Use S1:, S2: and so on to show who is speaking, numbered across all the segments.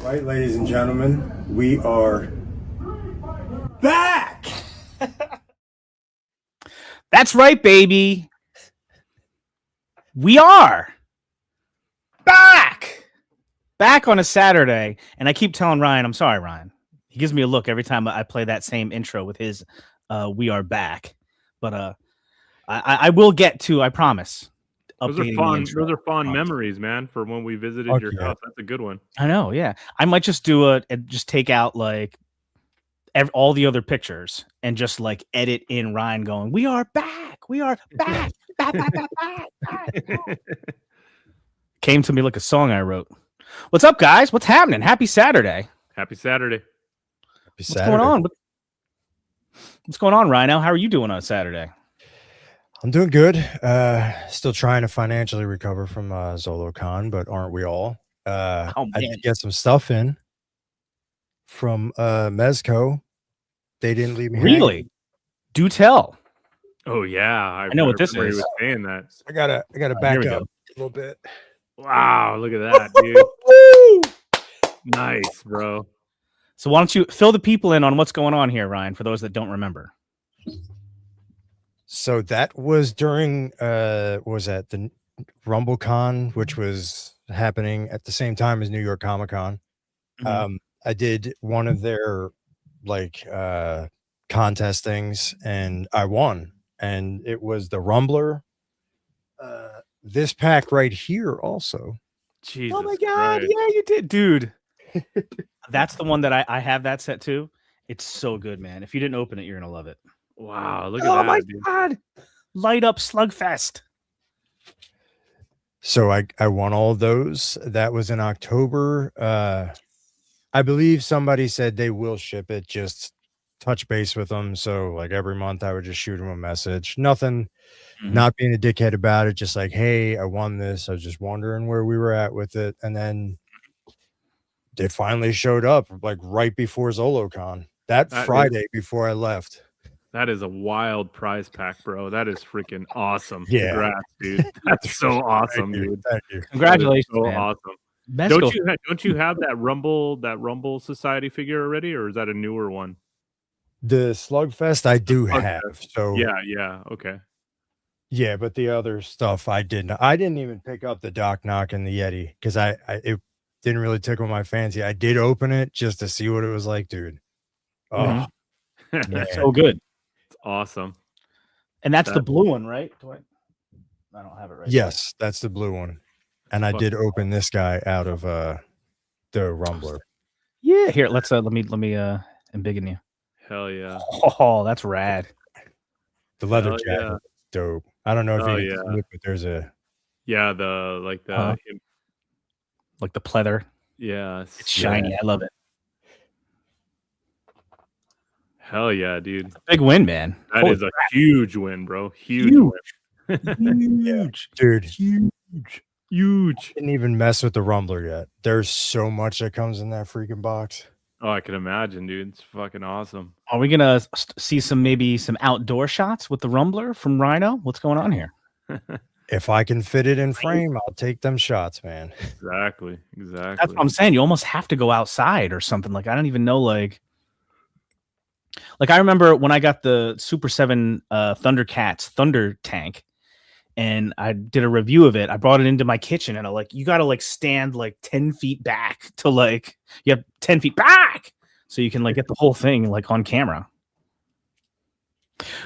S1: Right, ladies and gentlemen, we are back.
S2: That's right, baby. We are back on a Saturday, and I keep telling Ryan, I'm sorry, Ryan. He gives me a look every time I play that same intro with his "We are back," but I will get to. I promise.
S3: Those are fond memories, man. For when we visited your house, that's a good one.
S2: I know, yeah. I might just do just take out like all the other pictures and just like edit in Ryan going, "We are back, we are back, back." Came to me like a song I wrote. What's up, guys? What's happening? Happy Saturday.
S3: Happy Saturday.
S2: What's going on? What's going on, Rhino? How are you doing on Saturday?
S1: I'm doing good. Still trying to financially recover from Zolo Con, but aren't we all? I did get some stuff in from Mezco. They didn't leave me
S2: really
S1: hanging.
S2: Do tell.
S3: Oh yeah,
S2: I know what this is.
S3: He was saying that.
S1: I gotta back up a little bit.
S3: Wow, look at that, dude. Nice, bro.
S2: So why don't you fill the people in on what's going on here, Ryan, for those that don't remember?
S1: So that was during was at the RumbleCon, which was happening at the same time as New York Comic Con. Mm-hmm. I did one of their contest things and I won, and it was the Rumbler. This pack right here also.
S3: Jesus,
S2: oh my god,
S3: Christ.
S2: Yeah, you did, dude. That's the one that I have that set too. It's so good, man. If you didn't open it, you're gonna love it.
S3: Wow, look at that.
S2: Oh my god. Light up Slugfest.
S1: So I won all of those. That was in October. I believe somebody said they will ship it. Just touch base with them. So like every month I would just shoot them a message. Nothing, not being a dickhead about it. Just like, hey, I won this. I was just wondering where we were at with it. And then they finally showed up like right before ZoloCon. That Friday before I left.
S3: That is a wild prize pack, bro. That is freaking awesome.
S1: Yeah.
S3: Congrats, dude. That's so awesome, dude.
S1: Thank you.
S2: Congratulations.
S3: So
S2: man.
S3: awesome. Don't you have that Rumble Society figure already, or is that a newer one?
S1: The Slugfest I do have. So
S3: yeah, okay.
S1: Yeah, but the other stuff I didn't. I didn't even pick up the Doc Knock and the Yeti because it didn't really tickle my fancy. I did open it just to see what it was like, dude. Oh,
S2: so good.
S3: It's awesome.
S2: And that's the blue one, right? I don't have it right.
S1: Yes, that's the blue one. And I did open this guy out of the Rumbler.
S2: Yeah, here, let's let me embiggen you.
S3: Hell yeah.
S2: Oh, that's rad.
S1: The leather jacket, dope. I don't know if you can see it, but there's a
S3: like
S2: the pleather.
S3: Yeah,
S2: it's shiny. I love it.
S3: Hell yeah, dude.
S2: Big win, man.
S3: That is a huge win, bro. Huge win.
S2: Huge.
S1: Dude.
S3: Huge.
S1: Didn't even mess with the Rumbler yet. There's so much that comes in that freaking box.
S3: Oh, I can imagine, dude. It's fucking awesome.
S2: Are we gonna see maybe some outdoor shots with the Rumbler from Rhino? What's going on here?
S1: If I can fit it in frame, I'll take them shots, man.
S3: Exactly.
S2: That's what I'm saying. You almost have to go outside or something. Like, I don't even know, like I remember when I got the Super 7 Thundercats Thunder Tank, and I did a review of it. I brought it into my kitchen, and you got to stand 10 feet back to you have 10 feet back so you can get the whole thing on camera.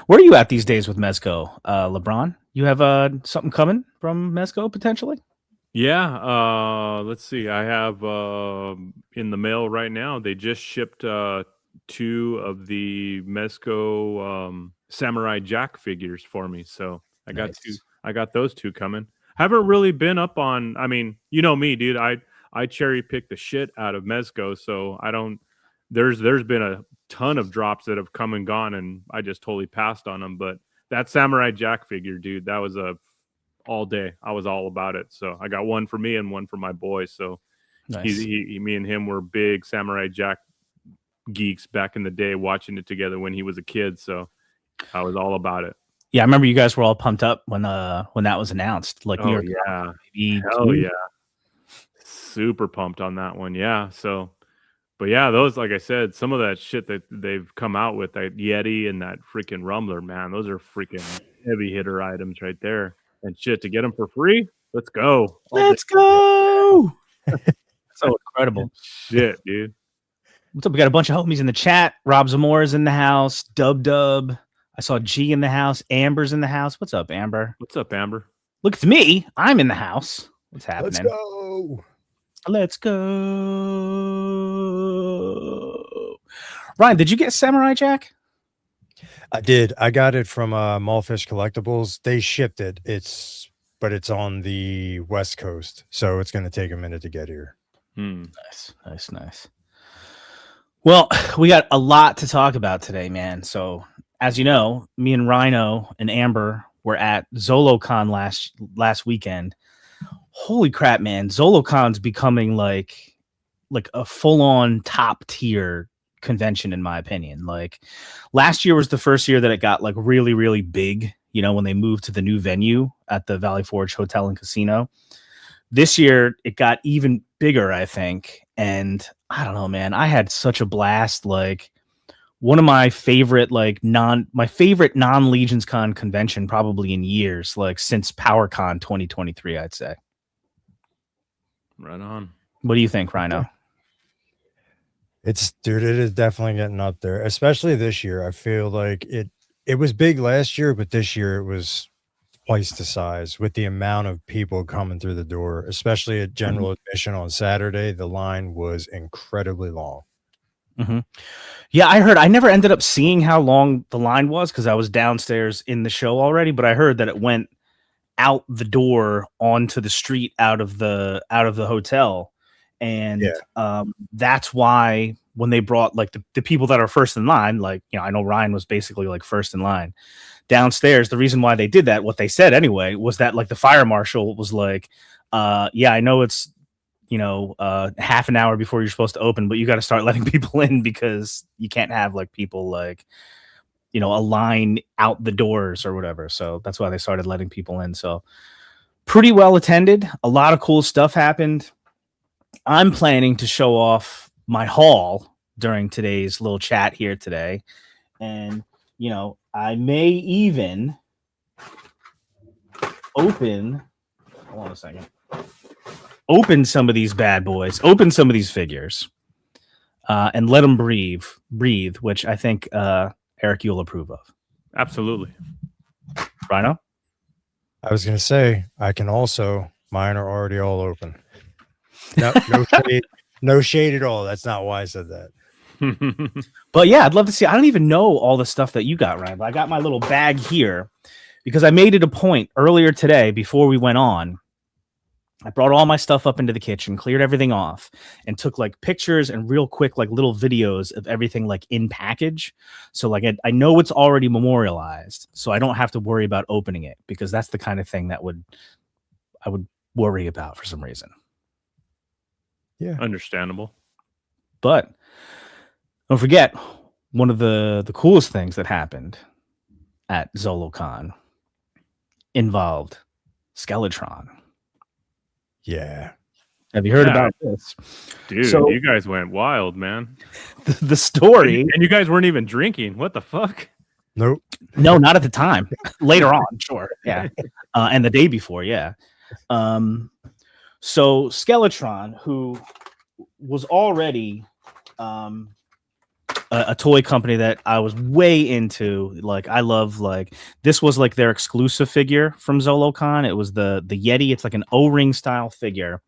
S2: Where are you at these days with Mezco, LeBron? You have something coming from Mezco potentially?
S3: Yeah. Let's see. I have in the mail right now. They just shipped 2 of the Mezco Samurai Jack figures for me. So I got two. I got those 2 coming. Haven't really been up on. I mean, you know me, dude. I cherry pick the shit out of Mezco, so I don't. There's been a ton of drops that have come and gone, and I just totally passed on them. But that Samurai Jack figure, dude, that was all day. I was all about it. So I got one for me and one for my boy. So nice. Me and him were big Samurai Jack geeks back in the day, watching it together when he was a kid. So I was all about it.
S2: Yeah, I remember you guys were all pumped up when that was announced. New York.
S3: Yeah. Hell yeah. super pumped on that one. Yeah. So, but yeah, those, like I said, some of that shit that they've come out with, that Yeti and that freaking Rumbler, man, those are freaking heavy hitter items right there. And shit, to get them for free, let's go.
S2: Let's go. So incredible.
S3: Shit, dude.
S2: What's up? We got a bunch of homies in the chat. Rob Zamora's in the house. Dub. I saw G in the house. Amber's in the house. What's up, Amber?
S3: What's up, Amber?
S2: Look, it's me. I'm in the house. What's happening?
S1: Let's go.
S2: Let's go. Ryan, did you get Samurai Jack?
S1: I did. I got it from Mallfish Collectibles. They shipped it. But it's on the West Coast, so it's going to take a minute to get here.
S2: Nice. Well, we got a lot to talk about today, man. So, as you know, me and Rhino and Amber were at ZoloCon last weekend. Holy crap, man. ZoloCon's becoming like a full-on top-tier convention, in my opinion. Like, last year was the first year that it got like really, really big, you know, when they moved to the new venue at the Valley Forge Hotel and Casino. This year, it got even bigger, I think. And I don't know, man. I had such a blast. Like, one of my favorite, non-Legions Con convention probably in years, like since PowerCon 2023, I'd say.
S3: Right on.
S2: What do you think, Rhino?
S1: It is definitely getting up there, especially this year. I feel like it was big last year, but this year it was twice the size with the amount of people coming through the door, especially at general admission on Saturday. The line was incredibly long.
S2: Mm-hmm. Yeah, I heard. I never ended up seeing how long the line was because I was downstairs in the show already, but I heard that it went out the door onto the street out of the hotel. And that's why when they brought like the people that are first in line, like, you know, I know Ryan was basically like first in line downstairs. The reason why they did that, what they said anyway, was that like the fire marshal was like, yeah, I know it's, you know, half an hour before you're supposed to open, but you got to start letting people in because you can't have like people like, you know, a line out the doors or whatever. So that's why they started letting people in. So pretty well attended. A lot of cool stuff happened. I'm planning to show off my haul during today's little chat here today. And, you know, I may even open some of these bad boys, open some of these figures, and let them breathe, which I think, Eric, you'll approve of.
S3: Absolutely.
S2: Rhino?
S1: I was going to say, I can also, mine are already all open. No shade, no shade at all. That's not why I said that.
S2: But yeah, I'd love to see. I don't even know all the stuff that you got, Ryan, but I got my little bag here because I made it a point earlier today before we went on. I brought all my stuff up into the kitchen, cleared everything off, and took like pictures and real quick like little videos of everything like in package. So like I know it's already memorialized, so I don't have to worry about opening it because that's the kind of thing that I would worry about for some reason.
S1: Yeah,
S3: understandable.
S2: But don't forget, one of the coolest things that happened at ZoloCon involved Skeletron.
S1: Yeah.
S2: Have you heard about this?
S3: Dude,
S2: so,
S3: you guys went wild, man.
S2: The story.
S3: And you guys weren't even drinking. What the fuck?
S1: Nope.
S2: No, not at the time. Later on, sure. Yeah. And the day before, yeah. So Skeletron, who was already a toy company that I was way into, like I love, like this was like their exclusive figure from ZoloCon. It was the Yeti. It's like an O-ring style figure,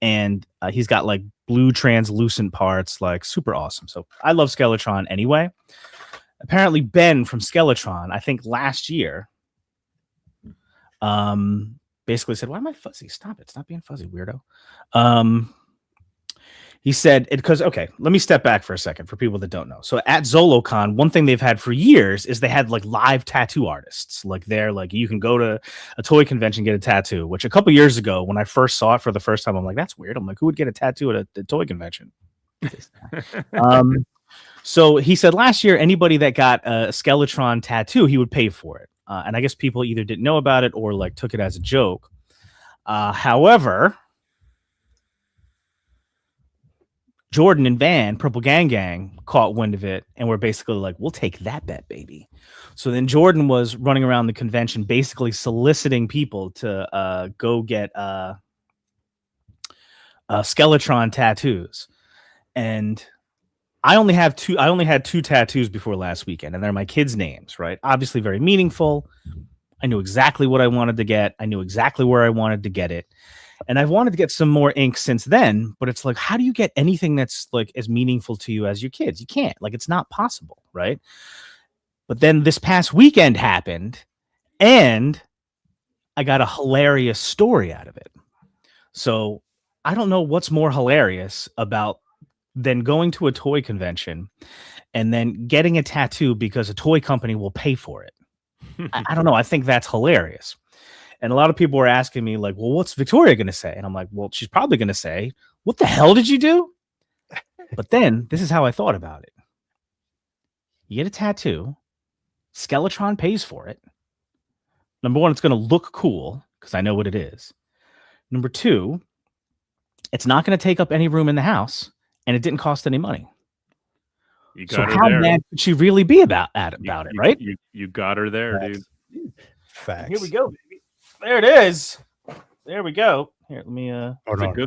S2: and he's got like blue translucent parts, like super awesome. So I love Skeletron anyway. Apparently Ben from Skeletron, I think last year, basically said, "Why am I fuzzy? Stop it! Stop being fuzzy, weirdo." He said it because, okay, let me step back for a second for people that don't know. So at ZoloCon, one thing they've had for years is they had like live tattoo artists. Like they're like, you can go to a toy convention, get a tattoo, which a couple years ago, when I first saw it for the first time, I'm like, that's weird. I'm like, who would get a tattoo at a toy convention? So he said last year, anybody that got a Skeletron tattoo, he would pay for it. And I guess people either didn't know about it or like took it as a joke. However, Jordan and Van, Purple Gang, caught wind of it and were basically like, we'll take that bet, baby. So then Jordan was running around the convention, basically soliciting people to go get Skeletron tattoos. And I only had two tattoos before last weekend, and they're my kids' names, right? Obviously very meaningful. I knew exactly what I wanted to get. I knew exactly where I wanted to get it. And I've wanted to get some more ink since then, but it's like, how do you get anything that's like as meaningful to you as your kids? You can't. Like, it's not possible, right? But then this past weekend happened, and I got a hilarious story out of it. So I don't know what's more hilarious about than going to a toy convention and then getting a tattoo because a toy company will pay for it. I don't know. I think that's hilarious. And a lot of people were asking me, like, well, what's Victoria going to say? And I'm like, well, she's probably going to say, what the hell did you do? But then this is how I thought about it. You get a tattoo. Skeletron pays for it. Number one, it's going to look cool because I know what it is. Number two, it's not going to take up any room in the house, and it didn't cost any money.
S3: You got
S2: so
S3: her
S2: how
S3: there.
S2: mad could she really be about it, right?
S3: You got her there, dude.
S1: Facts.
S2: Here we go, baby. There it is. There we go. Here, let me.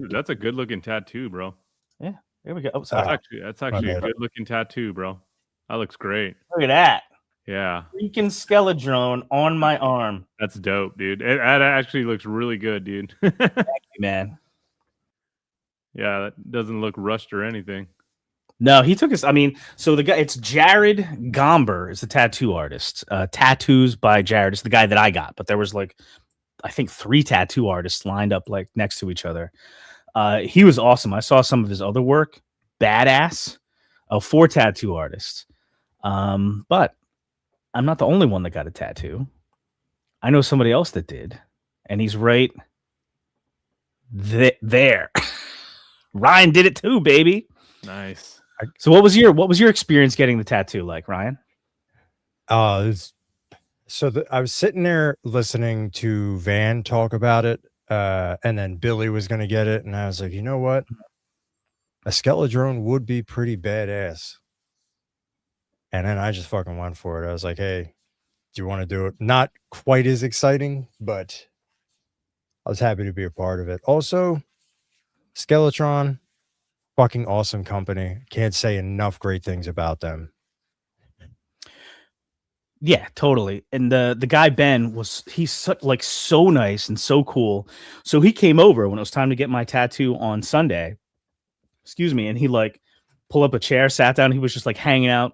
S3: That's a good looking tattoo, bro.
S2: Yeah, there we go. Oh, sorry.
S3: That's actually a good looking tattoo, bro. That looks great.
S2: Look at that.
S3: Yeah.
S2: Freaking Skeledrone on my arm.
S3: That's dope, dude. It actually looks really good, dude.
S2: Thank you, man.
S3: Yeah, that doesn't look rushed or anything.
S2: No, he took his. I mean, so the guy, it's Jared Gomber is the tattoo artist. Tattoos by Jared is the guy that I got, but there was like, I think 3 tattoo artists lined up like next to each other. He was awesome. I saw some of his other work. Badass. 4 tattoo artists. But I'm not the only one that got a tattoo. I know somebody else that did, and he's right there. Ryan did it too, baby.
S3: Nice.
S2: So what was your experience getting the tattoo like, Ryan?
S1: I was sitting there listening to Van talk about it, and then Billy was going to get it, and I was like, you know what? A Skeledrone would be pretty badass. And then I just fucking went for it. I was like, hey, do you want to do it? Not quite as exciting, but I was happy to be a part of it. Also, Skeletron, fucking awesome company. Can't say enough great things about them.
S2: Yeah, totally. And the guy Ben he's so nice and so cool. So he came over when it was time to get my tattoo on Sunday. Excuse me, and he like pulled up a chair, sat down. He was just like hanging out,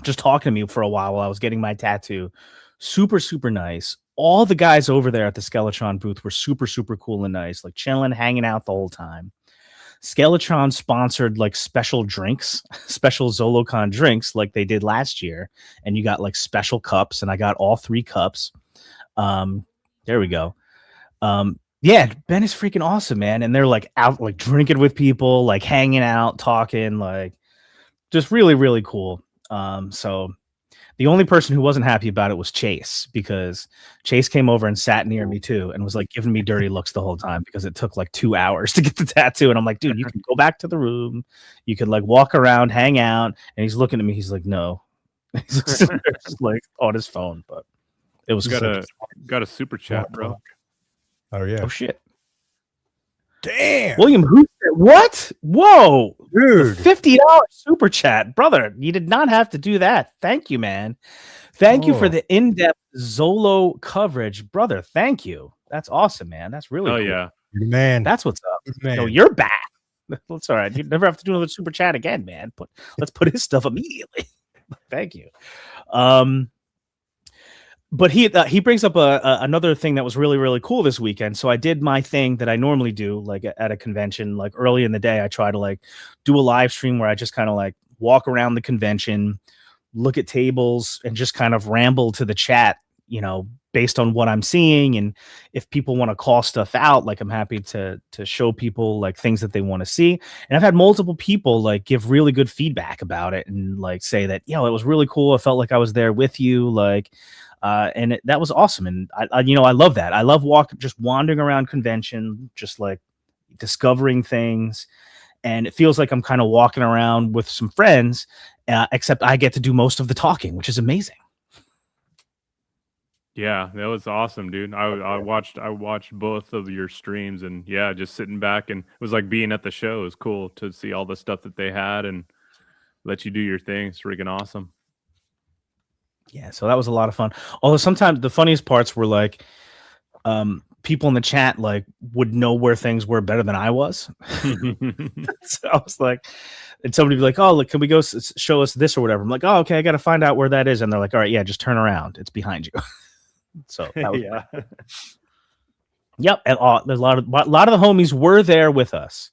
S2: just talking to me for a while I was getting my tattoo. Super, super nice. All the guys over there at the Skeletron booth were super, super cool and nice, like chilling, hanging out the whole time. Skeletron sponsored like special drinks, special ZoloCon drinks like they did last year. And you got like special cups, and I got all 3 cups. There we go. Yeah, Ben is freaking awesome, man. And they're like out like drinking with people, like hanging out, talking, like just really, really cool. So the only person who wasn't happy about it was Chase, because Chase came over and sat near me too and was like giving me dirty looks the whole time because it took like 2 hours to get the tattoo. And I'm like, dude, you can go back to the room. You could like walk around, hang out. And he's looking at me. He's like, no. He's just like on his phone. But it was
S3: got a super chat, bro.
S1: Oh yeah.
S2: Oh shit.
S1: Damn.
S2: William, who said what? Whoa,
S1: dude.
S2: $50 super chat, brother. You did not have to do that. Thank you, man. Thank you for the in-depth Zolo coverage, brother. Thank you. That's awesome, man. That's really cool.
S3: Yeah,
S1: man.
S2: That's what's up.
S1: Man.
S2: No, you're back. That's all right. You never have to do another super chat again, man. But let's put his stuff immediately. Thank you. But he brings up another thing that was really, really cool this weekend. So I did my thing that I normally do, like at a convention, like early in the day. I try to like do a live stream where I just kind of like walk around the convention, look at tables, and just kind of ramble to the chat, you know, based on what I'm seeing. And if people want to call stuff out, like I'm happy to show people like things that they want to see. And I've had multiple people like give really good feedback about it and like say that, it was really cool. I felt like I was there with you. Like, and that was awesome. And I love that. I love just wandering around convention, just like discovering things. and it feels like I'm kind of walking around with some friends, except I get to do most of the talking, which is amazing.
S3: Yeah, that was awesome, dude. I watched both of your streams, and yeah, just sitting back, and it was like being at the show. It was cool to see all the stuff that they had and let you do your thing. It's freaking awesome.
S2: Yeah, so that was a lot of fun. Although sometimes the funniest parts were like people in the chat like would know where things were better than I was. So I was like, and somebody would be like, "Oh, look, can we go show us this or whatever?" I'm like, "Oh, okay, I got to find out where that is." And they're like, "All right, yeah, just turn around. It's behind you." So that was
S3: yeah.
S2: Yep, and there's a lot of the homies were there with us.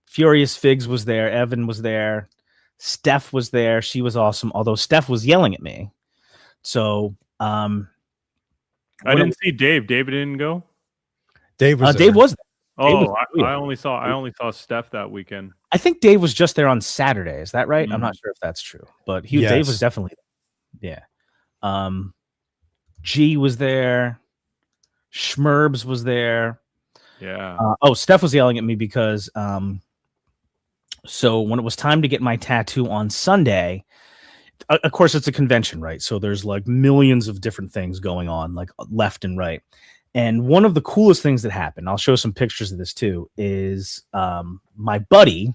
S2: Furious Figs was there, Evan was there, Steph was there. She was awesome. Although Steph was yelling at me. So
S3: I didn't see Dave. David didn't go.
S2: Dave was there.
S3: Oh, I only saw Steph that weekend.
S2: I think Dave was just there on Saturday. Is that right? I'm not sure if that's true, but Dave was definitely there. Yeah. G was there. Schmerbs was there.
S3: Yeah.
S2: Steph was yelling at me because so when it was time to get my tattoo on Sunday, of course it's a convention, right? So there's like millions of different things going on, like left and right. And one of the coolest things that happened, I'll show some pictures of this too, is my buddy,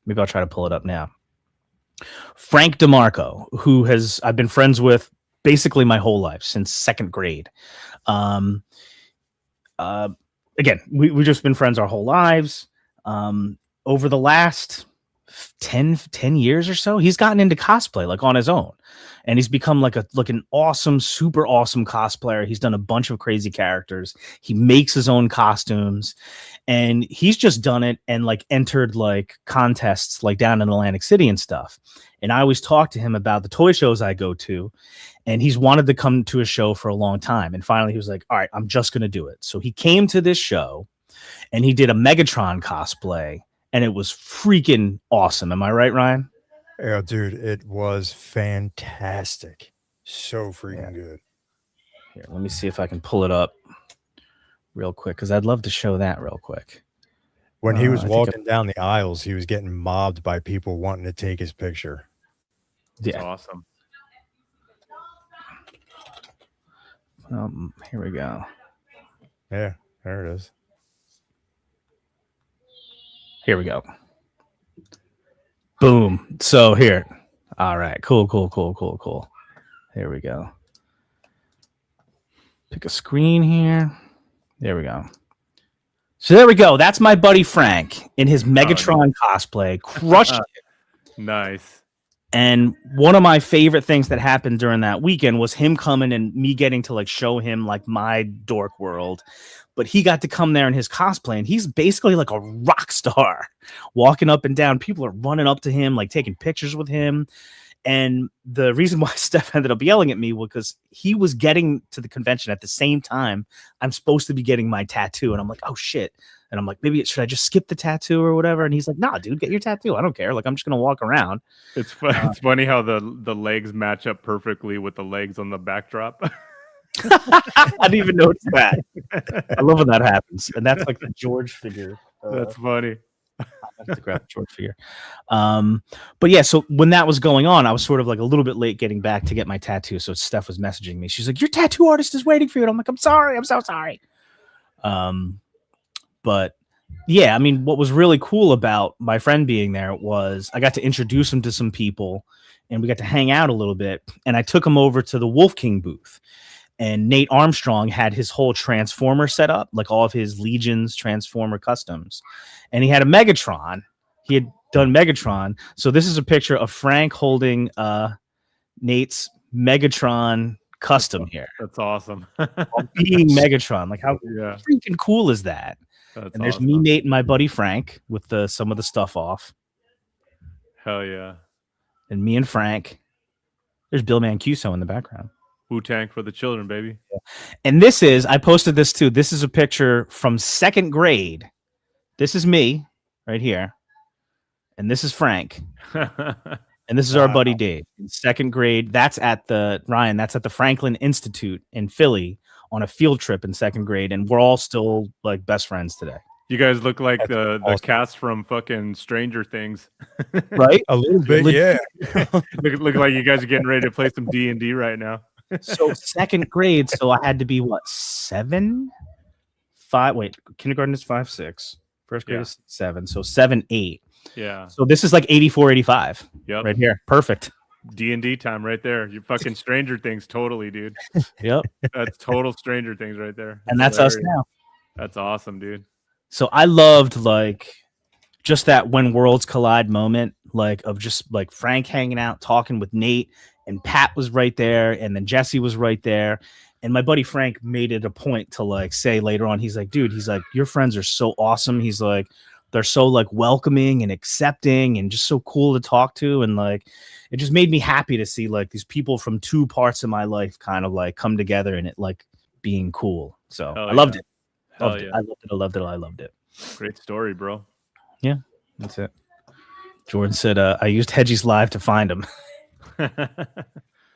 S2: maybe I'll try to pull it up now, Frank DeMarco, who I've been friends with basically my whole life since second grade. Again, we've just been friends our whole lives. Over the last 10 years or so, he's gotten into cosplay like on his own, and he's become like an awesome, super awesome cosplayer. He's done a bunch of crazy characters. He makes his own costumes, and he's just done it and like entered like contests like down in Atlantic City and stuff. And I always talk to him about the toy shows I go to, and he's wanted to come to a show for a long time. And finally he was like, all right, I'm just going to do it. So he came to this show and he did a Megatron cosplay, and it was freaking awesome. Am I right, Ryan?
S1: Yeah, dude, it was fantastic. So freaking good.
S2: Here, let me see if I can pull it up real quick, because I'd love to show that real quick.
S1: When he was walking down the aisles, he was getting mobbed by people wanting to take his picture.
S3: That's awesome.
S2: Here we go.
S1: Yeah, there it is.
S2: Here we go. Boom. So here. All right. Cool. Here we go. Pick a screen here. There we go. So there we go. That's my buddy Frank in his Megatron cosplay. Crushed it.
S3: Nice.
S2: And one of my favorite things that happened during that weekend was him coming and me getting to like show him like my dork world. But he got to come there in his cosplay, and he's basically like a rock star walking up and down. People are running up to him, like taking pictures with him. And the reason why Steph ended up yelling at me was because he was getting to the convention at the same time I'm supposed to be getting my tattoo. And I'm like, oh shit. And I'm like, maybe should I just skip the tattoo or whatever? And he's like, nah, dude, get your tattoo. I don't care. Like, I'm just going to walk around.
S3: It's funny how the legs match up perfectly with the legs on the backdrop.
S2: I didn't even notice that. I love when that happens. And that's like the George figure.
S3: That's funny.
S2: I have to grab the George figure. But yeah, so when that was going on, I was sort of like a little bit late getting back to get my tattoo. So Steph was messaging me. She's like, your tattoo artist is waiting for you. And I'm like, I'm sorry. I'm so sorry. But yeah, I mean, what was really cool about my friend being there was I got to introduce him to some people, and we got to hang out a little bit. And I took him over to the Wolf King booth. And Nate Armstrong had his whole Transformer set up, like all of his Legions Transformer customs. And he had a Megatron. He had done Megatron. So this is a picture of Frank holding Nate's Megatron custom here.
S3: That's awesome.
S2: Being Megatron. Like, how freaking cool is that?
S3: That's
S2: and there's
S3: awesome.
S2: me, Nate, and my buddy Frank with some of the stuff off.
S3: Hell yeah.
S2: And me and Frank. There's Bill Mancuso in the background.
S3: Wu-Tang for the children, baby.
S2: And I posted this too. This is a picture from second grade. This is me right here. And this is Frank. And this is our buddy Dave in second grade. That's at the Franklin Institute in Philly on a field trip in second grade. And we're all still like best friends today.
S3: You guys look like
S1: That's
S3: the
S1: awesome.
S3: cast from fucking Stranger Things.
S2: Right?
S1: A little bit,
S2: Legit.
S1: yeah.
S3: look like you guys are getting ready to play some D&D right now.
S2: So second grade, so I had to be what, 5? Wait, kindergarten is 5, 6. First grade
S3: Yeah.
S2: is 7. So 7, 8.
S3: Yeah.
S2: So this is like 84, 85.
S3: Yep.
S2: Right here. Perfect.
S3: D&D time right there. You fucking Stranger Things totally, dude.
S2: Yep.
S3: That's total Stranger Things right there.
S2: And that's us now.
S3: That's awesome, dude.
S2: So I loved like just that when worlds collide moment, like of just like Frank hanging out, talking with Nate, and Pat was right there, and then Jesse was right there. And my buddy Frank made it a point to like say later on, he's like, dude, he's like, your friends are so awesome. He's like, they're so like welcoming and accepting and just so cool to talk to. And like, it just made me happy to see like these people from two parts of my life kind of like come together and it like being cool. So I loved it. Loved it. I loved it. I loved it. I loved it.
S3: Great story, bro.
S2: Yeah, that's it. Jordan said, I used Hedgie's Live to find him.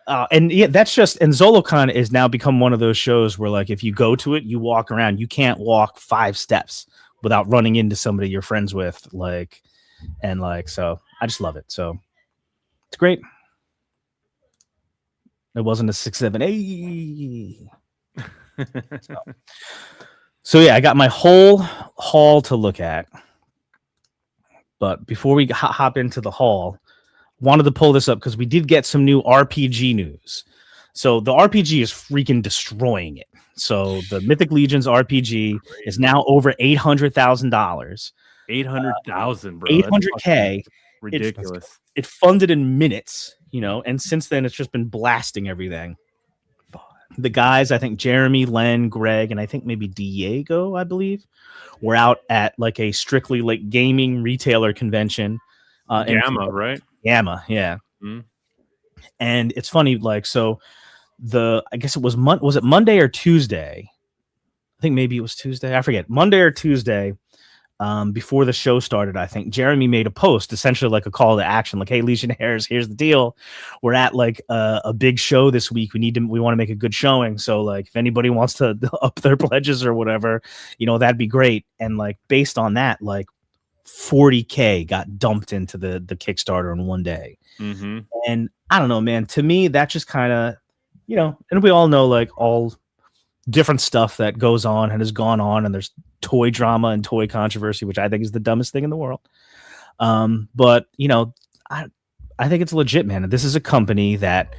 S2: And yeah, that's just, and ZoloCon is now become one of those shows where like, if you go to it, you walk around, you can't walk 5 steps without running into somebody you're friends with. Like, and like, so I just love it. So it's great. It wasn't a 6, 7, 8. So yeah, I got my whole haul to look at. But before we hop into the haul, wanted to pull this up because we did get some new RPG news. So the RPG is freaking destroying it. So the Mythic Legions RPG is now over $800,000.
S3: 800,000, bro.
S2: 800K.
S3: Ridiculous.
S2: It funded in minutes, you know, and since then it's just been blasting everything. The guys, I think Jeremy, Len, Greg, and I think maybe Diego, I believe, were out at like a strictly like gaming retailer convention.
S3: Gamma, right?
S2: Gamma, yeah.
S3: Mm-hmm.
S2: And it's funny, like, so I guess it was was it Monday or Tuesday? I think maybe it was Tuesday. I forget. Monday or Tuesday. Before the show started, I think Jeremy made a post, essentially like a call to action, like, "Hey, Legionnaires, here's the deal. We're at like a big show this week. We want to make a good showing. So like, if anybody wants to up their pledges or whatever, you know, that'd be great." And like, based on that, like 40K got dumped into the Kickstarter in one day.
S3: Mm-hmm.
S2: And I don't know, man. To me, that just kind of, you know, and we all know like all different stuff that goes on and has gone on, and there's toy drama and toy controversy, which I think is the dumbest thing in the world. But you know, I think it's legit, man. This is a company that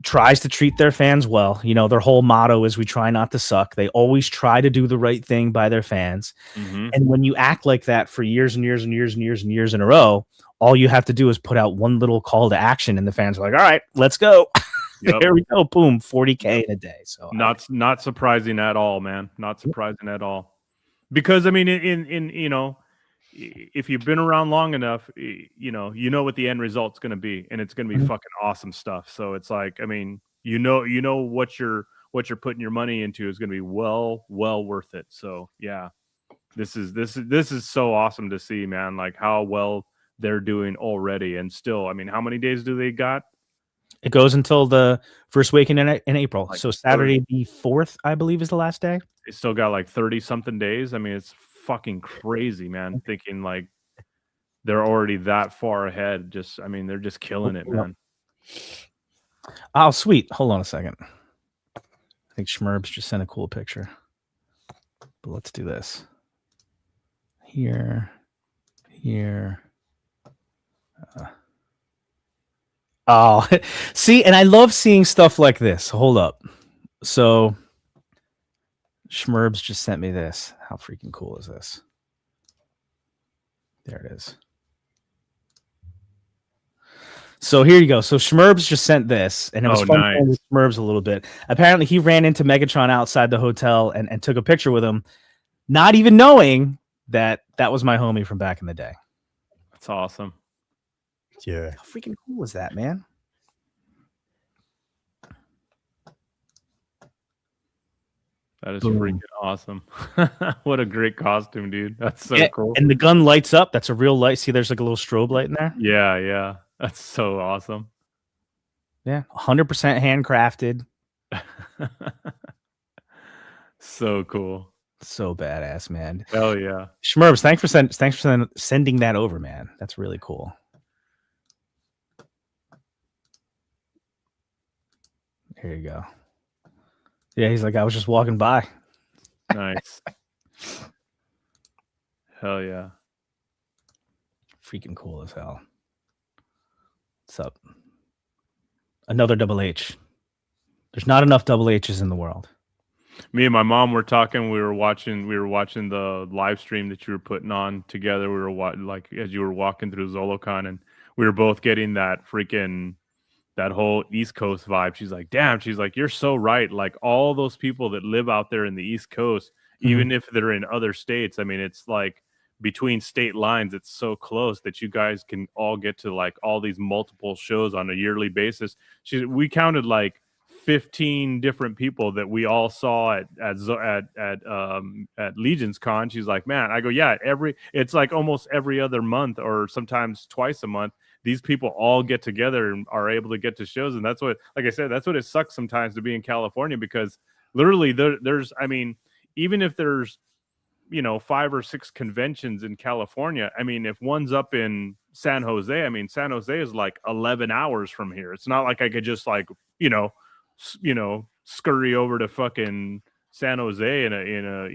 S2: tries to treat their fans well. You know, their whole motto is "We try not to suck." They always try to do the right thing by their fans.
S3: Mm-hmm.
S2: And when you act like that for years and years and years and years and years in a row, all you have to do is put out one little call to action, and the fans are like, "All right, let's go." Yep. There we go. Boom, 40K in a day. So
S3: not surprising at all, man. Not surprising at all. Because I mean, in you know, if you've been around long enough, you know what the end result's going to be, and it's going to be fucking awesome stuff. So it's like, I mean, you know what you're putting your money into is going to be well worth it. So yeah, this is so awesome to see, man. Like how well they're doing already, and still, I mean, how many days do they got?
S2: It goes until the first weekend in April.
S3: Like
S2: so Saturday the 4th, I believe, is the last day.
S3: They still got like 30 something days. I mean, it's fucking crazy, man. Thinking like they're already that far ahead. Just, I mean, they're just killing it, man.
S2: Oh, sweet. Hold on a second. I think Schmerbs just sent a cool picture. But let's do this. Here. Oh, see, and I love seeing stuff like this. Hold up. So Schmerbs just sent me this. How freaking cool is this? There it is. So here you go. So Schmerbs just sent this, and it was fun playing with Schmerbs a little bit. Apparently, he ran into Megatron outside the hotel and took a picture with him, not even knowing that was my homie from back in the day.
S3: That's awesome.
S1: Yeah.
S2: How freaking cool was that, man?
S3: That is freaking awesome. What a great costume, dude. That's so cool.
S2: And the gun lights up. That's a real light. See, there's like a little strobe light in there.
S3: Yeah. That's so awesome.
S2: Yeah. 100% handcrafted.
S3: So cool.
S2: So badass, man.
S3: Hell yeah.
S2: Schmerbs, thanks for sending that over, man. That's really cool. Here you go. Yeah, he's like, I was just walking by.
S3: Nice. Hell yeah.
S2: Freaking cool as hell. What's up? Another Double H. There's not enough Double H's in the world.
S3: Me and my mom were talking. We were watching the live stream that you were putting on together. We were like as you were walking through ZoloCon, and we were both getting that whole East Coast vibe. She's like, damn, she's like, you're so right. Like all those people that live out there in the East Coast, even if they're in other states, I mean, it's like between state lines, it's so close that you guys can all get to like all these multiple shows on a yearly basis. We counted like 15 different people that we all saw at Legions Con. She's like, man, I go, yeah, it's like almost every other month or sometimes twice a month. These people all get together and are able to get to shows. And that's what, like I said, that's what it sucks sometimes to be in California, because literally there's, I mean, even if there's, 5 or 6 conventions in California, I mean, if one's up in San Jose, I mean, San Jose is like 11 hours from here. It's not like I could just like, scurry over to fucking San Jose in a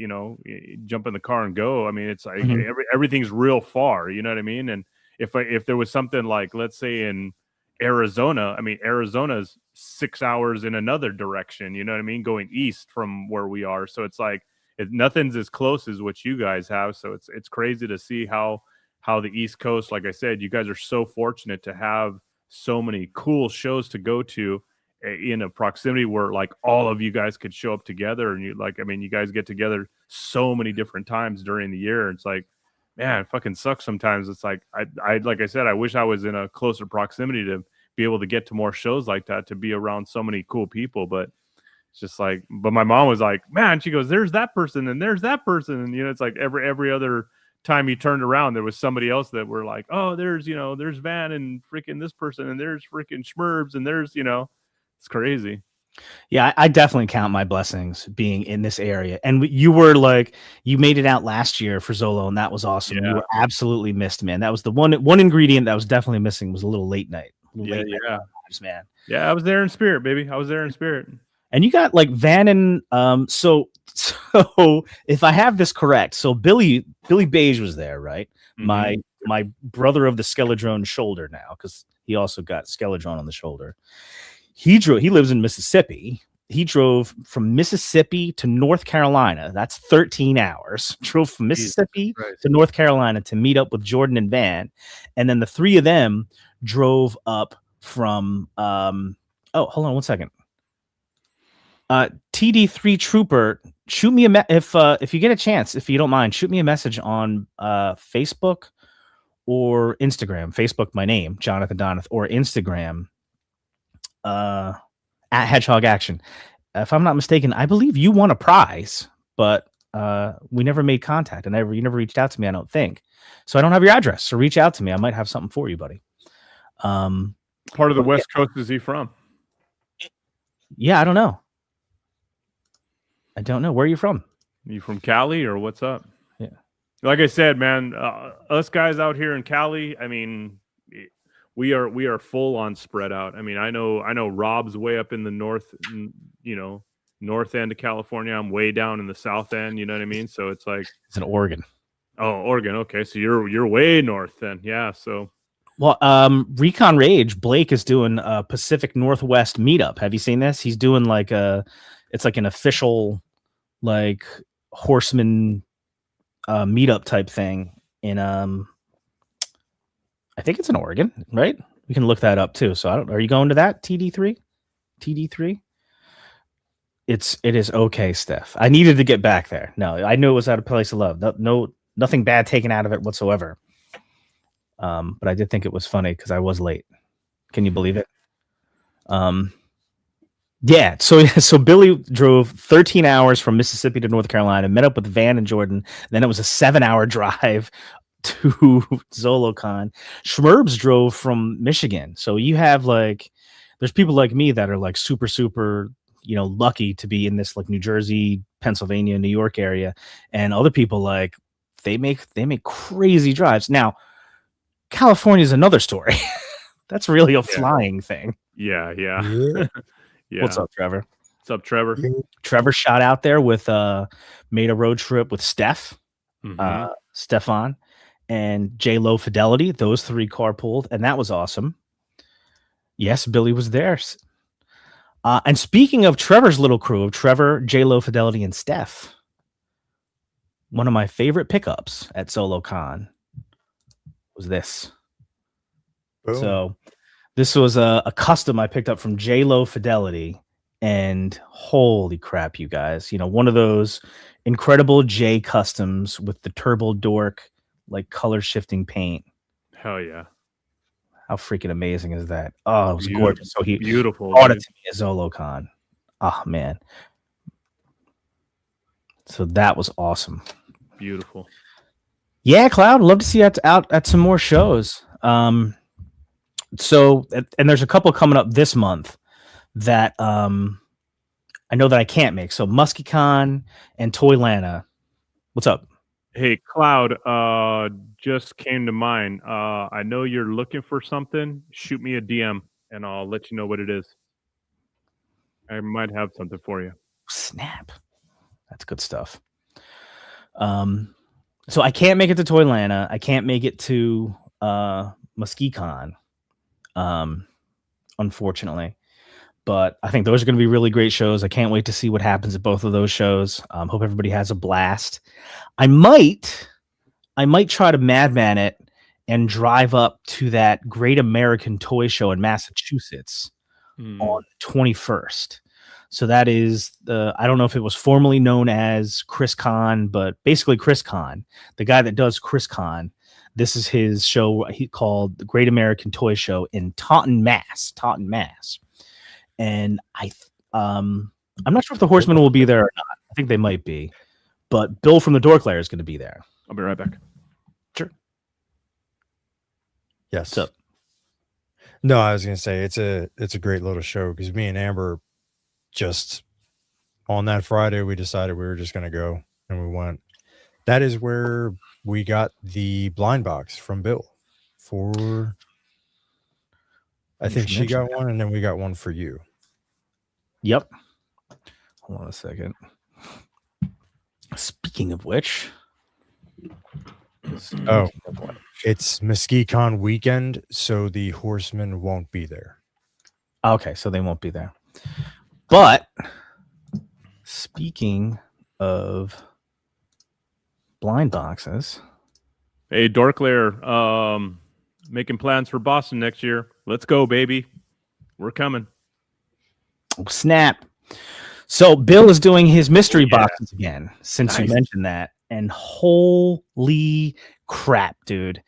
S3: jump in the car and go. I mean, it's like everything's real far, you know what I mean? And if there was something like, let's say in Arizona, I mean, Arizona's 6 hours in another direction, you know what I mean? Going east from where we are. So it's like, nothing's as close as what you guys have. So it's crazy to see how the East Coast, like I said, you guys are so fortunate to have so many cool shows to go to in a proximity where like all of you guys could show up together. And you guys get together so many different times during the year. It's like, man, it fucking sucks sometimes. It's like, I like I said, I wish I was in a closer proximity to be able to get to more shows like that, to be around so many cool people. But it's just like, but my mom was like, man, she goes, there's that person and there's that person. And, it's like every other time you turned around, there was somebody else that were like, oh, there's Van and freaking this person and there's freaking Schmerbs and there's, it's crazy.
S2: Yeah, I definitely count my blessings being in this area. And you were like, you made it out last year for Zolo, and that was awesome. Yeah. You were absolutely missed, man. That was the one ingredient that was definitely missing, was a little late night. Late night vibes, man.
S3: Yeah, I was there in spirit, baby. I was there in spirit.
S2: And you got like Van and so if I have this correct, so Billy Beige was there, right? Mm-hmm. My brother of the Skeledrone shoulder now, because he also got Skeledrone on the shoulder. He lives in Mississippi. He drove from Mississippi to North Carolina. That's 13 hours. Drove from Mississippi to North Carolina to meet up with Jordan and Van. And then the three of them drove up from hold on one second. TD3 Trooper, shoot me if you get a chance, if you don't mind, shoot me a message on Facebook or Instagram. Facebook, my name, Jonathan Donath, or Instagram, at Hedgehog Action. If I'm not mistaken, I believe you won a prize, but we never made contact, and you never reached out to me, I don't think. So I don't have your address, so reach out to me. I might have something for you, buddy.
S3: Part of the West Coast is he from?
S2: Yeah, I don't know. Where are you from?
S3: You from Cali or what's up?
S2: Yeah.
S3: Like I said, man, us guys out here in Cali, I mean, we are full on spread out. I mean, I know Rob's way up in the north end of California. I'm way down in the south end. You know what I mean? So it's like,
S2: it's in Oregon.
S3: Oh, Oregon. Okay, so you're way north then. Yeah. So.
S2: Well, Recon Rage, Blake is doing a Pacific Northwest meetup. Have you seen this? He's doing it's like an official like horseman meetup type thing in I think it's in Oregon, right? We can look that up too. So are you going to that TD3? It is okay, Steph. I needed to get back there. No, I knew it was at a place of love. No, nothing bad taken out of it whatsoever. But I did think it was funny because I was late. Can you believe it? Yeah. So Billy drove 13 hours from Mississippi to North Carolina, met up with Van and Jordan. Then it was a 7-hour drive to ZoloCon. Schmerbs drove from Michigan. So you have there's people like me that are like super, super, lucky to be in this like New Jersey, Pennsylvania, New York area, and other people like they make crazy drives. Now, California is another story. That's really a flying thing.
S3: Yeah.
S1: Yeah.
S3: Yeah.
S2: What's up, Trevor?
S3: What's up, Trevor?
S2: Trevor shot out there with made a road trip with Stefan, and J Lo Fidelity. Those three carpooled, and that was awesome. Yes, Billy was there. And speaking of Trevor's little crew of Trevor, J Lo Fidelity, and Steph, one of my favorite pickups at Zolo Con was this.
S1: Boom.
S2: So this was a custom I picked up from J Lo Fidelity, and holy crap, you guys! You know, one of those incredible J customs with the turbo dork, like color shifting paint.
S3: Hell yeah!
S2: How freaking amazing is that? Oh, it was gorgeous. So he
S3: beautiful
S2: brought it to me at Zolo Con. Oh man. So that was awesome.
S3: Beautiful.
S2: Yeah, Cloud, love to see you out at some more shows. So, and there's a couple coming up this month that I know that I can't make. So MuskyCon and Toylanta. What's up?
S3: Hey, Cloud, just came to mind. I know you're looking for something. Shoot me a DM and I'll let you know what it is. I might have something for you.
S2: Snap. That's good stuff. So I can't make it to Toylanta. I can't make it to MuskyCon, unfortunately. But I think those are going to be really great shows. I can't wait to see what happens at both of those shows. Hope everybody has a blast. I might try to madman it and drive up to that Great American Toy Show in Massachusetts on the 21st. So that is I don't know if it was formerly known as Chris Con, but basically Chris Con, the guy that does Chris Con. This is his show he called the Great American Toy Show in Taunton, Mass. And I'm not sure if the Horsemen will be there or not. I think they might be, but Bill from the Dork Lair is going to be there.
S3: I'll be right back.
S2: Sure.
S1: Yes.
S2: What's up?
S1: No, I was gonna say it's a great little show because me and Amber just on that Friday we decided we were just gonna go and we went. That is where we got the blind box from Bill for. I think she got one, and then we got one for you.
S2: Yep. Hold on a second. Speaking of which,
S1: it's MuskyCon weekend, so the Horsemen won't be there.
S2: Okay, so they won't be there. But speaking of blind boxes,
S3: hey, Dork Lair, making plans for Boston next year. Let's go, baby. We're coming.
S2: Oh, snap. So Bill is doing his mystery boxes again, since you mentioned that. And holy crap, dude.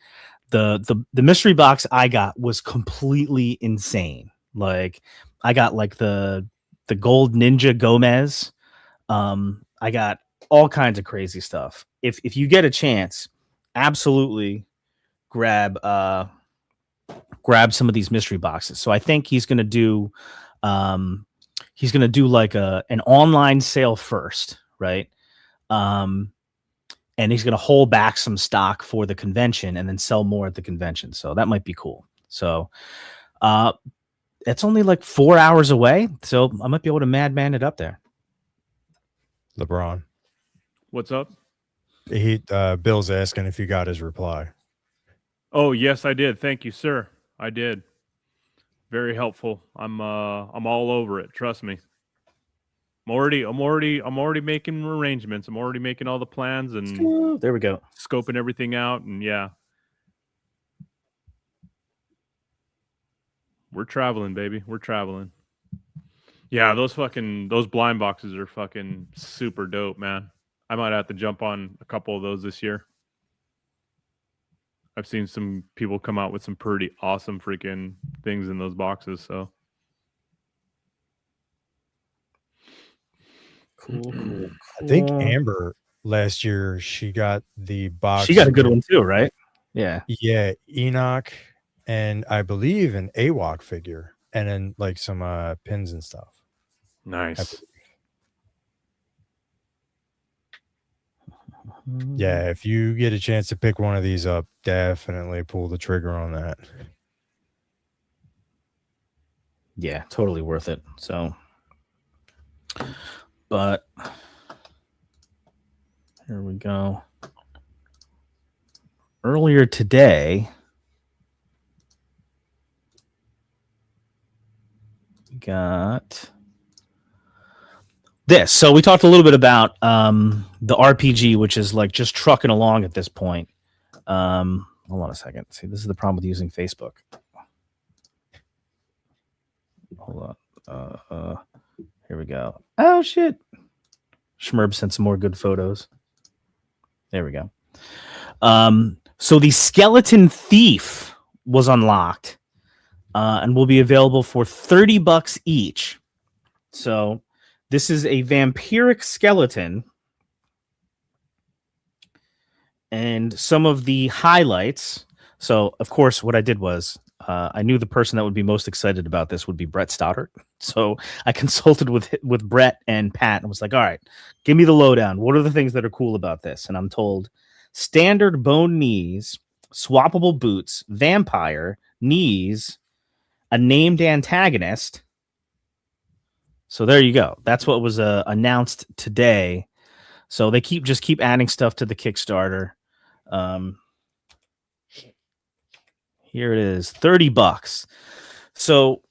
S2: The mystery box I got was completely insane. Like I got like the gold Ninja Gomez. I got all kinds of crazy stuff. If you get a chance, absolutely grab some of these mystery boxes. So I think he's gonna do like an online sale first, right? And he's gonna hold back some stock for the convention and then sell more at the convention. So that might be cool. So it's only like 4 hours away, so I might be able to madman it up there.
S1: LeBron,
S3: what's up?
S1: Bill's asking if you got his reply.
S3: Oh yes, I did. Thank you, sir. I did. Very helpful. I'm all over it. Trust me. I'm already making arrangements. I'm already making all the plans and
S2: there we go.
S3: Scoping everything out, and yeah. We're traveling, baby. We're traveling. Yeah, those blind boxes are fucking super dope, man. I might have to jump on a couple of those this year. I've seen some people come out with some pretty awesome freaking things in those boxes, so.
S2: Cool.
S1: I think Amber last year she got the box.
S2: She got a good one too, right? Yeah.
S1: Yeah, Enoch and I believe an AWOC figure and then like some pins and stuff.
S3: Nice.
S1: Yeah, if you get a chance to pick one of these up, definitely pull the trigger on that.
S2: Yeah, totally worth it. So, but here we go. Earlier today, we got this. So we talked a little bit about the RPG, which is like just trucking along at this point. Hold on a second. See, this is the problem with using Facebook. Hold on. Here we go. Oh shit. Schmerb sent some more good photos. There we go. So the Skeleton Thief was unlocked and will be available for $30 each. So this is a vampiric skeleton. And some of the highlights. So, of course, what I did was I knew the person that would be most excited about this would be Brett Stoddard. So I consulted with Brett and Pat and was like, all right, give me the lowdown. What are the things that are cool about this? And I'm told standard bone knees, swappable boots, vampire, knees, a named antagonist. So there you go. That's what was announced today. So they keep adding stuff to the Kickstarter. Here it is, $30. So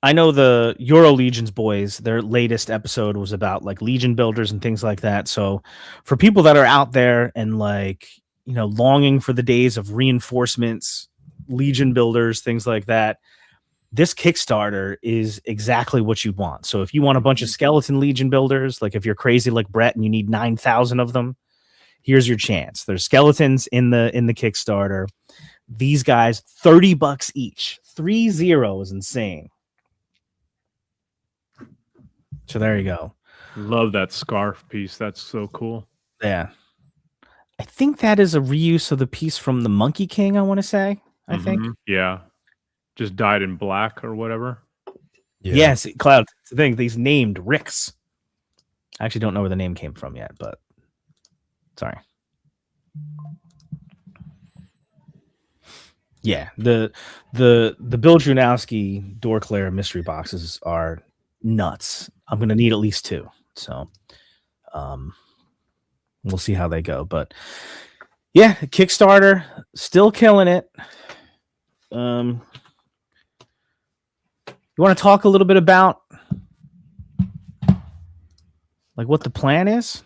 S2: I know the Euro Legions boys, their latest episode was about like Legion builders and things like that. So for people that are out there and like, you know, longing for the days of reinforcements, Legion builders, things like that, this Kickstarter is exactly what you want. So if you want a bunch of skeleton Legion builders, like if you're crazy like Brett and you need 9,000 of them, here's your chance. There's skeletons in the Kickstarter. These guys, $30 each. 30 is insane. So there you go.
S3: Love that scarf piece. That's so cool.
S2: Yeah. I think that is a reuse of the piece from the Monkey King, I want to say. I think.
S3: Yeah. Just dyed in black or whatever.
S2: Yeah. Yes, Cloud. It's the thing. These named Ricks. I actually don't know where the name came from yet, but sorry. Yeah, the Bill Drunowski Doorclair mystery boxes are nuts. I'm gonna need at least 2, so we'll see how they go. But yeah, Kickstarter still killing it. You want to talk a little bit about like what the plan is,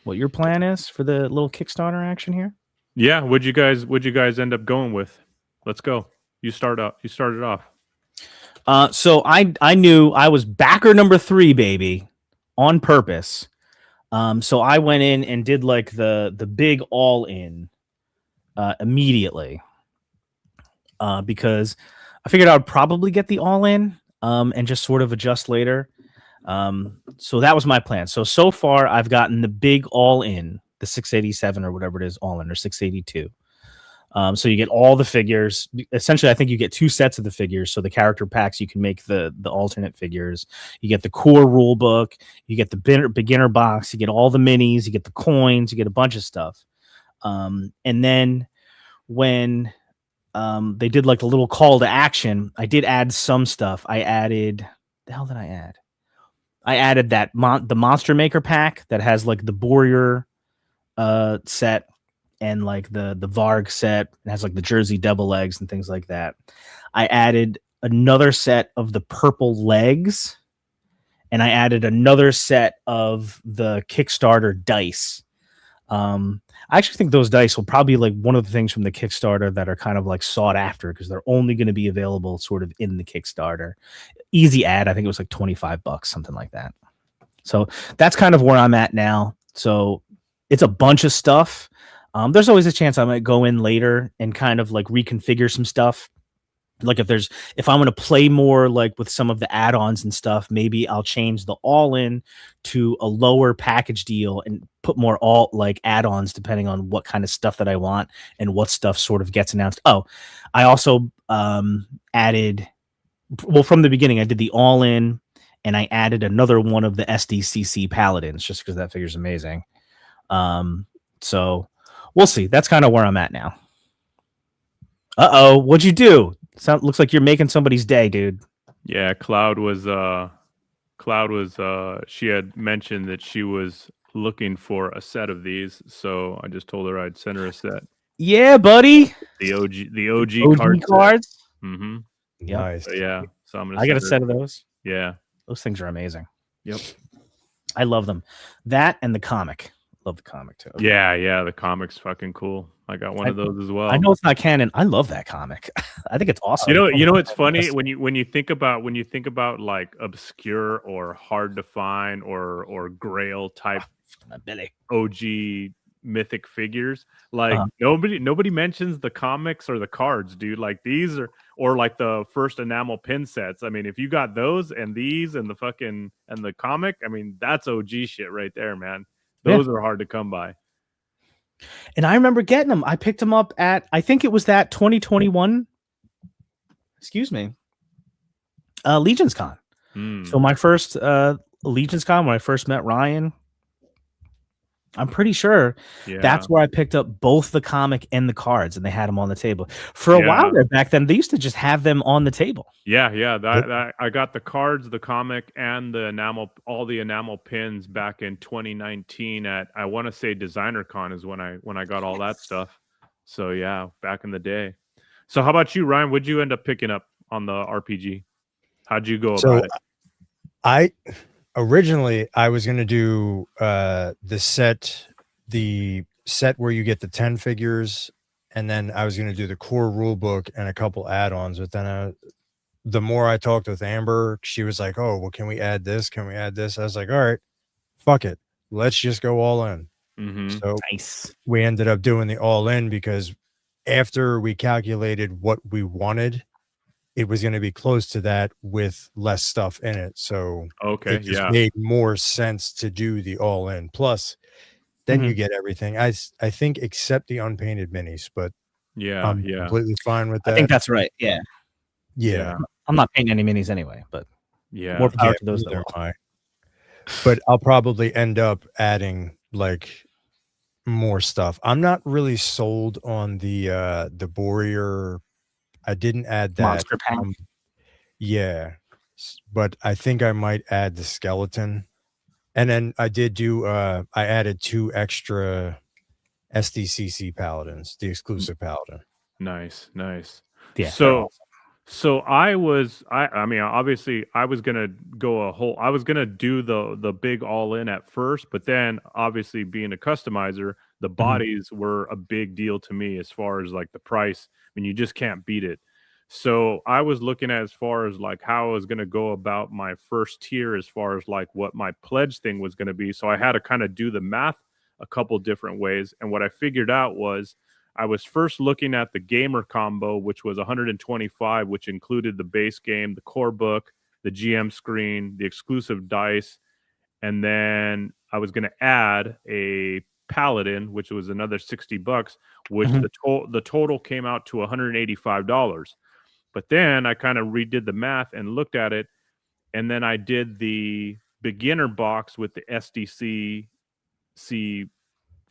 S2: what your plan is for the little Kickstarter action here?
S3: Yeah, what'd you guys end up going with? Let's go. You started off.
S2: So I knew I was backer number 3, baby, on purpose. So I went in and did like the big all in immediately. Because I figured I would probably get the all in and just sort of adjust later. So that was my plan. So far I've gotten the big all in, the 687 or whatever it is, all in, or 682. So you get all the figures. Essentially, I think you get 2 sets of the figures. So the character packs, you can make the alternate figures. You get the core rule book. You get the beginner box. You get all the minis. You get the coins. You get a bunch of stuff. And then when they did like the little call to action, I did add some stuff. I added, the hell did I add? I added that the Monster Maker pack that has like the Warrior set and like the Varg set. It has like the Jersey double legs and things like that. I added another set of the purple legs, and I added another set of the Kickstarter dice. I actually think those dice will probably be like one of the things from the Kickstarter that are kind of like sought after because they're only going to be available sort of in the Kickstarter. Easy ad, I think it was like $25, something like that. So that's kind of where I'm at now. So it's a bunch of stuff. There's always a chance I might go in later and kind of like reconfigure some stuff. Like if I'm going to play more like with some of the add-ons and stuff, maybe I'll change the all-in to a lower package deal and put more alt like add-ons depending on what kind of stuff that I want and what stuff sort of gets announced. Oh, I also added, well, from the beginning, I did the all-in and I added another one of the SDCC Paladins just because that figure's amazing. So we'll see. That's kind of where I'm at now. What'd you do? Looks like you're making somebody's day, dude.
S3: Yeah, Cloud was she had mentioned that she was looking for a set of these, so I just told her I'd send her a set.
S2: Yeah, buddy.
S3: The OG
S2: OG cards.
S3: Mm-hmm.
S2: Yep.
S1: Nice.
S3: Yeah. So I'm gonna
S2: I got a set of those.
S3: Yeah.
S2: Those things are amazing.
S3: Yep.
S2: I love them. That and the comic. Love the comic too.
S3: Yeah. The comic's fucking cool. I got one of those as well.
S2: I know it's not canon. I love that comic. I think it's awesome.
S3: You know it's funny when you think about like obscure or hard to find or grail type OG mythic figures. Like nobody mentions the comics or the cards, dude. Like these are or like the first enamel pin sets. I mean, if you got those and these and the fucking and the comic, I mean, that's OG shit right there, man. Those are hard to come by.
S2: And I remember getting them. I picked them up at, I think it was that 2021, Legions Con. So my first Legions Con, when I first met Ryan, I'm pretty sure that's where I picked up both the comic and the cards, and they had them on the table. For a while there back then, they used to just have them on the table.
S3: Yeah. That I got the cards, the comic, and the enamel, all the enamel pins back in 2019 at, I want to say Designer Con is when I got all that stuff. So yeah, back in the day. So how about you, Ryan? What'd you end up picking up on the RPG? How'd you go about it?
S1: Originally, I was going to do the set where you get the 10 figures, and then I was going to do the core rule book and a couple add-ons. But then the more I talked with Amber, she was like, oh, well, can we add this? Can we add this? I was like, all right, fuck it. Let's just go all in. So
S2: nice.
S1: We ended up doing the all in because after we calculated what we wanted, it was going to be close to that with less stuff in it. So it just made more sense to do the all in. Plus, then you get everything. I think except the unpainted minis, but I'm completely fine with that.
S2: I think that's right. Yeah. I'm not painting any minis anyway, but more power to those that will.
S1: But I'll probably end up adding like more stuff. I'm not really sold on the Warrior. I didn't add that.
S2: Monster pack.
S1: But I think I might add the skeleton. And then I did do I added 2 extra SDCC paladins, the exclusive paladin.
S3: Nice.
S2: Yeah.
S3: So I mean, obviously I was gonna I was gonna do the big all in at first, but then obviously being a customizer, the bodies were a big deal to me as far as like the price. I mean, you just can't beat it. So I was looking at as far as like how I was going to go about my first tier as far as like what my pledge thing was going to be. So I had to kind of do the math a couple different ways. And what I figured out was I was first looking at the gamer combo, which was 125, which included the base game, the core book, the GM screen, the exclusive dice. And then I was going to add a paladin, which was another $60, which the total came out to $185. But then I kind of redid the math and looked at it, and then I did the beginner box with the SDCC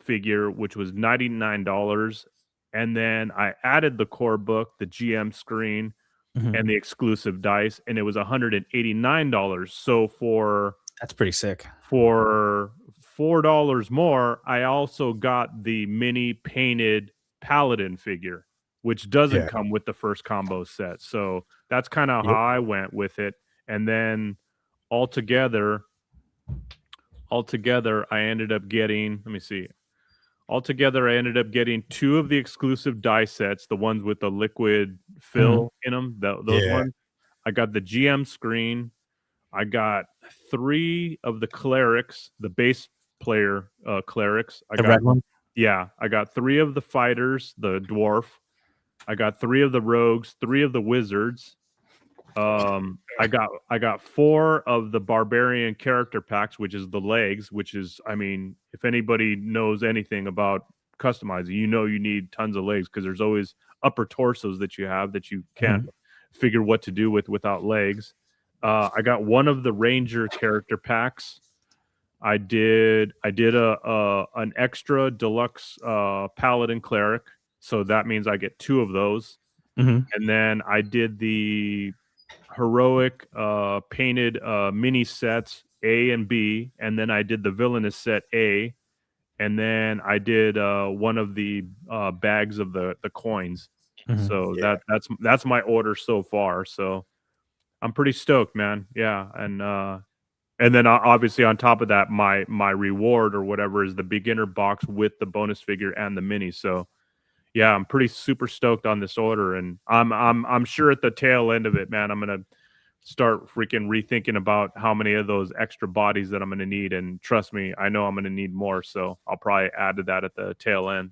S3: figure, which was $99, and then I added the core book, the GM screen, and the exclusive dice, and it was $189. So
S2: that's pretty sick.
S3: For $4 more, I also got the mini painted paladin figure, which doesn't come with the first combo set. So that's kind of how I went with it. And then altogether, I ended up getting, I ended up getting 2 of the exclusive die sets, the ones with the liquid fill in them, those ones. I got the GM screen. I got 3 of the clerics, the base player clerics. I got
S2: red one?
S3: Yeah, I got 3 of the fighters, the dwarf. I got 3 of the rogues, 3 of the wizards. I got 4 of the barbarian character packs, which is the legs, which is, I mean, if anybody knows anything about customizing, you know you need tons of legs because there's always upper torsos that you have that you can't figure what to do without legs. I got 1 of the ranger character packs. I did an extra deluxe paladin cleric, so that means I get 2 of those.
S2: Mhm.
S3: And then I did the heroic painted mini sets A and B, and then I did the villainous set A, and then I did one of the bags of the coins.
S2: Mhm.
S3: So
S1: Yeah.
S3: that's my order so far. So I'm pretty stoked, man. Yeah, and then obviously on top of that, my reward or whatever is the beginner box with the bonus figure and the mini. So yeah, I'm pretty super stoked on this order, and I'm sure at the tail end of it, man, I'm gonna start freaking rethinking about how many of those extra bodies that I'm gonna need. And trust me, I know I'm gonna need more, so I'll probably add to that at the tail end.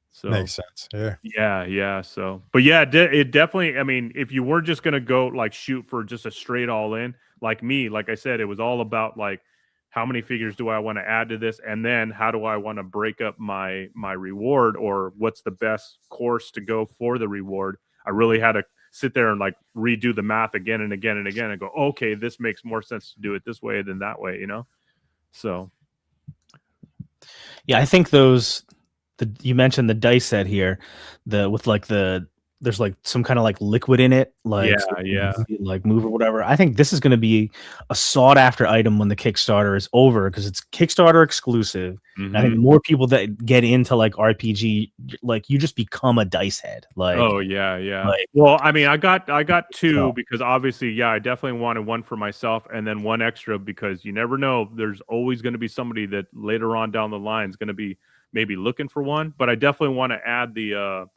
S3: So
S1: Makes sense. Yeah.
S3: yeah. So, but yeah, it definitely. I mean, if you were just gonna go like shoot for just a straight all in, like me, like I said, it was all about like how many figures do I want to add to this, and then how do I want to break up my reward, or what's the best course to go for the reward. I really had to sit there and like redo the math again and again and again and go, okay, this makes more sense to do it this way than that way, you know. So
S2: Yeah, I think you mentioned the dice set here, with like there's like some kind of like liquid in it, like
S3: yeah,
S2: so
S3: yeah.
S2: like move or whatever. I think this is going to be a sought after item when the Kickstarter is over because it's Kickstarter exclusive. And I think
S3: Mhm.
S2: the more people that get into like RPG, like you just become a dice head. Like,
S3: Oh yeah.
S2: like
S3: Well, I mean, I got 2
S2: so,
S3: because obviously, yeah, I definitely wanted one for myself and then one extra because you never know. There's always going to be somebody that later on down the line is going to be maybe looking for one. But I definitely want to add the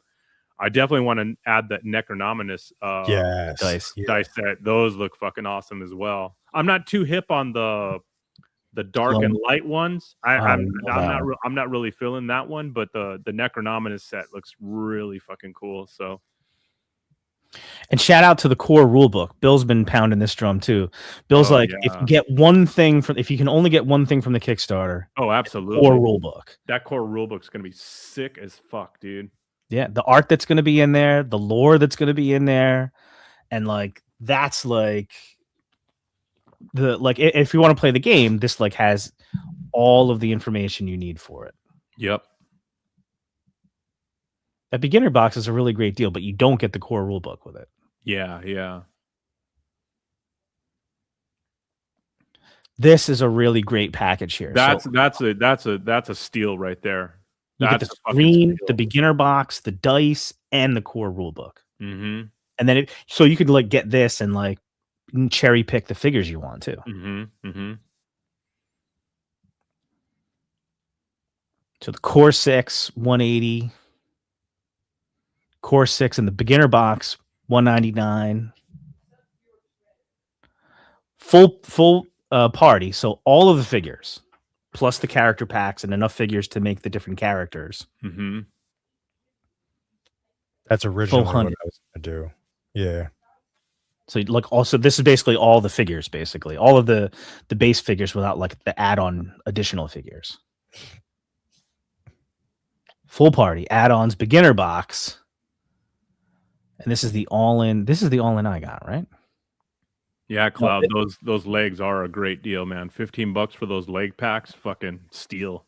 S3: Necronominus
S1: Yes.
S2: dice.
S1: Yeah.
S3: dice set. Those look fucking awesome as well. I'm not too hip on the dark and light ones. I'm not really feeling that one, but the Necronominus set looks really fucking cool. So
S2: And shout out to the core rulebook. Bill's been pounding this drum too. Bill's
S3: oh
S2: like, if
S3: yeah.
S2: you get one thing if you can only get one thing from the Kickstarter,
S3: Oh,
S2: core
S3: absolutely.
S2: rulebook.
S3: That core rulebook's gonna be sick as fuck, dude.
S2: Yeah, the art that's going to be in there, the lore that's going to be in there, and like that's like if you want to play the game, this like has all of the information you need for it.
S3: Yep.
S2: That beginner box is a really great deal, but you don't get the core rulebook with it.
S3: Yeah.
S2: This is a really great package here.
S3: That's
S2: So
S3: a steal right there.
S2: you get
S3: That's
S2: the
S3: a fucking
S2: screen,
S3: steal.
S2: the beginner box, the dice, and the core rulebook.
S3: Mm-hmm.
S2: And then so you could like get this and like cherry pick the figures you want too.
S3: Mm-hmm. Mm-hmm.
S2: So the core 6, 180. Core 6 in the beginner box, 199. Full party. So all of the figures, plus the character packs and enough figures to make the different characters.
S3: Mm-hmm.
S1: That's originally what I
S2: 100.
S1: was going to do. Yeah.
S2: So like also this is basically all the figures, basically all of the base figures without like the add-on additional figures. Full party, add-ons, beginner box. And this is the all-in. This is the all-in I got, right?
S3: Yeah, Cloud. Those legs are a great deal, man. $15 for those leg packs, fucking steal.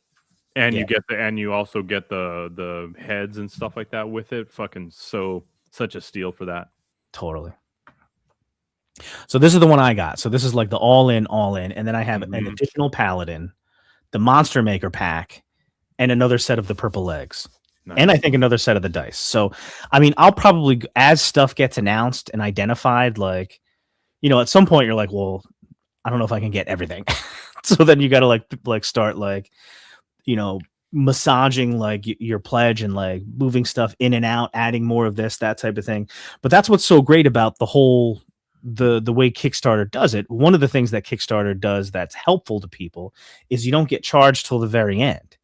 S3: And
S2: Yeah.
S3: you also get the heads and stuff like that with it. Fucking such a steal for that.
S2: Totally. So this is the one I got. So this is like the all-in, and then I have an additional paladin, the Monster Maker pack, and another set of the purple legs. Nice. And I think another set of the dice. So, I mean, I'll probably, as stuff gets announced and identified, like, you know, at some point you're like, well, I don't know if I can get everything. So then you got to like start like, you know, massaging like your pledge and like moving stuff in and out, adding more of this, that type of thing. But that's what's so great about the whole, the way Kickstarter does it. One of the things that Kickstarter does that's helpful to people is you don't get charged till the very end.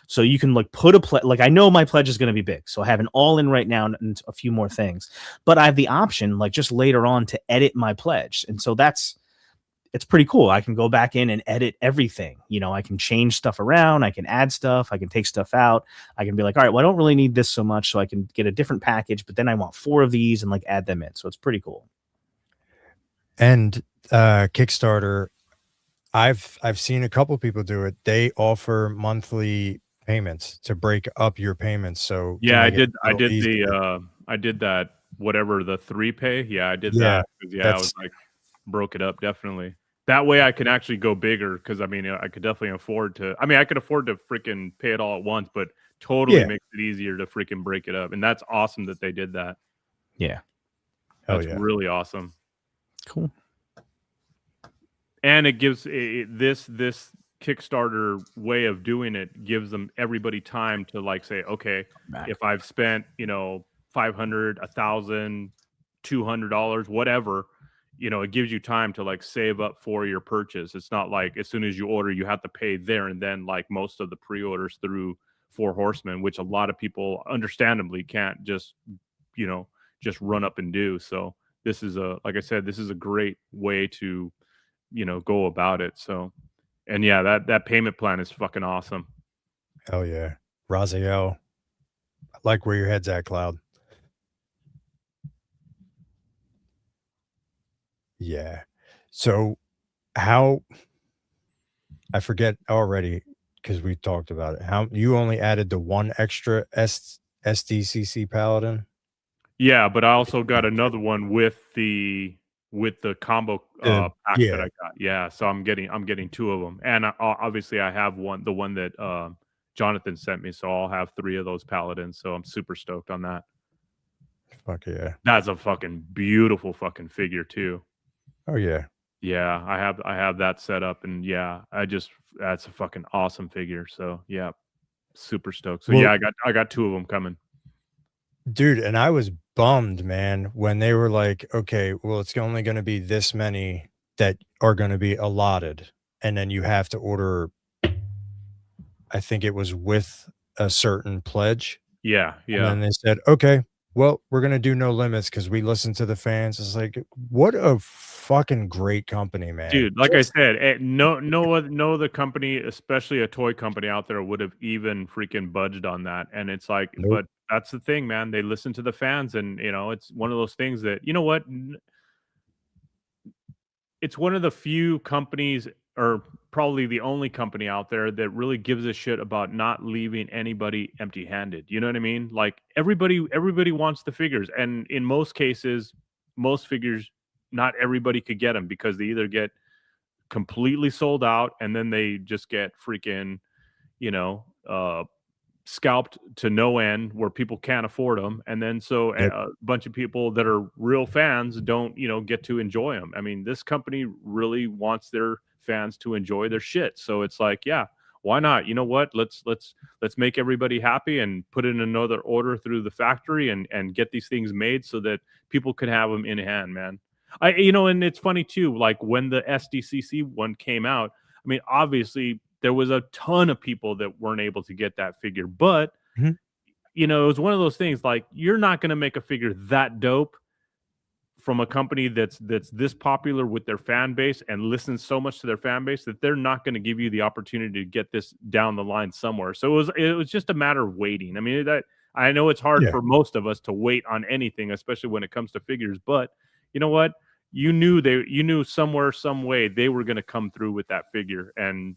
S2: So you can like put a pledge, like I know my pledge is going to be big. So I have an all in right now and a few more things, but I have the option like just later on to edit my pledge. And so it's pretty cool. I can go back in and edit everything. You know, I can change stuff around. I can add stuff. I can take stuff out. I can be like, all right, well, I don't really need this so much. So I can get a different package, but then I want 4 of these and like add them in. So it's pretty cool.
S1: And Kickstarter, I've seen a couple people do it. They offer monthly payments to break up your payments, so to
S3: Yeah,
S1: make it a
S3: I
S1: little
S3: did
S1: easier.
S3: I did that, whatever the 3 pay. Yeah, I did
S1: Yeah,
S3: that 'cause, yeah, I was
S1: that's
S3: like broke it up definitely. That way I can actually go bigger because I mean, I could definitely afford to I mean, I could afford to freaking pay it all at once, but totally
S1: yeah.
S3: makes it easier to freaking break it up, and that's awesome that they did that.
S2: Yeah.
S1: Hell
S3: That's
S1: yeah.
S3: really awesome.
S2: Cool.
S3: And it gives this Kickstarter way of doing it gives them everybody time to like say, okay,
S2: Back.
S3: if I've spent, 500, 1,000, $200, whatever, it gives you time to like save up for your purchase. It's not like as soon as you order, you have to pay there and then, like most of the pre-orders through Four Horsemen, which a lot of people understandably can't you know, just run up and do. So this is like I said, this is a great way to go about it. So, and yeah, that payment plan is fucking awesome.
S1: Hell yeah. Raziel. I like where your head's at, Cloud. Yeah. So how I forget already because we talked about it. How you only added the one extra SDCC Paladin?
S3: Yeah, but I also got another one with the combo pack that
S1: Yeah.
S3: I got. Yeah, so I'm getting two of them, and obviously I have the one that Jonathan sent me, so I'll have three of those paladins. So I'm super stoked on that.
S1: Fuck yeah.
S3: That's a fucking beautiful fucking figure too.
S1: Oh yeah.
S3: Yeah, I have that set up, and yeah, that's a fucking awesome figure. So yeah, super stoked. So
S1: Well,
S3: yeah, I got two of them coming.
S1: dude, and I was bummed, man, when they were like, okay, well, it's only going to be this many that are going to be allotted. And then you have to order, I think it was with a certain pledge.
S3: Yeah,
S1: And
S3: yeah.
S1: then they said, okay, well, we're going to do no limits because we listen to the fans. It's like, what a fucking great company, man.
S3: Dude, like I
S1: Just
S3: said, no other company, especially a toy company out there, would have even freaking budged on that. And it's like,
S1: nope.
S3: but that's the thing, man. They listen to the fans, and it's one of those things that you know what? It's one of the few companies, or probably the only company out there that really gives a shit about not leaving anybody empty-handed. You know what I mean? Like everybody wants the figures, and in most cases, most figures, not everybody could get them because they either get completely sold out and then they just get freaking you know uh scalped to no end where people can't afford them, and then so
S1: Yep.
S3: a bunch of people that are real fans don't get to enjoy them. I mean, this company really wants their fans to enjoy their shit, so it's like, yeah, why not? You know what, let's make everybody happy and put in another order through the factory and get these things made so that people can have them in hand, man. And it's funny too, like when the SDCC one came out, I mean, obviously there was a ton of people that weren't able to get that figure, but
S1: Mhm.
S3: it was one of those things, like you're not going to make a figure that dope from a company that's this popular with their fan base and listens so much to their fan base that they're not going to give you the opportunity to get this down the line somewhere. So it was just a matter of waiting. I mean, that I know it's hard
S1: Yeah.
S3: for most of us to wait on anything, especially when it comes to figures, but you know what? You knew somewhere, some way they were going to come through with that figure, and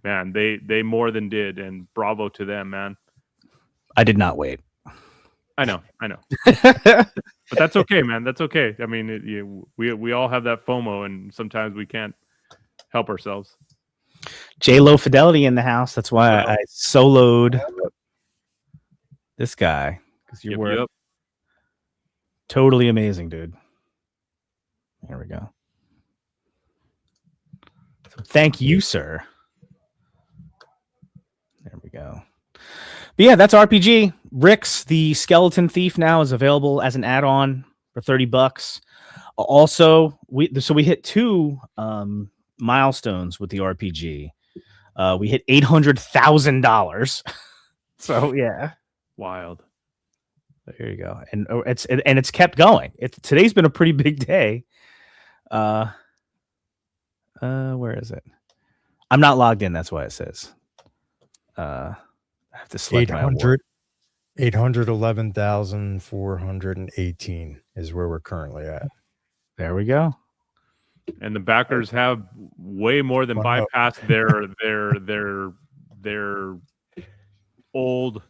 S3: man, they more than did, and bravo to them, man.
S2: I did not wait.
S3: I know, but that's okay, man. That's okay. I mean, we all have that FOMO, and sometimes we can't help ourselves.
S2: J-Lo Fidelity in the house. That's why
S3: Well,
S2: I soloed this guy, because you were
S3: yep.
S2: totally amazing, dude. There we go. So thank you, sir. There we go. But yeah, that's RPG. Rick's the Skeleton Thief now is available as an add-on for $30. Also, we hit two milestones with the RPG. We hit $800,000. So yeah,
S3: Wild.
S2: there you go. And it's kept going. Today's been a pretty big day. Where is it? I'm not logged in. That's why it says. I have to select my award.
S1: 811,418 is where we're currently at.
S2: There we go.
S3: And the backers have way more than
S1: Wow.
S3: bypassed their old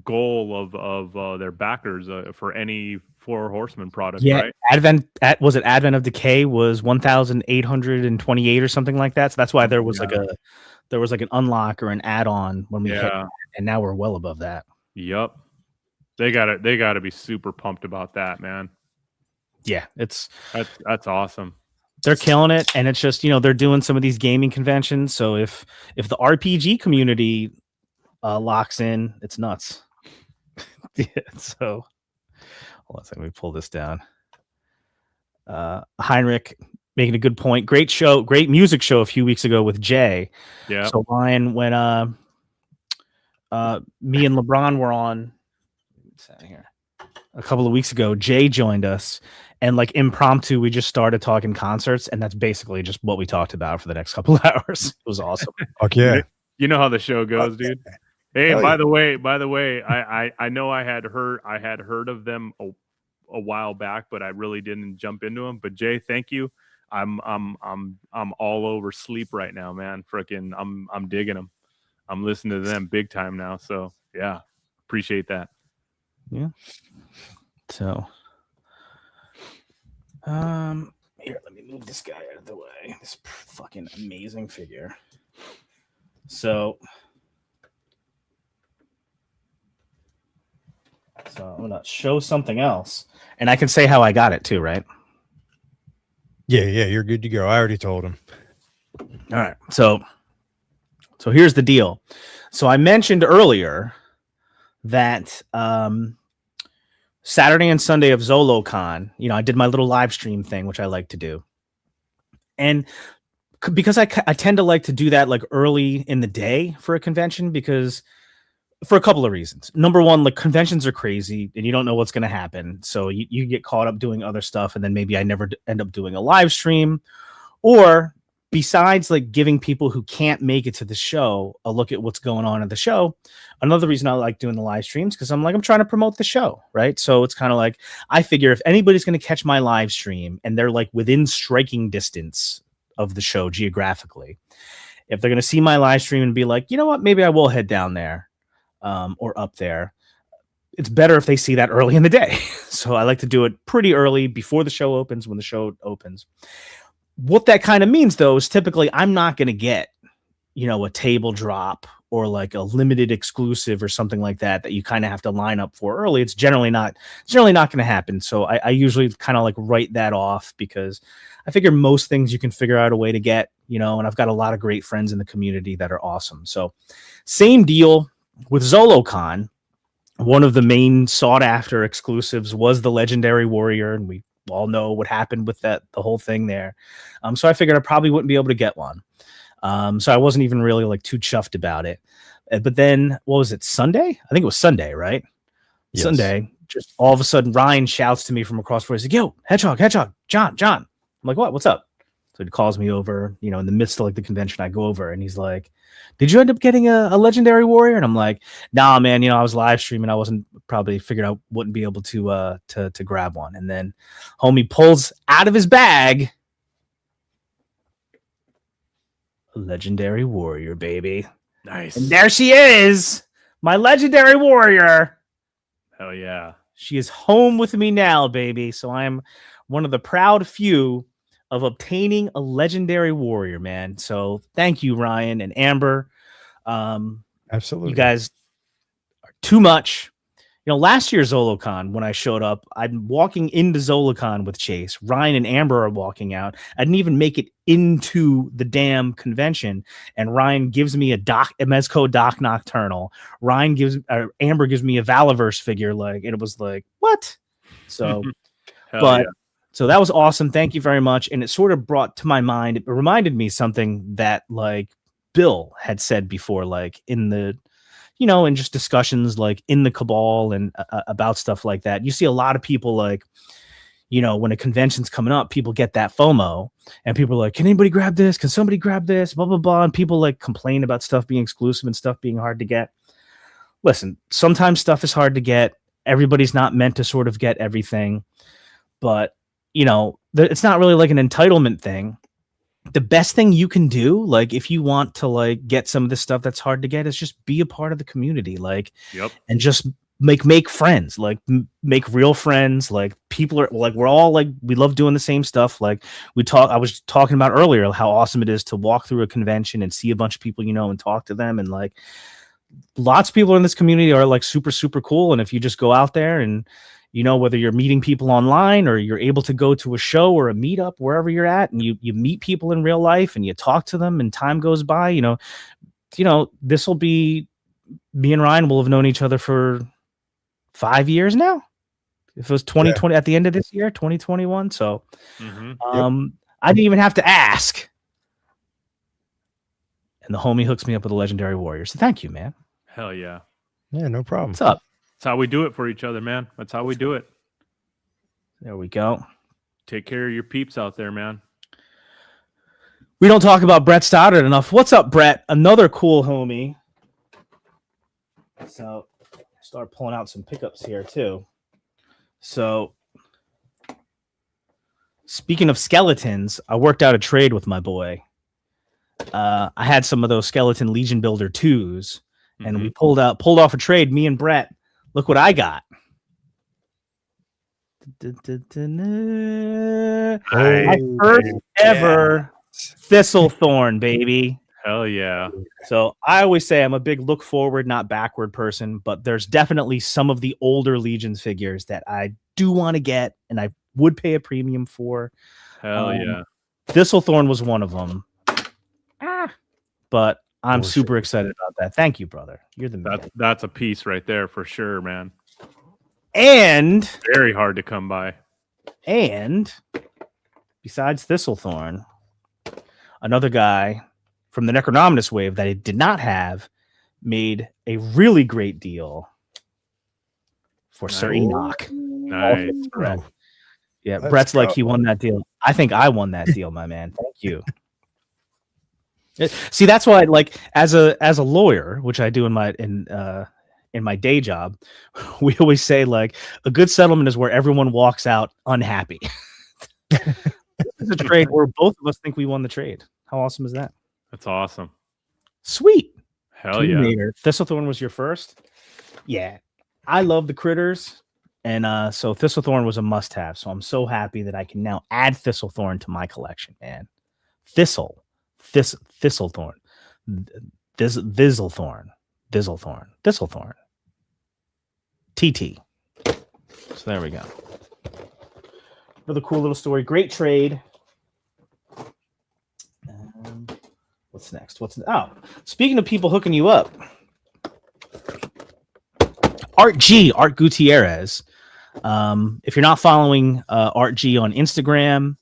S3: goal of their backers for any Four Horsemen product,
S2: Yeah,
S3: right?
S2: Advent of Decay was 1,828 or something like that. So that's why there was like an unlock or an add-on when we hit
S3: Yeah.
S2: that, and now we're well above that.
S3: Yep. They gotta be super pumped about that, man.
S2: Yeah,
S3: That's awesome.
S2: they're killing it, and it's just, they're doing some of these gaming conventions. So if the RPG community locks in, it's nuts. Yeah, so hold on a second, let me pull this down. Heinrich making a good point. Great music show a few weeks ago with Jay.
S3: Yeah.
S2: So Ryan, when me and LeBron were on here a couple of weeks ago, Jay joined us, and like impromptu, we just started talking concerts, and that's basically just what we talked about for the next couple of hours. It was awesome.
S1: Fuck yeah.
S3: You know how the show goes, dude. Hey,
S1: Hell
S3: by
S1: yeah.
S3: the way, I know I had heard of them a while back, but I really didn't jump into them. But Jay, thank you. I'm all over Sleep right now, man. Frickin' I'm digging them. I'm listening to them big time now. So yeah, appreciate that.
S2: Yeah. So, here, let me move this guy out of the way. This fucking amazing figure. So I'm gonna show something else, and I can say how I got it too, right?
S1: Yeah, you're good to go. I already told him.
S2: All right. So here's the deal. So I mentioned earlier that Saturday and Sunday of ZoloCon, I did my little live stream thing, which I like to do. And because I tend to like to do that like early in the day for a convention, because for a couple of reasons. Number one, like conventions are crazy and you don't know what's going to happen. So you get caught up doing other stuff, and then maybe I never end up doing a live stream. Or besides like giving people who can't make it to the show a look at what's going on at the show, another reason I like doing the live streams, because I'm trying to promote the show, right? So it's kind of like, I figure if anybody's going to catch my live stream and they're like within striking distance of the show geographically, if they're going to see my live stream and be like, you know what, maybe I will head down there or up there, it's better if they see that early in the day. So I like to do it pretty early before the show opens, when the show opens. What that kind of means, though, is typically I'm not going to get, a table drop or like a limited exclusive or something like that you kind of have to line up for early. It's generally not going to happen. So I usually kind of like write that off, because I figure most things you can figure out a way to get, and I've got a lot of great friends in the community that are awesome. So same deal with ZoloCon. One of the main sought after exclusives was the Legendary Warrior, and we all know what happened with the whole thing there. So I figured I probably wouldn't be able to get one. So I wasn't even really like too chuffed about it. But then, what was it, Sunday? I think it was Sunday, right? Yes. Sunday, just all of a sudden, Ryan shouts to me from across the way. He's like, yo, Hedgehog, John. I'm like, what? What's up? So he calls me over, in the midst of like the convention. I go over and he's like, did you end up getting a Legendary Warrior? And I'm like, nah, man, I was live streaming. I wasn't probably figured I wouldn't be able to grab one. And then homie pulls out of his bag a Legendary Warrior, baby.
S3: Nice.
S2: And there she is, my Legendary Warrior.
S3: Hell yeah.
S2: She is home with me now, baby. So I'm one of the proud few of obtaining a Legendary Warrior, man. So thank you, Ryan and Amber.
S1: Absolutely.
S2: You guys are too much. Last year ZoloCon, when I showed up, I'm walking into ZoloCon with Chase. Ryan and Amber are walking out. I didn't even make it into the damn convention, and Ryan gives me a Mezco Doc Nocturnal. Amber gives me a Valaverse figure, and it was like, what? So, So that was awesome. Thank you very much. And it sort of brought to my mind, it reminded me something that like Bill had said before, like in the, in just discussions like in the Cabal and about stuff like that. You see a lot of people like, when a convention's coming up, people get that FOMO and people are like, can anybody grab this? Can somebody grab this? Blah, blah, blah. And people like complain about stuff being exclusive and stuff being hard to get. Listen, sometimes stuff is hard to get. Everybody's not meant to sort of get everything. but it's not really like an entitlement thing. The best thing you can do, like if you want to like get some of this stuff that's hard to get, is just be a part of the community, like, and just make friends, like make real friends. Like people are like, we're all like, we love doing the same stuff. Like I was talking about earlier how awesome it is to walk through a convention and see a bunch of people, and talk to them. And like lots of people in this community are like super, super cool. And if you just go out there and, whether you're meeting people online or you're able to go to a show or a meetup, wherever you're at, and you meet people in real life and you talk to them and time goes by, this will be, me and Ryan will have known each other for 5 years now. If it was 2020 at the end of this year, 2021. So I didn't even have to ask. And the homie hooks me up with a legendary warrior. So thank you, man.
S3: Hell yeah.
S1: Yeah, no problem.
S2: What's up?
S3: That's how we do it for each other, man. That's how we do it.
S2: There we go.
S3: Take care of your peeps out there, man.
S2: We don't talk about Brett Stoddard enough. What's up, Brett? Another cool homie. So start pulling out some pickups here too. So speaking of skeletons, I worked out a trade with my boy. I had some of those skeleton Legion Builder 2s, and we pulled off a trade. Me and Brett. Look what I got. My first ever Thistlethorn, baby.
S3: Hell yeah.
S2: So I always say I'm a big look forward, not backward person, but there's definitely some of the older Legions figures that I do want to get and I would pay a premium for.
S3: Hell yeah.
S2: Thistlethorn was one of them. But I'm super excited about that. Thank you, brother. You're the man.
S3: That's a piece right there for sure, man.
S2: And
S3: very hard to come by.
S2: And besides Thistlethorn, another guy from the Necronominus wave that I did not have made a really great deal for Sir Enoch.
S3: Nice.
S2: Brett. Yeah, Brett's like he won that deal. I think I won that deal, my man. Thank you. See, that's why, like, as a lawyer, which I do in my day job, we always say like a good settlement is where everyone walks out unhappy. This is a trade where both of us think we won the trade. How awesome is that?
S3: That's awesome.
S2: Sweet.
S3: Hell yeah.
S2: Thistlethorn was your first? Yeah. I love the critters. And so Thistlethorn was a must-have. So I'm so happy that I can now add Thistlethorn to my collection, man. Thistlethorn. Thistlethorn. TT. So there we go. Another cool little story. Great trade. What's next? Speaking of people hooking you up, Art Gutierrez. If you're not following Art G on Instagram,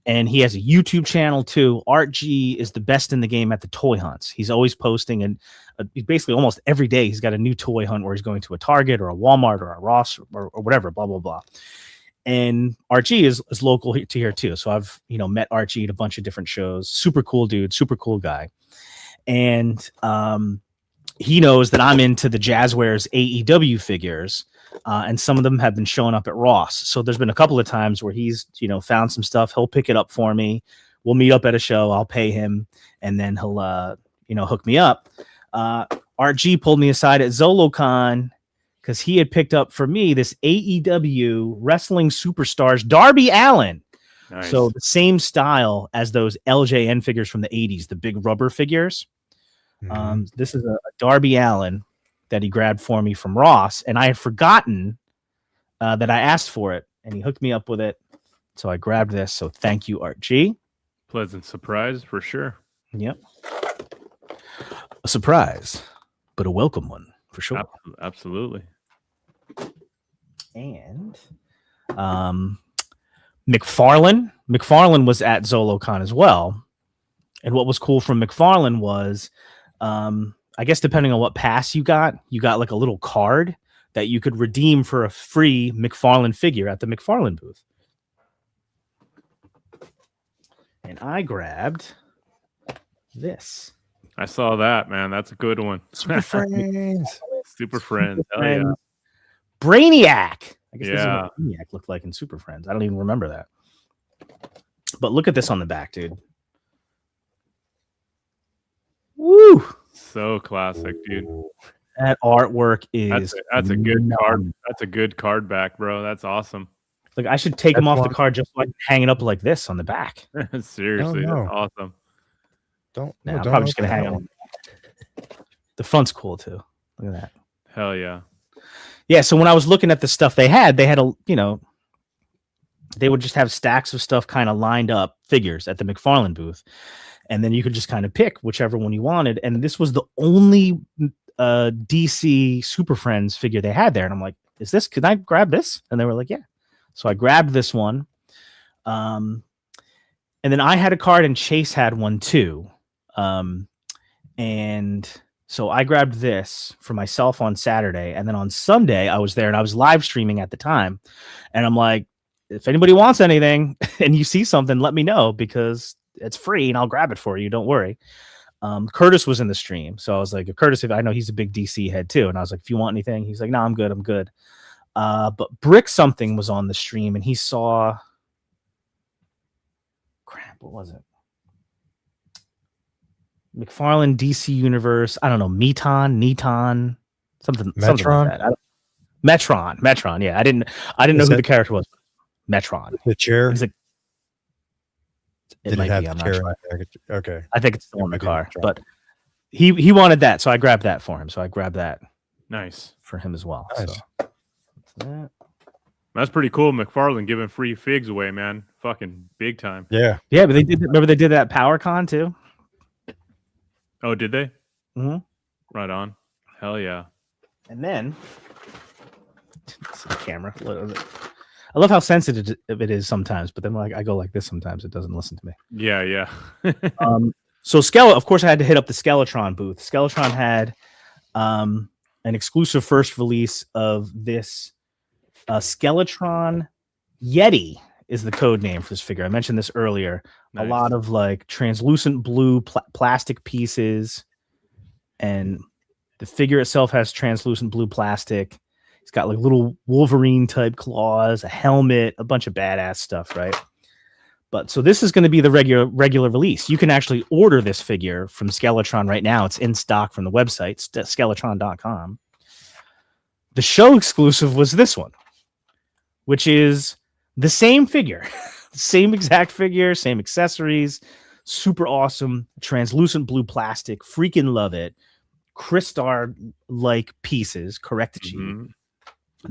S2: and he has a YouTube channel too. Art G is the best in the game at the toy hunts. He's always posting, and basically almost every day he's got a new toy hunt where he's going to a Target or a Walmart or a Ross or whatever, blah, blah, blah. And Art G is local to here too. So I've, met Art G at a bunch of different shows. Super cool dude, super cool guy. And he knows that I'm into the Jazzwares AEW figures. And some of them have been showing up at Ross. So there's been a couple of times where he's, found some stuff. He'll pick it up for me. We'll meet up at a show. I'll pay him. And then he'll, hook me up. RG pulled me aside at ZoloCon because he had picked up for me this AEW Wrestling Superstars Darby Allin. Nice. So the same style as those LJN figures from the 80s, the big rubber figures. Mm-hmm. This is a Darby Allin that he grabbed for me from Ross, and I had forgotten that I asked for it, and he hooked me up with it. So I grabbed this. So thank you, Art G.
S3: Pleasant surprise for sure.
S2: Yep. A surprise, but a welcome one for sure.
S3: Absolutely.
S2: And McFarlane. McFarlane was at ZoloCon as well. And what was cool from McFarlane was I guess depending on what pass you got like a little card that you could redeem for a free McFarlane figure at the McFarlane booth. And I grabbed this.
S3: I saw that, man. That's a good one.
S1: Super Friends.
S3: Super Friends. Hell yeah.
S2: Brainiac. I guess this is what Maniac looked like in Super Friends. I don't even remember that. But look at this on the back, dude. Woo!
S3: So classic, dude.
S2: That artwork is
S3: That's a good card. That's a good card back, bro. That's awesome.
S2: Like I should take them off the card just so I can hang it up like this on the back.
S3: Seriously, that's awesome.
S2: I'm probably just gonna hang it on. The front's cool too. Look at that.
S3: Hell yeah.
S2: Yeah, so when I was they had they would just have stacks of stuff kind of lined up, figures at the McFarlane booth. And then you could just kind of pick whichever one you wanted. And this was the only DC Super Friends figure they had there. And I'm like, can I grab this? And they were like, yeah. So I grabbed this one. And then I had a card and Chase had one too. And so I grabbed this for myself on Saturday. And then on Sunday, I was there and I was live streaming at the time. And I'm like, if anybody wants anything and you see something, let me know because it's free and I'll grab it for you. Don't worry. Curtis was in the stream. So I was like, Curtis, if I know he's a big DC head too. And I was like, if you want anything, he's like, no, I'm good. I'm good. But Brick something was on the stream and he saw, what was it? McFarlane DC Universe. I don't know. Neton, something like that. Metron. Yeah. I didn't know who the character was. Metron.
S1: The chair.
S2: He's like, it might be. I'm not sure.
S1: Okay.
S2: I think it's still in the car, but he wanted that, so I grabbed that for him. So I grabbed that.
S3: Nice
S2: for him as well.
S1: Nice.
S2: So
S3: that's pretty cool. McFarlane giving free figs away, man. Fucking big time.
S1: Yeah.
S2: Yeah, but they did. Remember they did that PowerCon too.
S3: Oh, did they?
S2: Mm-hmm.
S3: Right on. Hell yeah.
S2: And then camera. I love how sensitive it is sometimes, but then I go like this sometimes, it doesn't listen to me.
S3: Yeah.
S2: So of course, I had to hit up the Skeletron booth. Skeletron had an exclusive first release of this Skeletron Yeti is the code name for this figure. I mentioned this earlier. Nice. A lot of like translucent blue plastic pieces, and the figure itself has translucent blue plastic. It's got like little Wolverine type claws, a helmet, a bunch of badass stuff, right? But so this is going to be the regular release. You can actually order this figure from Skeletron right now. It's in stock from the website, skeletron.com. The show exclusive was this one, which is the same figure, same exact figure, same accessories, super awesome, translucent blue plastic, freaking love it. Crystar-like pieces, correct cheap. Mm-hmm.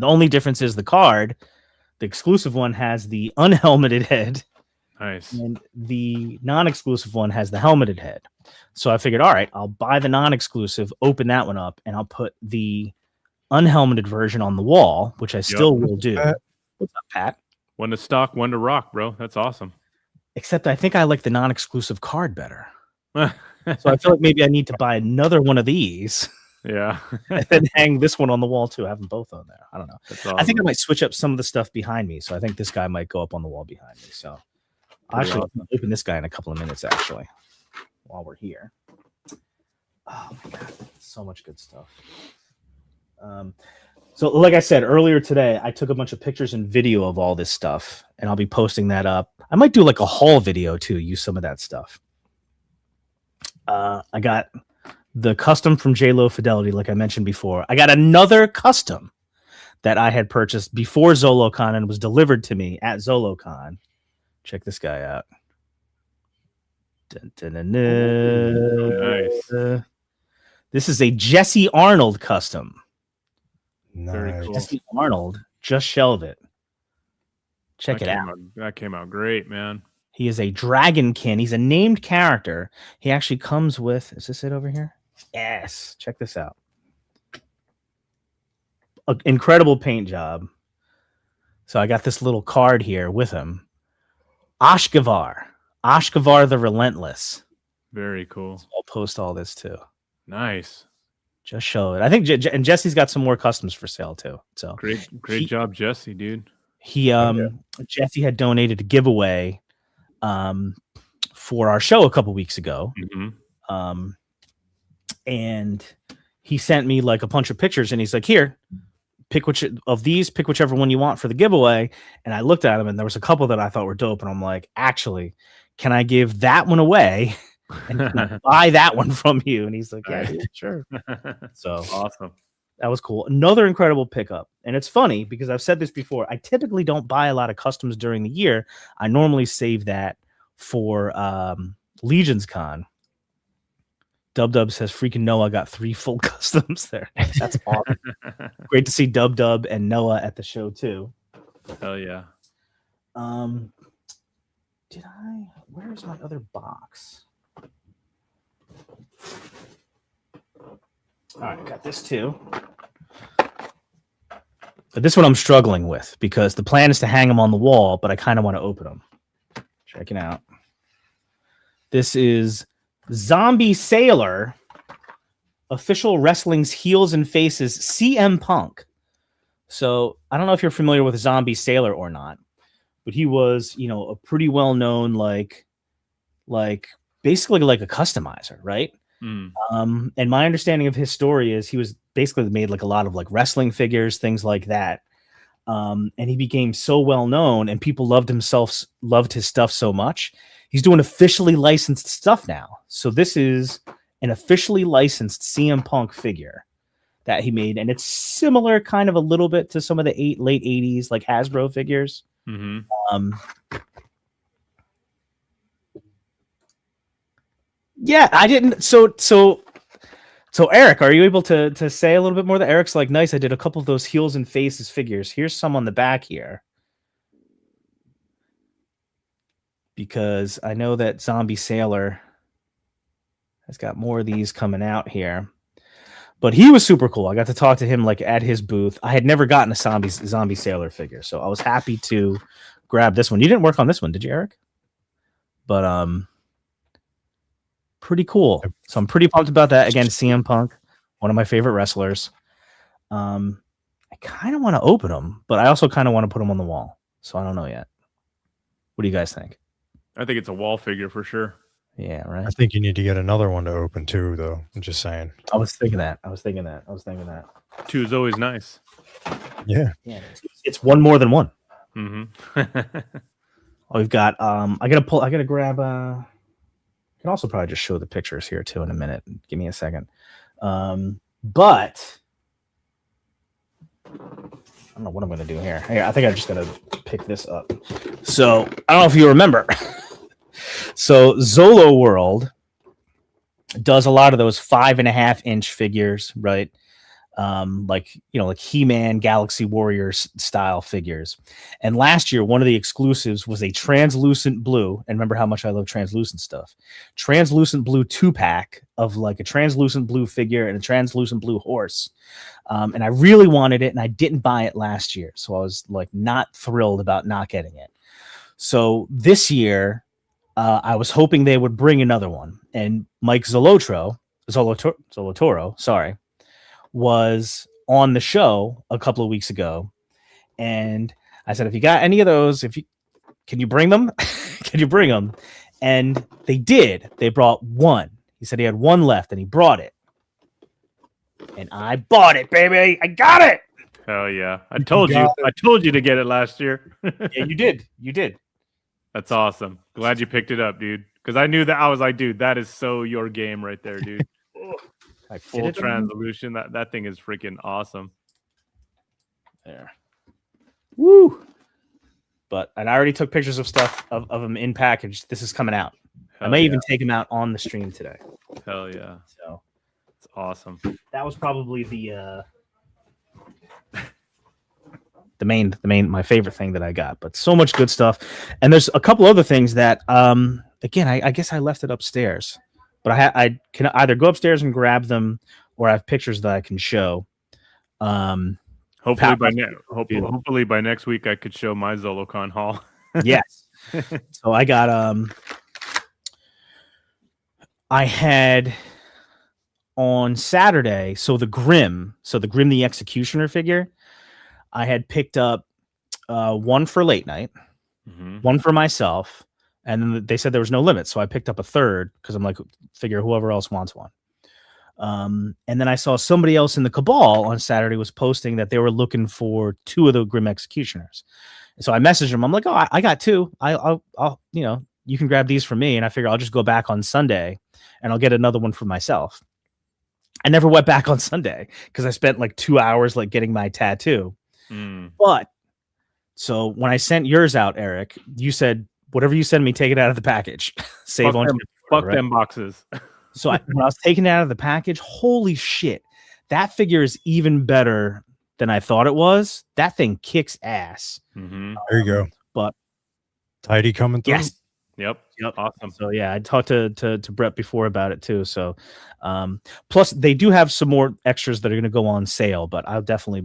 S2: The only difference is the card. The exclusive one has the unhelmeted head.
S3: Nice.
S2: And the non-exclusive one has the helmeted head. So I figured, all right, I'll buy the non-exclusive, open that one up, and I'll put the unhelmeted version on the wall, which I still will do. What's up, Pat?
S3: One to stock, one to rock, bro. That's awesome.
S2: Except I think I like the non-exclusive card better. So I feel like maybe I need to buy another one of these.
S3: Yeah.
S2: And then hang this one on the wall too. Have them both on there. I don't know. Awesome. I think I might switch up some of the stuff behind me. So I think this guy might go up on the wall behind me. So I'll actually open this guy in a couple of minutes, actually, while we're here. Oh my God. So much good stuff. So like I said earlier today, I took a bunch of pictures and video of all this stuff, and I'll be posting that up. I might do like a haul video too, use some of that stuff. I got the custom from Zolo Fidelity, like I mentioned before. I got another custom that I had purchased before ZoloCon and was delivered to me at ZoloCon. Check this guy out. Dun, dun, dun, dun.
S3: Nice.
S2: This is a Jesse Arnold custom.
S1: Nice.
S3: Cool.
S2: Jesse Arnold, just shelve it. Check it out.
S3: That came out great, man.
S2: He is a dragonkin. He's a named character. He actually comes with, is this it over here? Yes. Check this out. An incredible paint job. So I got this little card here with him. Ashgavar the Relentless.
S3: Very cool.
S2: So I'll post all this too.
S3: Nice.
S2: Just show it. I think, and Jesse's got some more customs for sale too. So
S3: great job, Jesse, dude.
S2: Jesse had donated a giveaway for our show a couple weeks ago.
S3: Mm-hmm.
S2: And he sent me like a bunch of pictures and he's like, here, pick whichever one you want for the giveaway. And I looked at them, and there was a couple that I thought were dope. And I'm like, actually, can I give that one away and can I buy that one from you? And he's like, yeah, dude, sure. So
S3: awesome.
S2: That was cool. Another incredible pickup. And it's funny because I've said this before. I typically don't buy a lot of customs during the year. I normally save that for Legions Con. Dub says freaking Noah got 3 full customs there. That's awesome. Great to see Dub and Noah at the show too.
S3: Hell yeah.
S2: Where's my other box? All right, got this too. But this one I'm struggling with because the plan is to hang them on the wall, but I kind of want to open them. Check it out. This is Zombie Sailor, official wrestling's heels and faces, CM Punk. So I don't know if you're familiar with Zombie Sailor or not, but he was, a pretty well-known, basically like a customizer, right? And my understanding of his story is he was basically made like a lot of like wrestling figures, things like that. And he became so well known, and people loved his stuff so much. He's doing officially licensed stuff now. So this is an officially licensed CM Punk figure that he made, and it's similar kind of a little bit to some of the late 80s like Hasbro figures. Yeah, I didn't. So Eric, are you able to say a little bit more? That Eric's like, nice. I did a couple of those heels and faces figures. Here's some on the back here, because I know that Zombie Sailor has got more of these coming out here. But he was super cool. I got to talk to him like at his booth. I had never gotten a Zombie Sailor figure, so I was happy to grab this one. You didn't work on this one, did you, Eric? But pretty cool. So I'm pretty pumped about that. Again, CM Punk, one of my favorite wrestlers. I kind of want to open them, but I also kind of want to put them on the wall. So I don't know yet. What do you guys think?
S3: I think it's a wall figure for sure.
S2: Yeah, right.
S1: I think you need to get another one to open too, though. I'm just saying.
S2: I was thinking that.
S3: 2 is always nice.
S1: Yeah.
S2: It's one more than one.
S3: Mm-hmm.
S2: We've got I gotta grab I can also probably just show the pictures here too in a minute. Give me a second. But I don't know what I'm gonna do here. I think I just gotta pick this up. So I don't know if you remember. So Zolo World does a lot of those 5.5-inch figures, right? Like He-Man, Galaxy Warriors style figures. And last year, one of the exclusives was a translucent blue. And remember how much I love translucent stuff. Translucent blue 2-pack of like a translucent blue figure and a translucent blue horse. And I really wanted it, and I didn't buy it last year. So I was like not thrilled about not getting it. So this year, I was hoping they would bring another one. And Mike Zolotoro, sorry, was on the show a couple of weeks ago. And I said, if you got any of those, can you bring them? Can you bring them? And they did. They brought one. He said he had one left, and he brought it. And I bought it, baby. I got it.
S3: Hell yeah. I told you to get it last year.
S2: Yeah, you did. That's
S3: awesome. Glad you picked it up, dude. Because I knew that. I was like, dude, that is so your game right there, dude. Full transolution. That thing is freaking awesome.
S2: There. Woo. And I already took pictures of stuff of them in package. This is coming out. I may even take them out on the stream today.
S3: Hell yeah.
S2: So
S3: it's awesome.
S2: That was probably my favorite thing that I got, but so much good stuff. And there's a couple other things that, again, I guess I left it upstairs, but I can either go upstairs and grab them, or I have pictures that I can show.
S3: Hopefully by next week, I could show my ZoloCon haul.
S2: Yes. So I got, I had on Saturday. So the Grim the Executioner figure, I had picked up one for late night, one for myself, and then they said there was no limit. So I picked up a third because I'm like, figure whoever else wants one. And then I saw somebody else in the Cabal on Saturday was posting that they were looking for 2 of the Grim Executioners. So I messaged him. I'm like, oh, I got 2. I'll you can grab these for me. And I figure I'll just go back on Sunday and I'll get another one for myself. I never went back on Sunday because I spent like 2 hours like getting my tattoo. But so when I sent yours out, Eric, you said, whatever you send me, take it out of the package. Save
S3: fuck
S2: on
S3: them, fuck right? Them boxes.
S2: So when I was taking it out of the package, holy shit, that figure is even better than I thought it was. That thing kicks ass.
S1: There you go.
S2: But
S1: tidy coming through.
S3: Yes. Yep. Awesome.
S2: So yeah, I talked to Brett before about it too. So plus they do have some more extras that are going to go on sale, but I'll definitely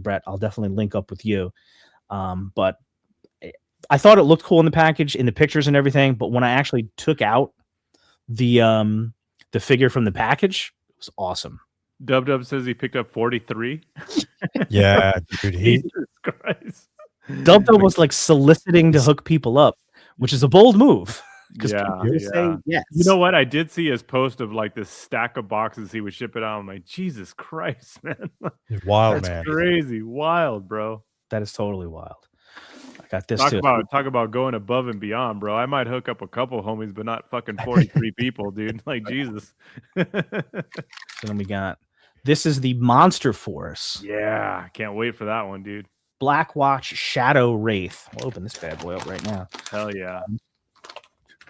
S2: link up with you. But I thought it looked cool in the package, in the pictures and everything. But when I actually took out the figure from the package, it was awesome.
S3: Dub says he picked up 43.
S1: Yeah, dude.
S3: Jesus Christ.
S2: Dub was like soliciting to hook people up, which is a bold move.
S3: Yeah.
S2: Say yes.
S3: You know what? I did see his post of like this stack of boxes he would ship it out. I'm like, Jesus Christ, man.
S1: Wild,
S3: That's
S1: man.
S3: Crazy. Wild, bro.
S2: That is totally wild. I got this
S3: talk about going above and beyond, bro. I might hook up a couple homies, but not fucking 43 people, dude. Like, Jesus.
S2: So then we got, this is the Monster Force.
S3: Yeah. Can't wait for that one, dude.
S2: Black Watch Shadow Wraith. I'll open this bad boy up right now.
S3: Hell yeah.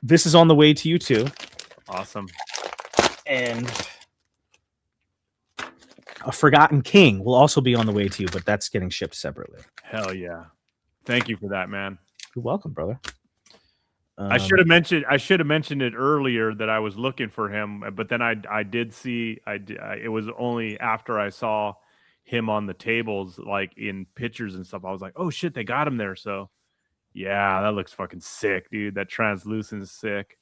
S2: This is on the way to you too.
S3: Awesome.
S2: And a Forgotten King will also be on the way to you, but that's getting shipped separately.
S3: Hell yeah. Thank you for that, man.
S2: You're welcome, brother.
S3: I should have mentioned it earlier that I was looking for him, but then I did see it was only after I saw him on the tables, like in pictures and stuff. I was like, oh shit, they got him there. So yeah, that looks fucking sick, dude. That translucent is sick.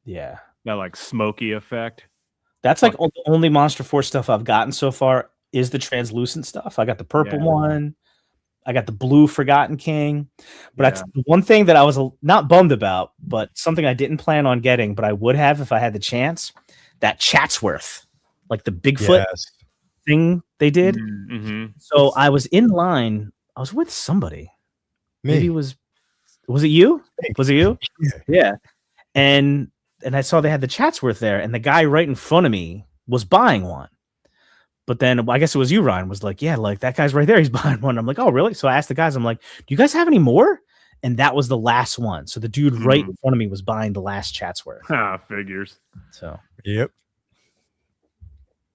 S2: Yeah.
S3: That like smoky effect.
S2: That's like the only Monster Force stuff I've gotten so far is the translucent stuff. I got the purple one. I got the blue Forgotten King. But that's the one thing that I was not bummed about, but something I didn't plan on getting, but I would have if I had the chance. That Chatsworth, like the Bigfoot thing they did.
S3: Mm-hmm.
S2: So I was in line. I was with somebody.
S1: Me.
S2: Maybe it was it you? Was it you? Yeah. And I saw they had the Chatsworth there, and the guy right in front of me was buying one. But then I guess it was you, Ryan, was like, yeah, like that guy's right there. He's buying one. I'm like, oh, really? So I asked the guys, I'm like, do you guys have any more? And that was the last one. So the dude right in front of me was buying the last Chatsworth.
S3: Figures.
S2: So
S1: yep.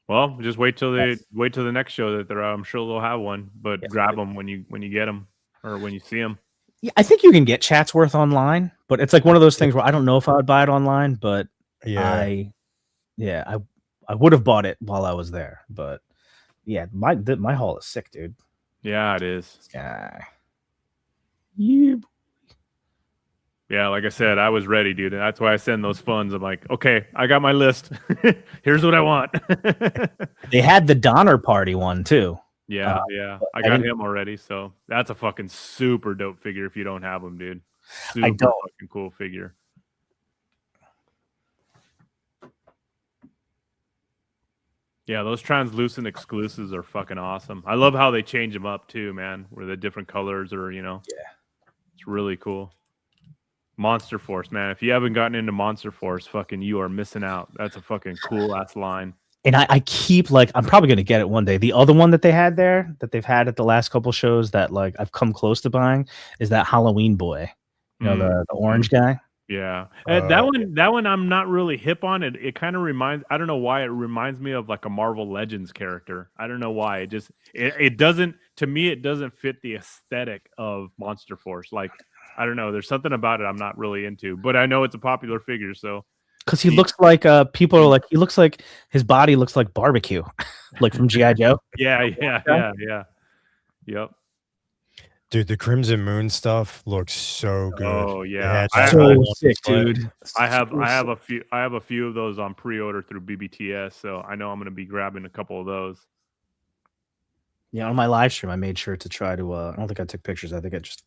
S3: Well, just wait till the next show that they're out. I'm sure they'll have one, but grab them when you get them or when you see them.
S2: Yeah, I think you can get Chatsworth online, but it's like one of those things where I don't know if I would buy it online, but I would have bought it while I was there. But yeah, my haul is sick, dude.
S3: Yeah, it is.
S2: Yeah.
S3: Yeah, like I said, I was ready, dude. And that's why I send those funds. I'm like, okay, I got my list. Here's what I want.
S2: They had the Donner Party one too.
S3: Yeah. I got him already. So that's a fucking super dope figure if you don't have him, dude. Super fucking cool figure. Yeah, those translucent exclusives are fucking awesome. I love how they change them up too, man. Where the different colors are, it's really cool. Monster Force, man. If you haven't gotten into Monster Force, fucking you are missing out. That's a fucking cool ass line.
S2: And I keep I'm probably gonna get it one day. The other one that they had there, that they've had at the last couple shows that like I've come close to buying, is that Halloween boy. You know, the orange guy.
S3: Yeah. That one I'm not really hip on. It kind of reminds, I don't know why, it reminds me of like a Marvel Legends character. I don't know why. It doesn't, to me, it doesn't fit the aesthetic of Monster Force. Like, I don't know. There's something about it I'm not really into, but I know it's a popular figure. So,
S2: because he looks like people are like, he looks like his body looks like barbecue, like from G.I. Joe.
S3: Yeah. Yep.
S1: Dude, the Crimson Moon stuff looks so good.
S3: Oh yeah,
S2: so sick, dude.
S3: I have a few of those on pre-order through BBTS, so I know I'm gonna be grabbing a couple of those.
S2: Yeah, on my live stream, I made sure to try to. I don't think I took pictures. I think I just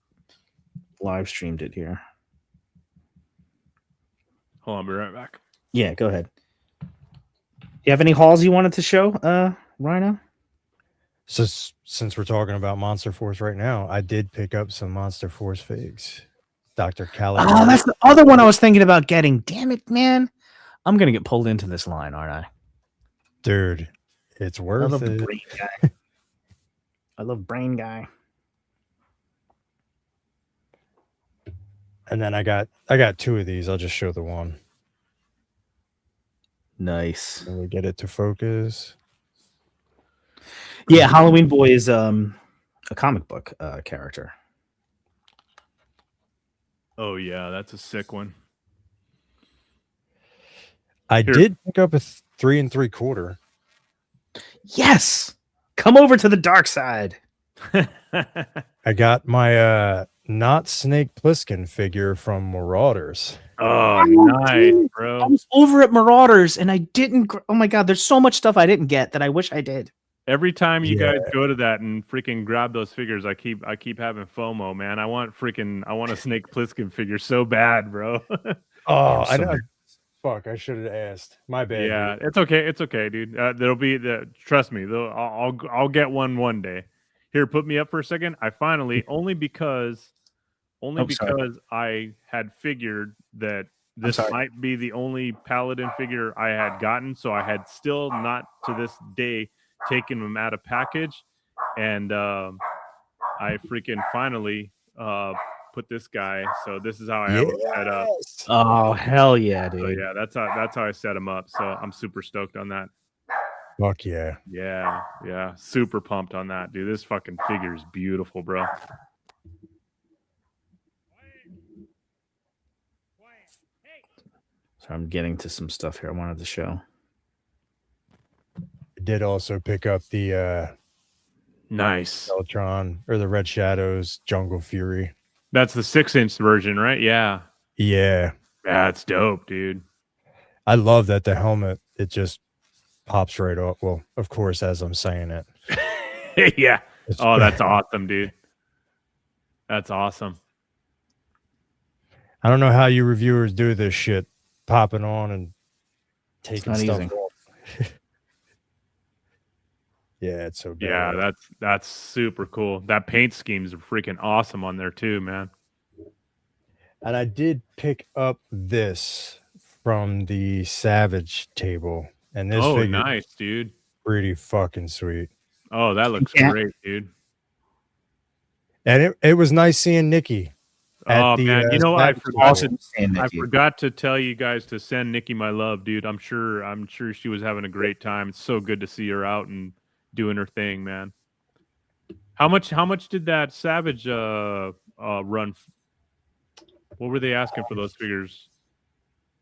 S2: live streamed it here.
S3: Hold on, I'll be right back.
S2: Yeah, go ahead. You have any hauls you wanted to show, Rhino?
S1: So since we're talking about Monster Force right now, I did pick up some Monster Force figs. Dr. Caligari.
S2: Oh, that's the other one I was thinking about getting. Damn it, man. I'm going to get pulled into this line, aren't I?
S1: Dude, it's
S2: I
S1: worth
S2: love the
S1: it.
S2: brain guy. I love brain guy.
S1: And then I got 2 of these. I'll just show the one.
S2: Nice.
S1: Let me get it to focus.
S2: Yeah, Halloween Boy is a comic book character.
S3: Oh yeah, that's a sick one.
S1: I
S3: Here.
S1: did pick up a 3 3/4.
S2: Yes. Come over to the dark side.
S1: I got my not Snake Plissken figure from Marauders.
S3: Oh, nice,
S2: I
S3: bro.
S2: was over at Marauders and I didn't. Oh my God, there's so much stuff I didn't get that I wish I did.
S3: Every time you
S1: Yeah.
S3: guys go to that and freaking grab those figures, I keep having FOMO, man. I want a Snake Plissken figure so bad, bro.
S1: Oh, I know.
S2: Sorry.
S1: Fuck, I should have asked. My bad.
S3: Yeah,
S1: dude.
S3: it's okay, dude. There'll be trust me. I'll get one day. Here, put me up for a second. I finally only because I had figured that this
S2: sorry.
S3: might be the only Paladin figure I had gotten, so I had still not to this day taken them out of package, and I freaking finally put this guy. So this is how I have him set up.
S1: Yes.
S2: Oh hell yeah,
S3: So
S2: dude!
S3: yeah, that's how I set him up. So I'm super stoked on that.
S1: Fuck yeah.
S3: Yeah, super pumped on that, dude. This fucking figure is beautiful, bro.
S2: So I'm getting to some stuff here I wanted to show.
S1: I did also pick up the
S3: Nice.
S1: Beltron or the Red Shadows Jungle Fury.
S3: That's the 6-inch version, right? Yeah.
S1: Yeah.
S3: That's dope, dude.
S1: I love that the helmet, it just pops right off. Well, of course, as I'm saying it.
S3: Yeah.
S1: It's-
S3: Oh, that's awesome, dude. That's awesome.
S1: I don't know how you reviewers do this shit, popping on and taking
S2: not
S1: stuff
S2: easy.
S1: off. Yeah, it's so bad.
S3: Yeah, that's super cool. That paint scheme's freaking awesome on there too, man.
S1: And I did pick up this from the Savage table. And this figure
S3: nice, dude.
S1: pretty fucking sweet.
S3: Oh, that looks
S2: Yeah.
S3: great, dude.
S1: And it was nice seeing Nikki.
S3: Oh man, you know I
S1: Savage
S3: forgot.
S1: table.
S3: I forgot to tell you guys to send Nikki my love, dude. I'm sure she was having a great time. It's so good to see her out and doing her thing, man. How much did that Savage run? What were they asking for those figures?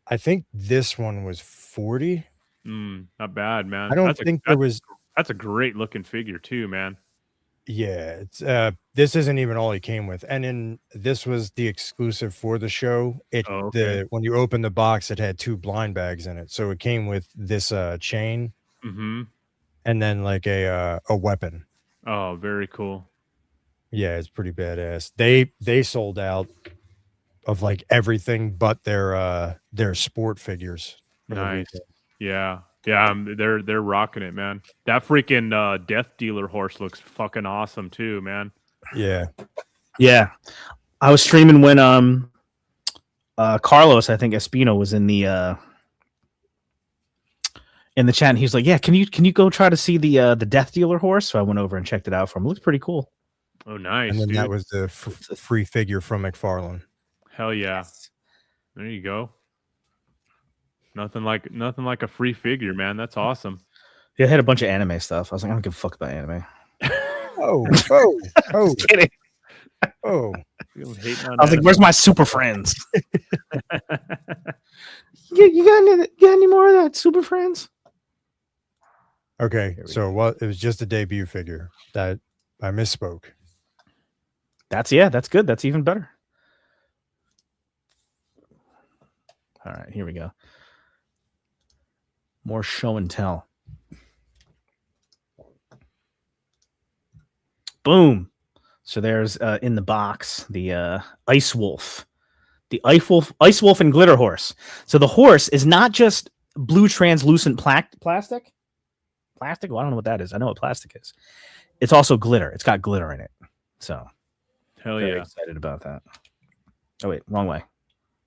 S1: I think this one was 40.
S3: Not bad, man.
S1: I don't think there was.
S3: That's a great looking figure too, man.
S1: Yeah, it's this isn't even all he came with, and then this was the exclusive for the show. When you open the box, it had 2 blind bags in it, so it came with this chain, and then like a weapon.
S3: Oh, very cool.
S1: Yeah, it's pretty badass. They sold out of like everything but their sport figures. for the
S3: Nice.
S1: weekend.
S3: Yeah, they're rocking it, man. That freaking Death Dealer horse looks fucking awesome too, man.
S1: Yeah.
S2: Yeah, I was streaming when Carlos, I think Espino, was in the chat, and he was like, "Yeah, can you go try to see the Death Dealer horse?" So I went over and checked it out for him. It looks pretty cool.
S3: Oh, nice.
S1: And then
S3: dude.
S1: that was the free figure from McFarlane.
S3: Hell yeah. There you go. Nothing like a free figure, man. That's awesome.
S2: Yeah, it had a bunch of anime stuff. I was like, I don't give a fuck about anime.
S1: Oh,
S2: Just kidding.
S1: oh.
S3: I was
S2: I was like, "Where's my super friends?" you got any more of that super friends?
S1: Okay,
S2: There we
S1: so it was just a debut figure. That I misspoke.
S2: That's good. That's even better. All right, here we go. More show and tell. Boom. So there's in the box the Ice Wolf. The Ice Wolf and Glitter Horse. So the horse is not just blue translucent plastic. Plastic? Well, I don't know what that is. I know what plastic is. It's also glitter. It's got glitter in it. So
S3: Hell
S2: very
S3: yeah.
S2: excited about that. Oh wait, wrong way.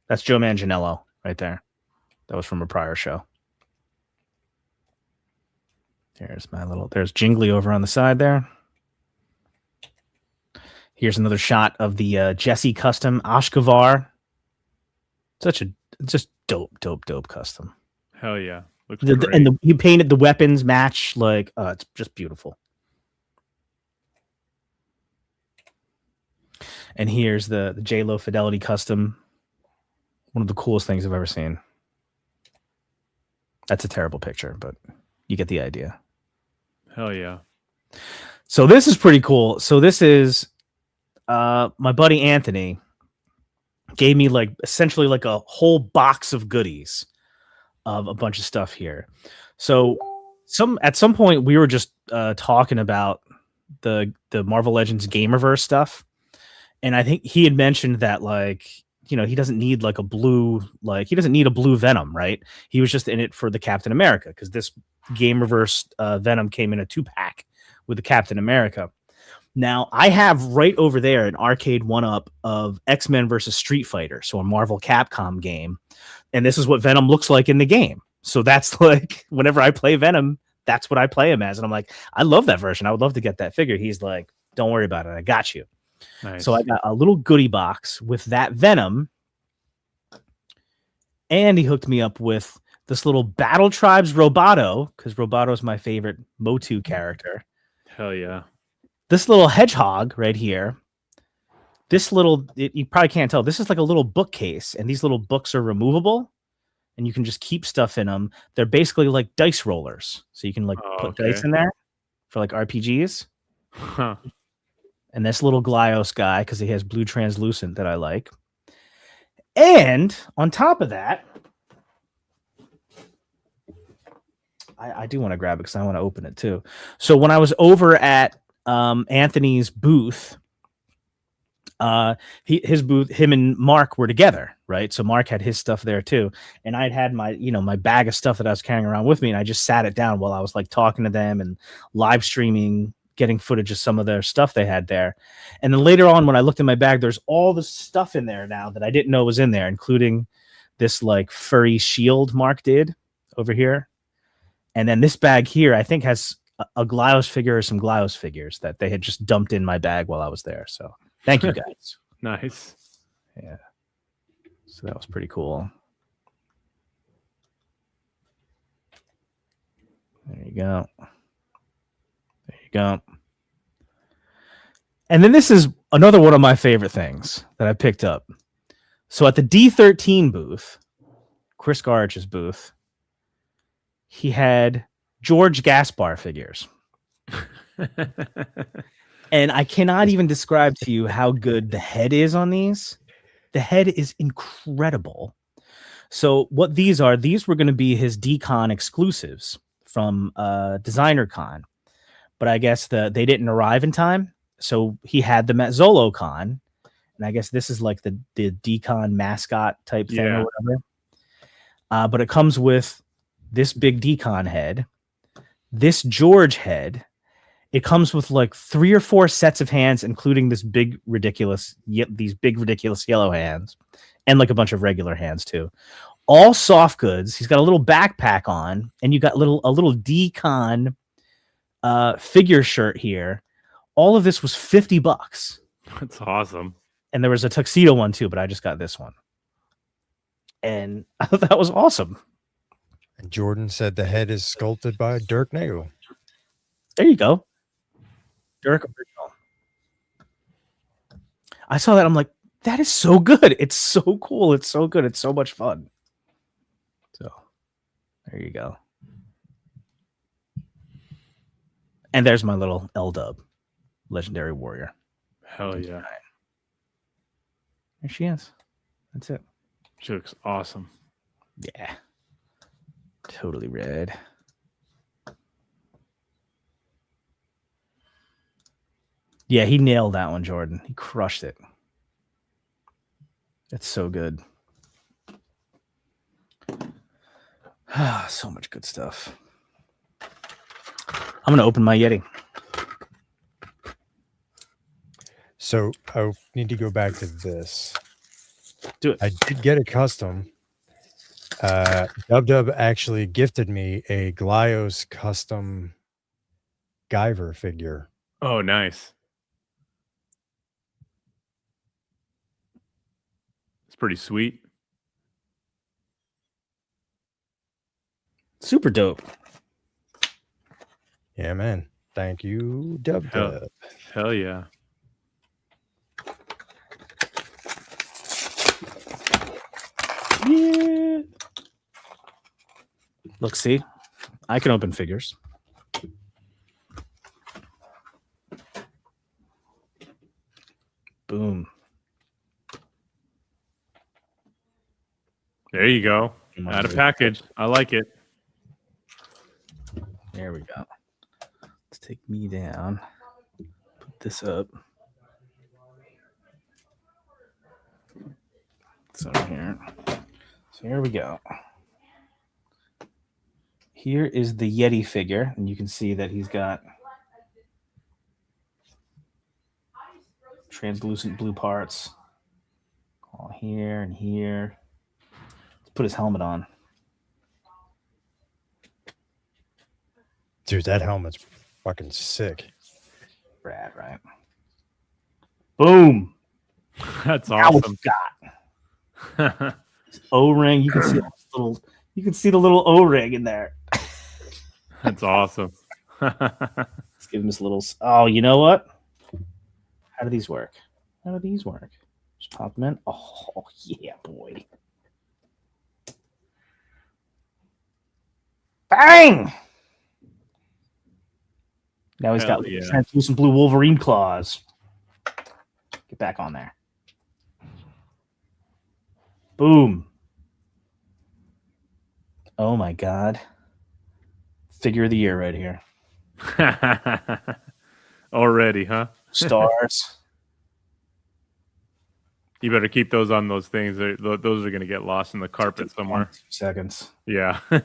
S2: That's Joe Manganiello right there. That was from a prior show. There's Jingly over on the side there. Here's another shot of the Jesse custom Ashkavar. Just dope custom.
S3: Hell yeah. Looks great.
S2: You painted the weapons match like it's just beautiful. And here's the J-Lo Fidelity custom. One of the coolest things I've ever seen. That's a terrible picture, but you get the idea.
S3: Hell yeah.
S2: So this is pretty cool. So this is my buddy Anthony gave me like essentially like a whole box of goodies of a bunch of stuff here. So at some point we were just talking about the Marvel Legends Gamerverse stuff. And I think he had mentioned that like, you know, he doesn't need like he doesn't need a blue Venom, right? He was just in it for the Captain America because this Gamerverse Venom came in a 2-pack with the Captain America. Now I have right over there an arcade 1-up of X-Men versus Street Fighter, so a Marvel Capcom game, and this is what Venom looks like in the game. So that's like whenever I play Venom, that's what I play him as, and I'm like, I love that version. I would love to get that figure. He's like, don't worry about it, I got you. Nice. So I got a little goodie box with that Venom, and he hooked me up with this little Battle Tribes Roboto, because Roboto is my favorite Motu character.
S3: Hell yeah.
S2: This little hedgehog right here, you probably can't tell. This is like a little bookcase, and these little books are removable, and you can just keep stuff in them. They're basically like dice rollers, so you can like put dice in there for like RPGs.
S3: Huh.
S2: And this little Glyos guy, because he has blue translucent that I like. And on top of that, I do want to grab it because I want to open it too. So when I was over at Anthony's booth, his booth, him and Mark were together, right? So Mark had his stuff there too, and I'd had my bag of stuff that I was carrying around with me, and I just sat it down while I was like talking to them and live streaming, getting footage of some of their stuff they had there. And then later on, when I looked in my bag, there's all the stuff in there now that I didn't know was in there, including this like furry shield Mark did over here. And then this bag here, I think, has a Glyos figure or some Glyos figures that they had just dumped in my bag while I was there. So thank you guys.
S3: Nice.
S2: Yeah. So that was pretty cool. There you go. There you go. And then this is another one of my favorite things that I picked up. So at the D13 booth, Chris Garch's booth, he had George Gaspar figures. And I cannot even describe to you how good the head is on these. The head is incredible. So what these were going to be his D-Con exclusives from Designer Con. But I guess they didn't arrive in time. So he had them at Zolo Con. And I guess this is like the D-Con mascot type thing or whatever. But it comes with this big D-Con head, this George head. It comes with like 3 or 4 sets of hands, including these big ridiculous yellow hands, and like a bunch of regular hands too. All soft goods. He's got a little backpack on, and you got a little D-Con figure shirt here. All of this was $50.
S3: That's awesome.
S2: And there was a tuxedo one too, but I just got this one. And I thought that was awesome.
S1: And Jordan said the head is sculpted by Dirk Nagel.
S2: There you go. Dirk original. I saw that. I'm like, that is so good. It's so cool. It's so good. It's so much fun. So there you go. And there's my little L-Dub, Legendary Warrior.
S3: Hell yeah.
S2: There she is. That's it.
S3: She looks awesome.
S2: Yeah. Totally red. Yeah, he nailed that one, Jordan. He crushed it. That's so good. So much good stuff. I'm gonna open my Yeti.
S1: So I need to go back to this.
S2: Do it.
S1: I did get a custom. Dub actually gifted me a Glyos custom Guyver figure.
S3: Oh, nice. It's pretty sweet.
S2: Super dope.
S1: Yeah, man. Thank you, Dub.
S3: Hell yeah.
S2: Yeah. Look, see, I can open figures. Boom.
S3: There you go. Add a package. I like it.
S2: There we go. Let's take me down. Put this up. So here. So here we go. Here is the Yeti figure, and you can see that he's got translucent blue parts all here and here. Let's put his helmet on.
S1: Dude, that helmet's fucking sick.
S2: Rad, right? Boom.
S3: That's
S2: Now what
S3: awesome.
S2: you got? O-ring. You can see this little. You can see the little O-ring in there.
S3: That's awesome.
S2: Let's give him this little. Oh, you know what? How do these work? How do these work? Just pop them in. Oh yeah, boy. Bang! Now he's got translucent blue Wolverine claws. Get back on there. Boom. Oh my god. Figure of the year right here.
S3: Already, huh?
S2: Stars.
S3: You better keep those on those things. Those are going to get lost in the carpet somewhere.
S2: 2 seconds.
S3: Yeah.
S2: All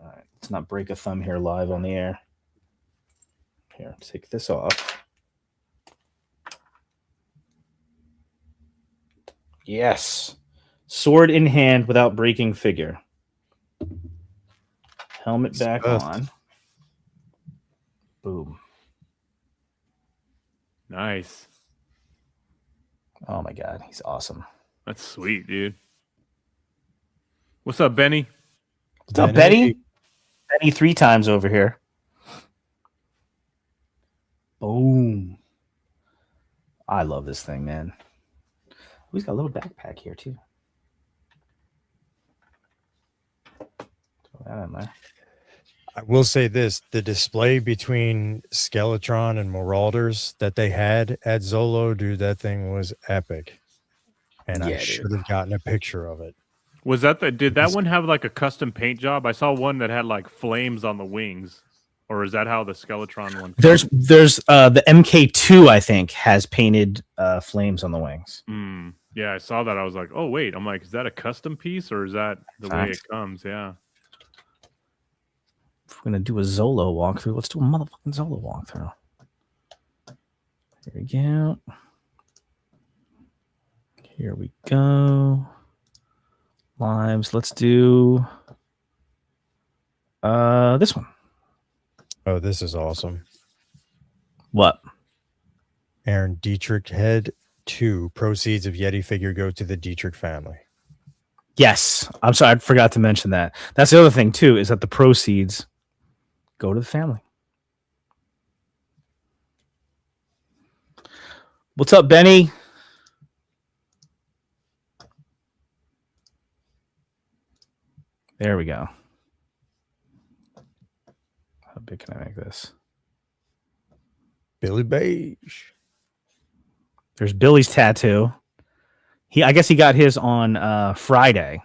S2: right. Let's not break a thumb here live on the air. Here, take this off. Yes. Sword in hand without breaking figure. Helmet back on. Boom.
S3: Nice.
S2: Oh my god, he's awesome.
S3: That's sweet, dude. What's up, Benny?
S2: What's up, Benny? Benny 3 times over here. Boom. I love this thing, man. He's got a little backpack here, too. Throw that in there.
S1: I will say this, the display between Skeletron and Marauders that they had at Zolo, dude, that thing was epic. And I should have gotten a picture of it.
S3: Was that did that one have like a custom paint job? I saw one that had like flames on the wings. Or is that how the Skeletron one?
S2: There's the MK2, I think, has painted flames on the wings.
S3: Yeah, I saw that. I was like, oh wait. I'm like, is that a custom piece or is that the way it comes? Yeah.
S2: If we're gonna do a Zolo walkthrough, let's do a motherfucking Zolo walkthrough. Here we go. Here we go. Lives. Let's do this one.
S1: Oh, this is awesome.
S2: What?
S1: Aaron Dietrich Head 2. Proceeds of Yeti figure go to the Dietrich family.
S2: Yes. I'm sorry, I forgot to mention that. That's the other thing, too, is that the proceeds go to the family. What's up, Benny? There we go. How big can I make this?
S1: Billy Beige.
S2: There's Billy's tattoo. I guess he got his on Friday.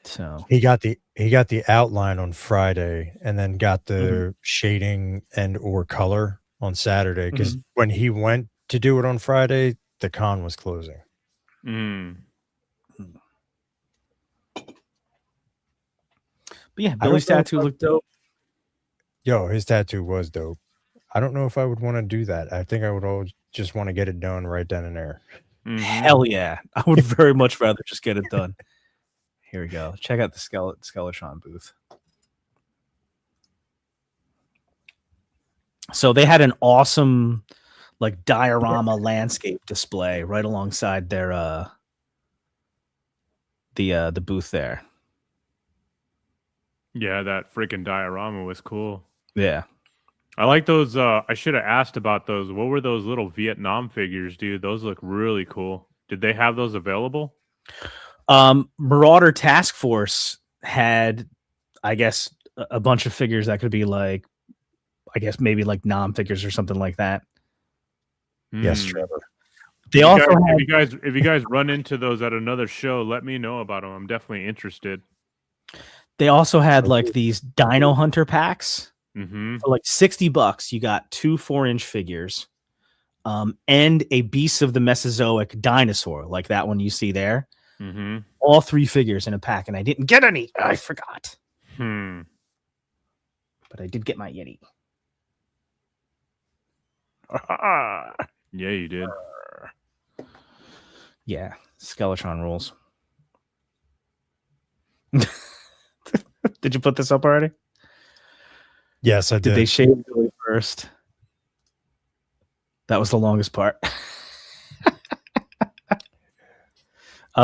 S2: So
S1: he got the outline on Friday and then got the shading and or color on Saturday, because when he went to do it on Friday, the con was closing.
S2: But yeah,
S1: I don't
S2: Billy's
S1: know if
S2: tattoo
S1: I-
S2: looked dope.
S1: Yo, his tattoo was dope. I don't know if I would want to do that. I think I would always just want to get it done right then and there.
S3: Mhm.
S2: Hell yeah. I would very much rather just get it done. Here we go. Check out the Skeletron booth. So they had an awesome like diorama landscape display right alongside their the booth there.
S3: Yeah, that freaking diorama was cool.
S2: Yeah.
S3: I like those. I should have asked about those. What were those little Vietnam figures, dude? Those look really cool. Did they have those available?
S2: Marauder Task Force had, I guess, a bunch of figures that could be like, I guess maybe like nom figures or something like that.
S1: Yes,
S3: Hmm.
S1: Trevor.
S2: They
S3: If
S2: also
S3: you guys,
S2: had,
S3: if you guys run into those at another show, let me know about them. I'm definitely interested.
S2: they also had like these Dino Hunter packs
S3: Mm-hmm.
S2: for like $60. You got 2 4-inch figures, and a Beast of the Mesozoic dinosaur, like that one you see there.
S3: Mm-hmm.
S2: All 3 figures in a pack, and I didn't get any. I forgot,
S3: Hmm.
S2: but I did get my Yeti.
S3: Yeah, you did.
S2: Yeah, Skeletron rules. Did you put this up already?
S1: Yes, I
S2: Did
S1: did.
S2: they shave Billy first? That was the longest part.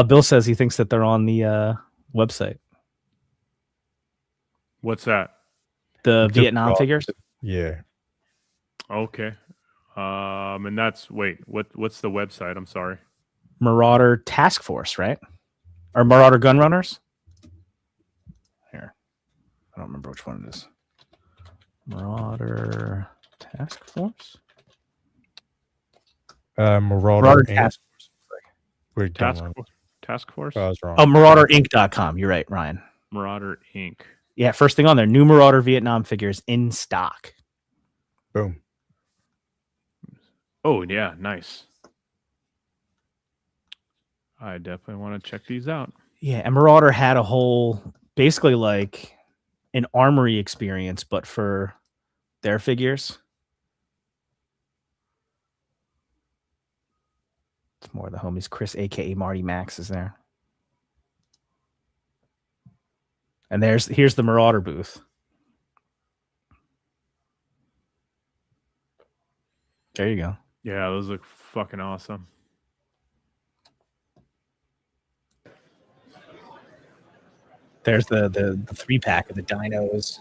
S2: Bill says he thinks that they're on the website.
S3: What's that?
S2: The
S1: took it
S2: Vietnam
S1: off.
S2: figures.
S1: Yeah.
S3: Okay. And that's what's the website? I'm sorry.
S2: Marauder Task Force, right? Or Marauder Gun Runners? Here. I don't remember which one it is. Marauder Task Force?
S1: Marauder Inc.
S2: Task Force.
S1: Wait, don't worry.
S3: Task Force.
S1: I was wrong.
S2: Oh, MarauderInc.com. You're right, Ryan.
S3: Marauder Inc.
S2: Yeah, first thing on there, new Marauder Vietnam figures in stock.
S1: Boom.
S3: Oh yeah, nice. I definitely want to check these out.
S2: Yeah, and Marauder had a whole, basically like an armory experience, but for their figures. It's more of the homies. Chris, aka Marty Max, is there. And here's the Marauder booth. There you go.
S3: Yeah, those look fucking awesome.
S2: There's the 3-pack of the dinos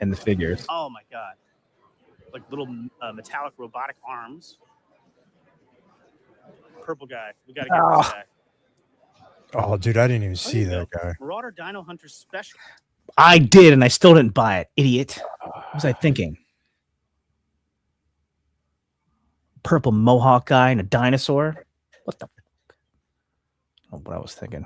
S2: and the figures.
S4: Oh my god! Like little metallic robotic arms. Purple guy. We gotta get this guy.
S1: Oh, dude, I didn't even see
S4: you
S1: that
S4: go.
S1: guy.
S4: Marauder Dino Hunter Special.
S2: I did, and I still didn't buy it. Idiot. What was I thinking? Purple mohawk guy and a dinosaur? What the fuck? I don't know what I was thinking.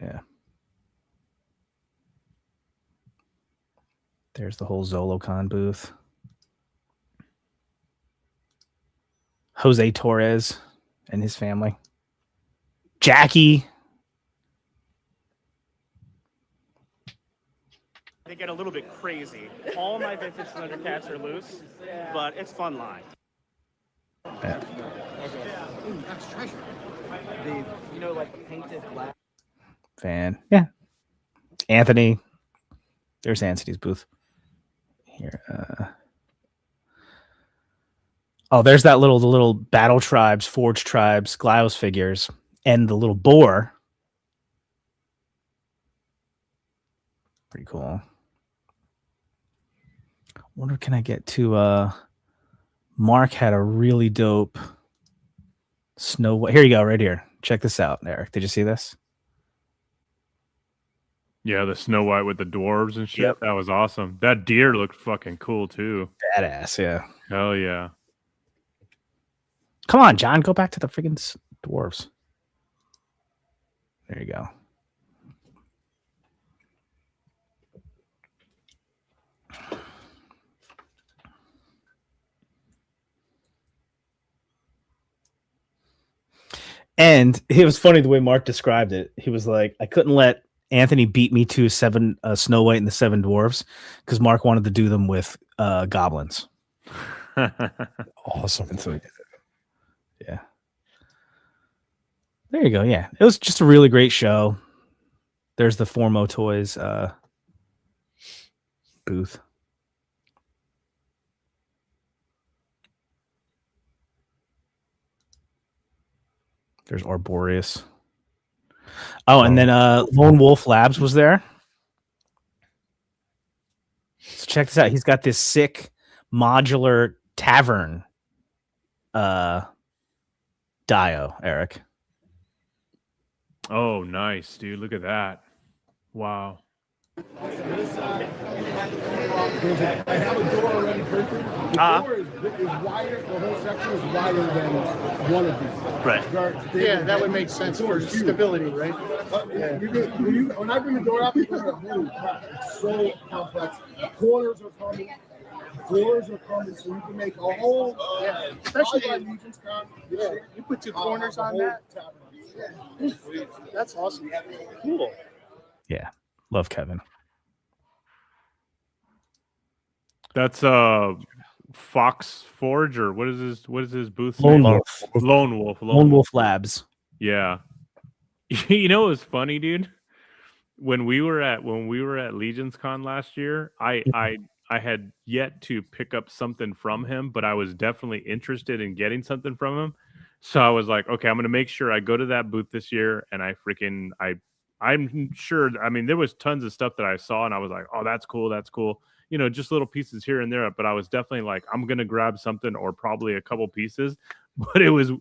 S2: Yeah. There's the whole ZoloCon booth. Jose Torres and his family. Jackie.
S4: They get a little bit crazy. All my vintage Thundercats are loose, but it's fun line.
S2: Yeah.
S5: Ooh, that's treasure. The, like painted black.
S2: Fan. Yeah. Anthony. There's Anthony's booth. Here. Oh, there's that the little Battle Tribes, Forge Tribes, Glyos figures, and the little boar. Pretty cool. Wonder, can I get to Mark had a really dope Snow White. Here you go, right here. Check this out, Eric. Did you see this?
S3: Yeah, the Snow White with the dwarves and shit.
S2: Yep.
S3: That was awesome. That deer looked fucking cool too.
S2: Badass, yeah.
S3: Hell yeah.
S2: Come on, John, go back to the freaking dwarves. There you go. And it was funny the way Mark described it. He was like, I couldn't let Anthony beat me to Snow White and the Seven Dwarfs because Mark wanted to do them with goblins.
S1: Awesome.
S2: And so he did it. Yeah. There you go. Yeah. It was just a really great show. There's the Formo Toys booth. There's Arboreus. Oh, and then Lone Wolf Labs was there. So check this out. He's got this sick modular tavern dio, Eric.
S3: Oh, nice, dude. Look at that. Wow.
S6: I have a door already printed. The door is wider, the whole section is wider than one of these.
S4: Right.
S5: Yeah, that would make sense for stability, right?
S6: When I bring the door out, people are really crap. It's so complex. Corners are coming, floors are coming, so you can make a whole.
S5: Yeah, especially
S6: by Legion's Con.
S5: yeah, you put 2 corners on that. That's awesome. Cool.
S2: Yeah. Love Kevin.
S3: That's Fox Forge, or what is his booth
S2: Lone
S3: name?
S2: Wolf.
S3: Lone Wolf.
S2: Lone Wolf Labs.
S3: Yeah. You know, it was funny, dude. When we were at Legion's Con last year, I had yet to pick up something from him, but I was definitely interested in getting something from him. So I was like, okay, I'm going to make sure I go to that booth this year. And I'm sure, I mean, there was tons of stuff that I saw and I was like, oh, that's cool. That's cool. You know, just little pieces here and there. But I was definitely like, I'm going to grab something or probably a couple pieces. But it was,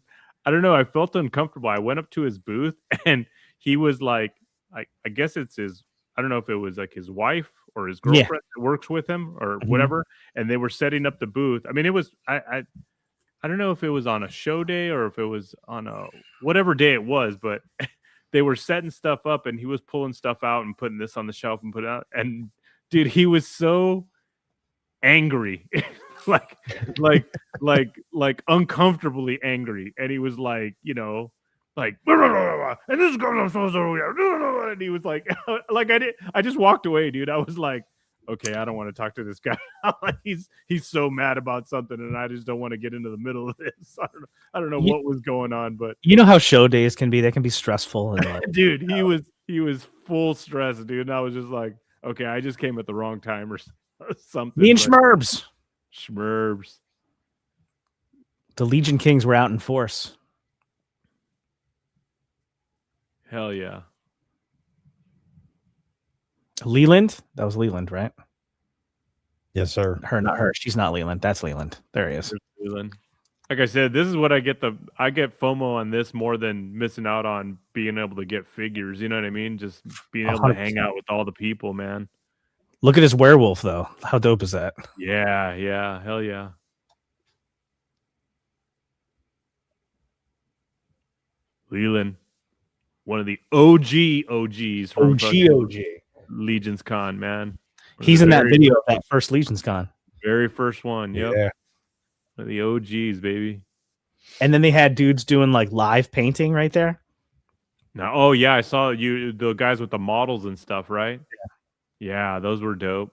S3: I don't know. I felt uncomfortable. I went up to his booth and he was like, I guess it's his, I don't know if it was like his wife or his girlfriend that works with him or whatever. And they were setting up the booth. I mean, it was, I don't know if it was on a show day or if it was on a whatever day it was, but they were setting stuff up and he was pulling stuff out and putting this on the shelf and putting it out. And dude, he was so angry, like uncomfortably angry. And he was like, you know, like, and this goes and he was like, I just walked away, dude. I was like, okay, I don't want to talk to this guy. he's so mad about something, and I just don't want to get into the middle of this. I don't know what was going on, but
S2: you know how show days can be. They can be stressful. And like,
S3: dude, he was full stress, dude. And I was just like, okay, I just came at the wrong time or something.
S2: me and Schmerbs.
S3: Schmerbs.
S2: The Legion Kings were out in force.
S3: Hell yeah.
S2: Leland? That was Leland, right?
S1: Yes, sir.
S2: Her, not her. She's not Leland. That's Leland. There he is.
S3: Leland. Like I said, this is what I get FOMO on this more than missing out on being able to get figures. You know what I mean? Just being able to hang
S2: 100%.
S3: out with all the people, man.
S2: Look at his werewolf, though. How dope is that?
S3: Yeah. Hell yeah. Leland. One of the OGs from
S2: OG.
S3: Legion's Con, man.
S2: He's in that video of that first Legion's Con.
S3: Very first one. Yep.
S1: Yeah.
S3: One of the OGs, baby.
S2: And then they had dudes doing like live painting right there.
S3: Now, oh yeah, I saw the guys with the models and stuff, right? Yeah, those were dope.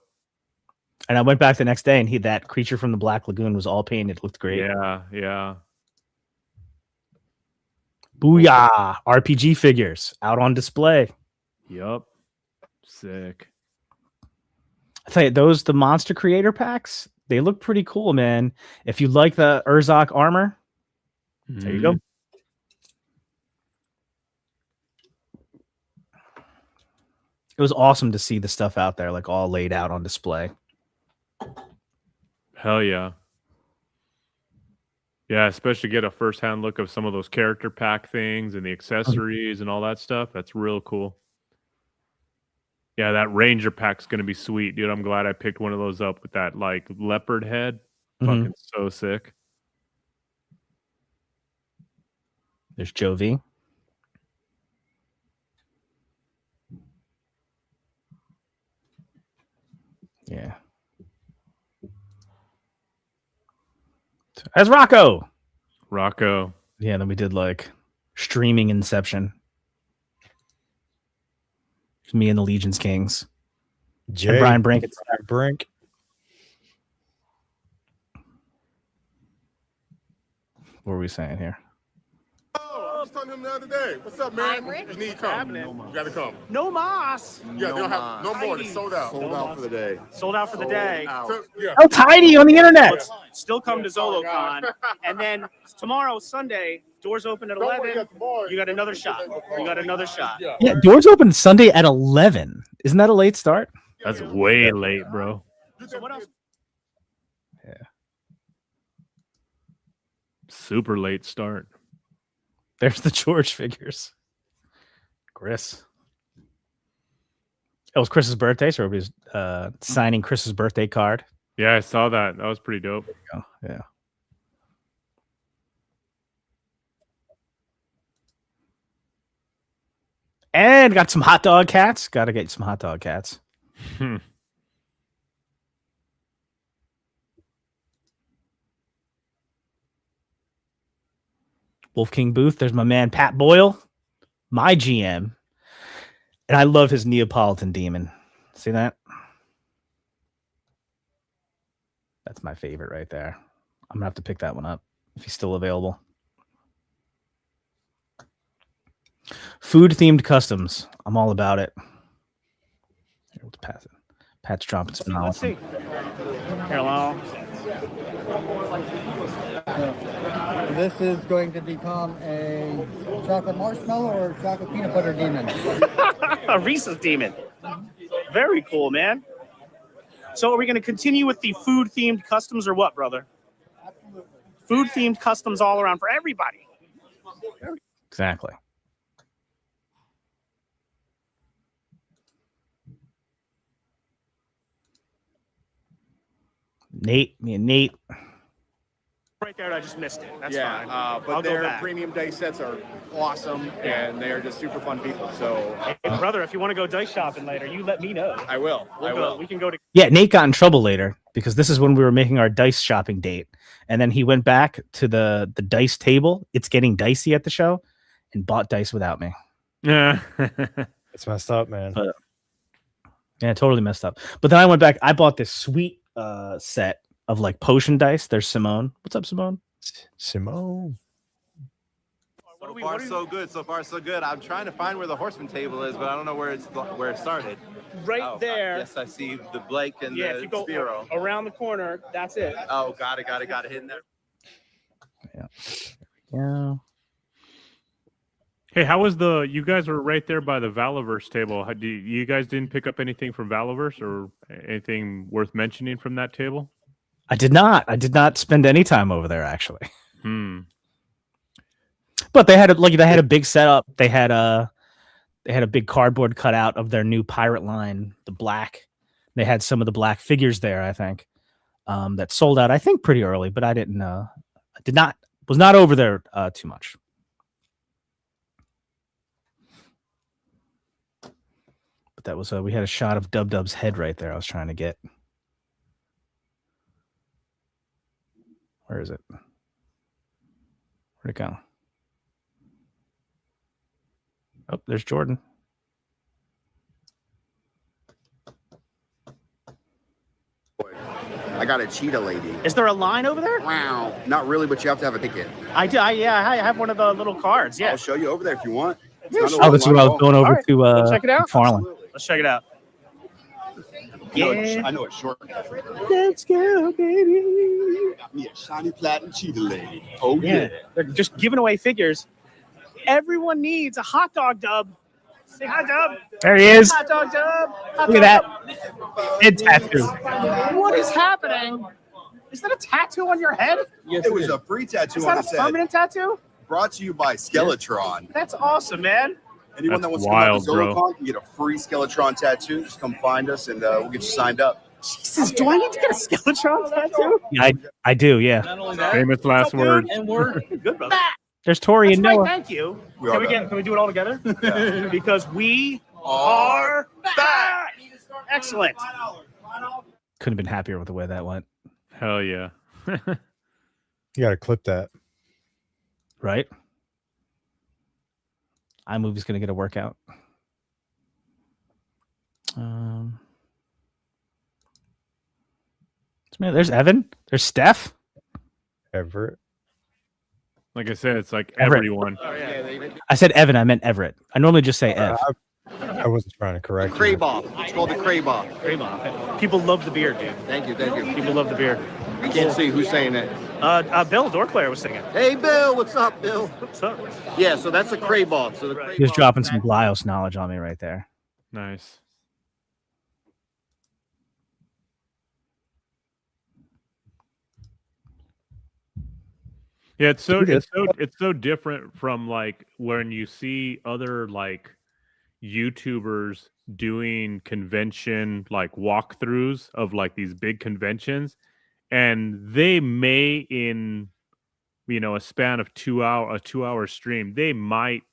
S2: And I went back the next day and that creature from the Black Lagoon was all painted. It looked great.
S3: Yeah.
S2: Booyah! RPG figures out on display.
S3: Yep. Sick.
S2: I tell you, the monster creator packs, they look pretty cool, man. If you like the Urzok armor, there you go. It was awesome to see the stuff out there, like all laid out on display.
S3: Hell yeah. Yeah, especially get a first-hand look of some of those character pack things and the accessories and all that stuff. That's real cool. Yeah, that Ranger pack's going to be sweet, dude. I'm glad I picked one of those up with that, like, leopard head. Fucking so sick.
S2: There's Jovi. Yeah. As Rocco.
S3: Rocco.
S2: Yeah, then we did like streaming Inception. It's me and the Legion's Kings.
S1: Jay,
S2: And Brian Brink.
S1: Brink.
S2: What were we saying here?
S7: Oh, I was telling him the other day. What's up, man? You need to come. You gotta come.
S4: No mas.
S7: Yeah, they don't have no more. It's sold out.
S6: Sold out for the day.
S4: Sold out for the day.
S7: So, yeah.
S2: Oh, tidy on the internet.
S4: Still come to ZoloCon. And then tomorrow, Sunday, doors open at 11. You got another shot. You got another shot.
S2: Yeah, doors open Sunday at 11. Isn't that a late start?
S3: That's way late, bro.
S4: So what else?
S2: Yeah.
S3: Super late start.
S2: There's the George figures. Chris. It was Chris's birthday, so everybody's signing Chris's birthday card.
S3: Yeah, I saw that. That was pretty dope.
S2: Oh, yeah. And got some hot dog cats. Got to get some hot dog cats. Wolf King booth. There's my man Pat Boyle, my GM, and I love his Neapolitan demon. See that? That's my favorite right there. I'm gonna have to pick that one up if he's still available. Food themed customs. I'm all about it. Here, let's pass it. Pat's dropping some knowledge.
S4: Let's see. Hello.
S5: This is going to become a chocolate marshmallow or chocolate peanut butter demon.
S4: A Reese's demon. Very cool, man. So are we going to continue with the food-themed customs or what, brother?
S5: Absolutely.
S4: Food-themed customs all around for everybody.
S2: Exactly. Me and Nate.
S4: Right there, I just missed it. That's
S8: Yeah,
S4: fine.
S8: but
S4: I'll go
S8: their
S4: back.
S8: premium dice sets are awesome, and they are just super fun people. So
S4: Hey, brother, if you want to go dice shopping later, you let me know.
S8: I will.
S4: We'll
S8: I
S4: go.
S8: will.
S4: We can go to.
S2: Yeah, Nate got in trouble later because this is when we were making our dice shopping date. And then he went back to the dice table. It's getting dicey at the show and bought dice without me.
S3: Yeah.
S1: It's messed up, man.
S2: Yeah, totally messed up. But then I went back. I bought this sweet set of like potion dice. There's Simone. What's up, Simone?
S1: Simone.
S4: What
S9: So
S4: are we-
S9: far,
S4: what are we-
S9: so good. So far, so good. I'm trying to find where the horseman table is, but I don't know where it started.
S4: Right
S9: Oh,
S4: there.
S9: Yes, I see the Blake and
S4: Yeah,
S9: the
S4: if you go
S9: Spiro.
S4: around the corner, that's it.
S9: Oh, got it. Hidden there.
S2: Yeah.
S3: Hey, how was you guys were right there by the Valaverse table. You guys didn't pick up anything from Valaverse or anything worth mentioning from that table?
S2: I did not spend any time over there actually. But they had a big setup. They had a big cardboard cutout of their new pirate line, the black. They had some of the black figures there, I think. That sold out, I think, pretty early, but I was not over there too much. But that was we had a shot of Dub Dub's head right there. I was trying to get. Where is it? Where'd it go? Oh, there's Jordan.
S10: I got a cheetah lady.
S4: Is there a line over there?
S10: Wow. Not really, but you have to have a ticket.
S4: I do. I have one of the little cards. Yeah.
S10: I'll show you over there if you want. It's
S4: Yeah,
S10: not a
S4: sure.
S2: Oh,
S10: long
S2: that's what I
S10: line
S2: was
S10: at
S2: going
S10: all.
S2: over
S4: Alright,
S2: to
S4: we'll check it out.
S2: Farland.
S4: Let's check it out.
S10: I know it's short.
S4: Let's go, baby.
S10: Got me a shiny platinum cheetah lady. Oh yeah.
S4: They're just giving away figures. Everyone needs a hot dog dub. Say hi, Dub.
S2: There he is.
S4: Hot dog dub. Hot
S2: Look at
S4: dog
S2: that. Head tattoo.
S4: dub. What is happening? Is that a tattoo on your head?
S10: It was a free tattoo
S4: Is
S10: on
S4: that
S10: the
S4: a
S10: set.
S4: permanent tattoo?
S10: Brought to you by Skeletron.
S4: That's awesome, man.
S10: Anyone
S3: That's
S10: that wants
S3: wild,
S10: to come
S3: bro.
S10: up to ZoloCon can get a free Skeletron tattoo. Just come find us and we'll get you signed up.
S4: Jesus, do I need to get a Skeletron tattoo?
S2: Yeah, I do. Yeah.
S4: Not only that,
S3: Famous last words.
S4: and we're good, brother.
S2: There's Tori and
S4: That's right,
S2: Noah.
S4: thank you.
S10: We are
S4: Can we do it all together?
S10: Yeah.
S4: Because we are back. Excellent.
S2: Couldn't have been happier with the way that went.
S3: Hell yeah.
S1: You got to clip that.
S2: Right? iMovie's gonna get a workout. There's Evan. There's Steph.
S1: Everett.
S3: Like I said, it's like
S2: Everett.
S3: everyone.
S2: I said Evan. I meant Everett. I normally just say Ev.
S1: I wasn't trying to correct you.
S10: Crave-off. It's called the crave-off.
S4: People love the beard, dude.
S10: Thank you, thank you.
S4: People love the beard.
S10: I can't see who's saying that.
S4: Bill, door player, was singing.
S10: Hey, Bill, what's up, Bill?
S4: What's up?
S10: Yeah, so that's a crave-off. So the crave-off.
S2: He was dropping some Glyos knowledge on me right there.
S3: Nice. Yeah, it's so different from like when you see other like YouTubers doing convention like walkthroughs of like these big conventions, and they may in a span of a 2-hour stream, they might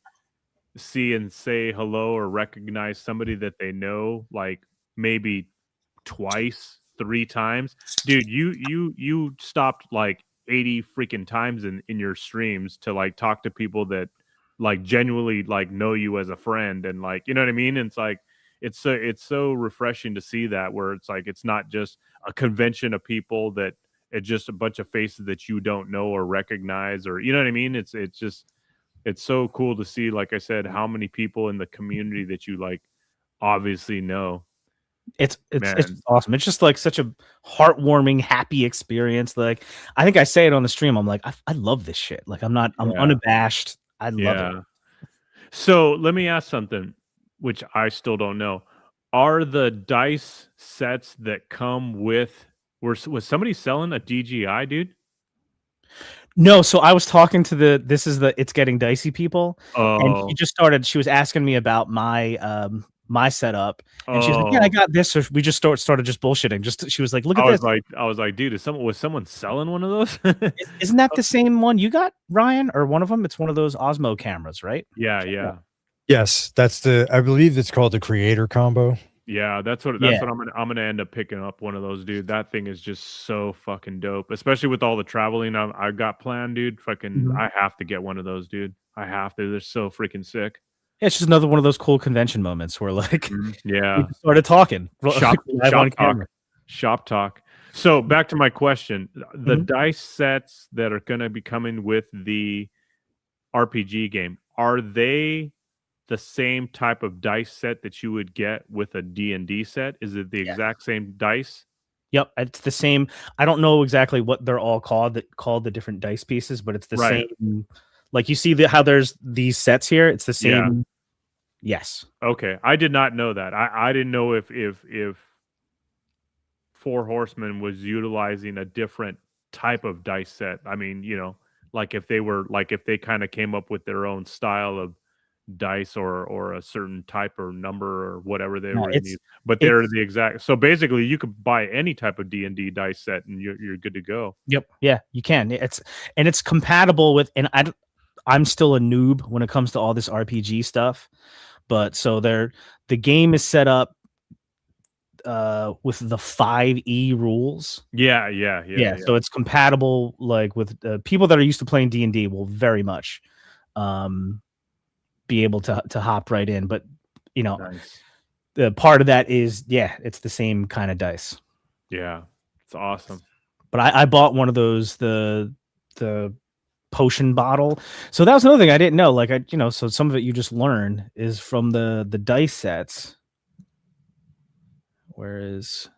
S3: see and say hello or recognize somebody that they know like maybe twice, 3 times. Dude, you stopped like 80 freaking times in your streams to like talk to people that like genuinely like know you as a friend, and like, you know what I mean? And it's like it's so refreshing to see that, where it's like it's not just a convention of people that it's just a bunch of faces that you don't know or recognize, or you know what I mean? It's so cool to see, like I said, how many people in the community that you like obviously know.
S2: It's awesome. It's just like such a heartwarming, happy experience. Like I think I say it on the stream. I'm like, I love this shit. Like I'm unabashed. I love it.
S3: So let me ask something, which I still don't know. Are the dice sets that come with, was somebody selling a DGI, dude?
S2: No, so I was talking to It's Getting Dicey people, and she was asking me about my setup, and she's like, yeah, I got this. So we just started just bullshitting. She was like, look at this.
S3: I was like, dude, was someone selling one of those?
S2: Isn't that the same one you got, Ryan, or one of them? It's one of those Osmo cameras, right?
S3: Yeah.
S1: Yes, I believe it's called the creator combo.
S3: Yeah, that's what I'm gonna end up picking up one of those, dude. That thing is just so fucking dope, especially with all the traveling I got planned, dude. Fucking, I have to get one of those, dude. I have to. They're so freaking sick.
S2: Yeah, it's just another one of those cool convention moments where like we started talking.
S3: Shop talk. So back to my question. The dice sets that are going to be coming with the RPG game, are they the same type of dice set that you would get with a D&D set? Is it the exact same dice?
S2: Yep, it's the same. I don't know exactly what they're all called the different dice pieces, but it's the same. Like you see how there's these sets here, it's the same. Yeah. Yes.
S3: Okay. I did not know that. I didn't know if Four Horsemen was utilizing a different type of dice set. I mean, like if they kind of came up with their own style of dice or a certain type or number or whatever they were using. But they're the exact. So basically you could buy any type of D&D dice set and you're good to go.
S2: Yep. Yeah, you can. It's compatible with, and I'm still a noob when it comes to all this RPG stuff. But so the game is set up with the 5e rules.
S3: Yeah.
S2: So it's compatible like with people that are used to playing D&D will very much be able to hop right in. But
S3: nice.
S2: The part of that is it's the same kind of dice.
S3: Yeah, it's awesome.
S2: But I bought one of those the potion bottle. So that was another thing I didn't know. Like so some of it you just learn is from the dice sets. Whereas,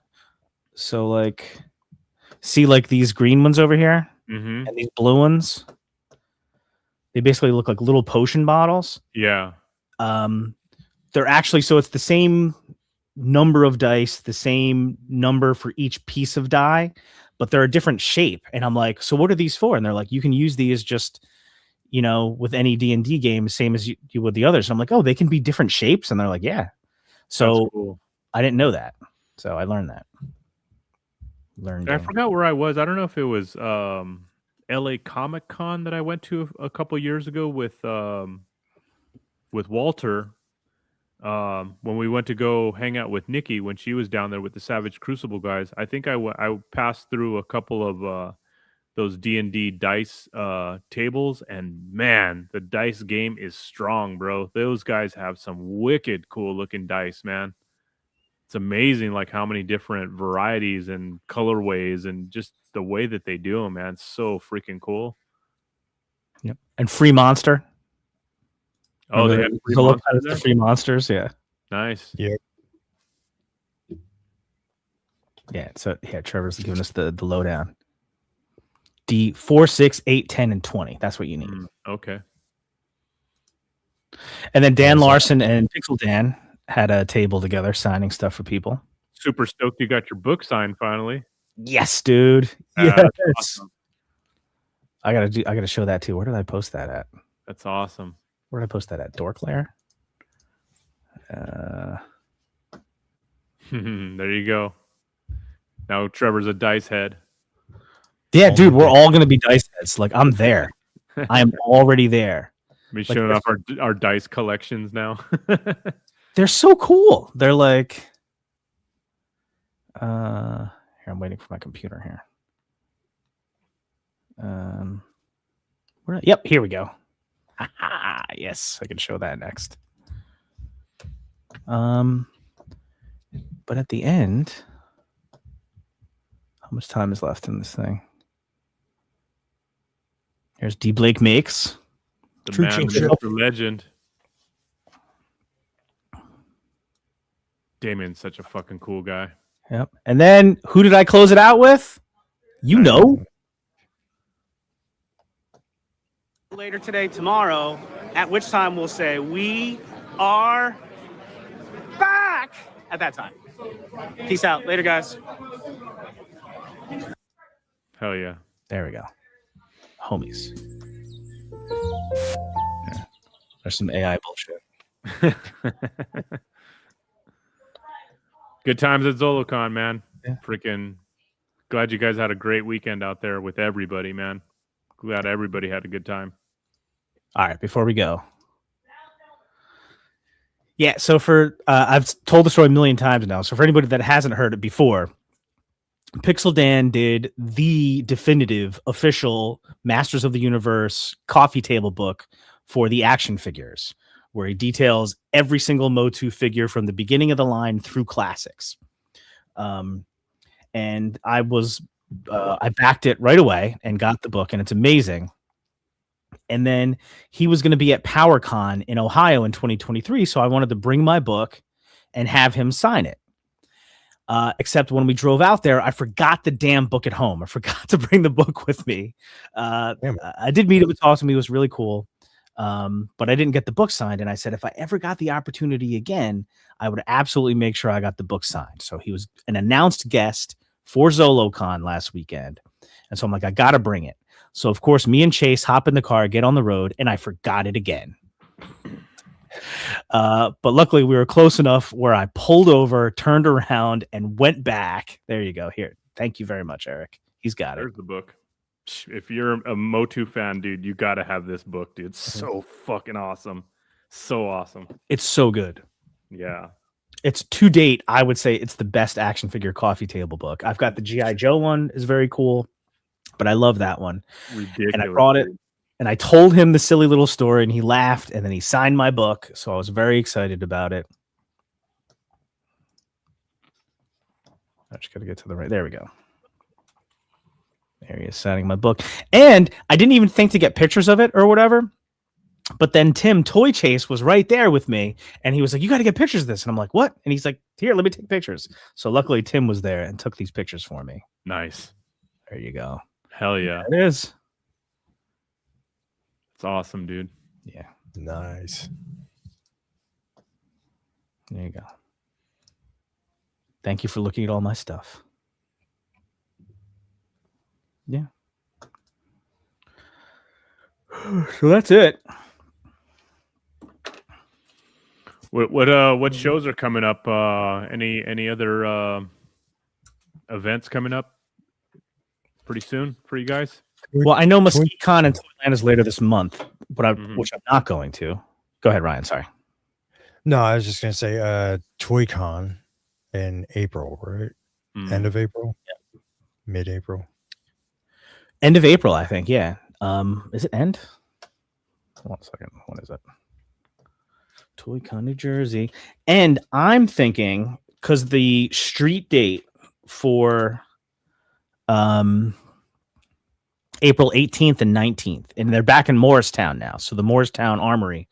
S2: so like, see like these green ones over here and these blue ones. They basically look like little potion bottles.
S3: Yeah.
S2: They're actually, so it's the same number of dice, the same number for each piece of die, but they're a different shape. And I'm like, so what are these for? And they're like, you can use these just, with any D&D game, same as you would the others. And I'm like, oh, they can be different shapes. And they're like, yeah. So
S3: cool.
S2: I didn't know that. So I learned that.
S3: I forgot where I was. I don't know if it was LA Comic Con that I went to a couple years ago with Walter. When we went to go hang out with Nikki when she was down there with the Savage Crucible guys. I think I passed through a couple of those D&D dice tables, and man, the dice game is strong, bro. Those guys have some wicked cool looking dice, man. It's amazing, like how many different varieties and colorways, and just the way that they do them, man. It's so freaking cool.
S2: Yep. And Free Monster.
S3: Oh, they have free monsters
S2: the
S3: there?
S2: Free Monsters, yeah.
S3: Nice.
S1: Yep.
S2: Yeah, so yeah, Trevor's giving us the lowdown. D 4, 6, 8, 10, and 20. That's what you need.
S3: Okay.
S2: And then Dan Larson and Pixel Dan had a table together signing stuff for people.
S3: Super stoked you got your book signed finally.
S2: Yes, dude. Yes.
S3: That's awesome.
S2: I gotta show that too. Where did I post that at?
S3: That's awesome.
S2: Where did I post that at? Dorklair?
S3: There you go. Now Trevor's a dice head.
S2: Yeah, dude, we're all gonna be dice heads. Like, I'm there. I am already there.
S3: Be showing off our dice collections now.
S2: They're so cool. They're like, here, I'm waiting for my computer here. Yep, here we go. Yes, I can show that next. But at the end, how much time is left in this thing? Here's D. Blake Makes.
S3: The man, the legend. Damien's such a fucking cool guy.
S2: Yep. And then who did I close it out with? You know.
S4: Later today, tomorrow, at which time we'll say we are back at that time. Peace out. Later, guys.
S3: Hell yeah.
S2: There we go. Homies. Yeah. There's some AI bullshit.
S3: Good times at ZoloCon, man.
S2: Yeah.
S3: Freaking glad you guys had a great weekend out there with everybody, man. Glad everybody had a good time.
S2: All right, before we go. Yeah, so for I've told the story a million times now. So for anybody that hasn't heard it before, Pixel Dan did the definitive official Masters of the Universe coffee table book for the action figures, where he details every single Motu figure from the beginning of the line through classics. And I backed it right away and got the book, and it's amazing. And then he was going to be at PowerCon in Ohio in 2023, so I wanted to bring my book and have him sign it. Except when we drove out there, I forgot the damn book at home. I forgot to bring the book with me. I did meet him and talk to him. He was really cool. But I didn't get the book signed. And I said, if I ever got the opportunity again, I would absolutely make sure I got the book signed. So he was an announced guest for ZoloCon last weekend. And so I'm like, I got to bring it. So, of course, me and Chase hop in the car, get on the road, and I forgot it again. But luckily, we were close enough where I pulled over, turned around, and went back. There you go. Here. Thank you very much, Eric. He's got it.
S3: There's the book. If you're a Motu fan, dude, you got to have this book, dude. It's so fucking awesome. So awesome.
S2: It's so good.
S3: Yeah.
S2: It's to date, I would say it's the best action figure coffee table book. I've got the G.I. Joe one, is very cool, but I love that one.
S3: Ridiculous.
S2: And I brought it, and I told him the silly little story, and he laughed, and then he signed my book, so I was very excited about it. I just got to get to the right. There we go. There he is signing my book. And I didn't even think to get pictures of it or whatever. But then Tim Toy Chase was right there with me. And he was like, you got to get pictures of this. And I'm like, what? And he's like, here, let me take pictures. So luckily Tim was there and took these pictures for me.
S3: Nice.
S2: There you go.
S3: Hell yeah.
S2: There it is.
S3: It's awesome, dude.
S2: Yeah.
S1: Nice.
S2: There you go. Thank you for looking at all my stuff. Yeah. So that's it.
S3: What shows are coming up? Any other events coming up pretty soon for you guys?
S2: Well, I know Mesquite Con in Toyland is later this month, but which I'm not going to. Go ahead, Ryan. Sorry.
S1: No, I was just gonna say ToyCon in April, right? End of April?
S2: Yeah.
S1: Mid-April.
S2: End of April, I think. Yeah. Is it end? Hold on a second. What is it? ToyCon, New Jersey. And I'm thinking, because the street date for April 18th and 19th, and they're back in Morristown now. So the Morristown Armory.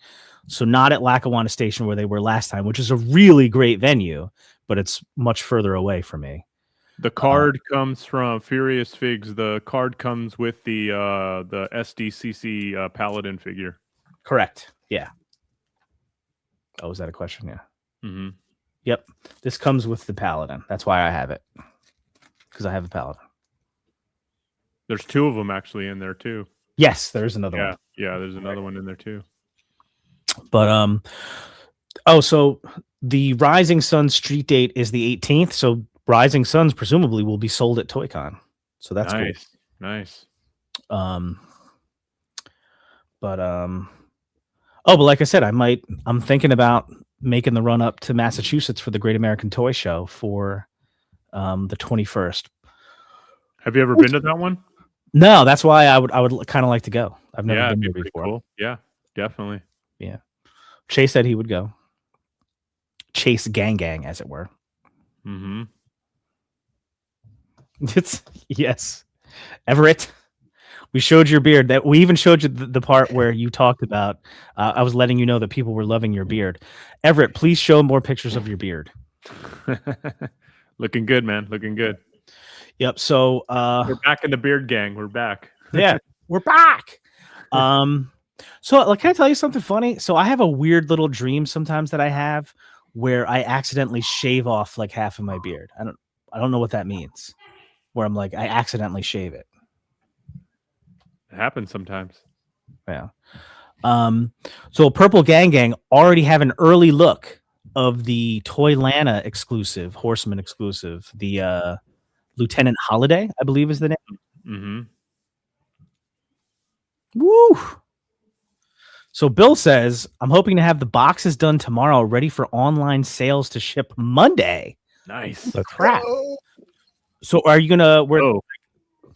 S2: So not at Lackawanna Station where they were last time, which is a really great venue, but it's much further away from me.
S3: The card comes from Furious Figs. The card comes with the SDCC Paladin figure.
S2: Correct. Yeah. Oh, is that a question? Yeah.
S3: Mm-hmm.
S2: Yep. This comes with the Paladin. That's why I have it. Because I have a Paladin.
S3: There's 2 of them actually in there too.
S2: Yes, there's another one.
S3: Yeah, there's another one in there too.
S2: But so the Rising Sun street date is the 18th. So Rising Suns presumably will be sold at ToyCon. So that's
S3: nice.
S2: Cool.
S3: Nice.
S2: But like I said, I'm thinking about making the run up to Massachusetts for the Great American Toy Show for the 21st.
S3: Have you ever been to that one?
S2: No, that's why I would kind of like to go. I've never been there before.
S3: Cool. Yeah, definitely.
S2: Yeah. Chase said he would go. Chase gang, as it were.
S3: Mm-hmm.
S2: Yes. Everett, we showed your beard. That we even showed you the part where you talked about. I was letting you know that people were loving your beard. Everett, please show more pictures of your beard.
S3: Looking good, man. Looking good.
S2: Yep. So
S3: we're back in the beard gang. We're back.
S2: Yeah, we're back. So can I tell you something funny? So I have a weird little dream sometimes that I have where I accidentally shave off like half of my beard. I don't know what that means. Where I'm like, I accidentally shave it.
S3: It happens sometimes.
S2: Yeah. So Purple Gang already have an early look of the Toylanta exclusive, Horseman exclusive, the Lieutenant Holiday, I believe is the name.
S3: Mm-hmm.
S2: Woo! So Bill says, I'm hoping to have the boxes done tomorrow, ready for online sales to ship Monday.
S3: Nice.
S2: That's crap. So are you gonna wherever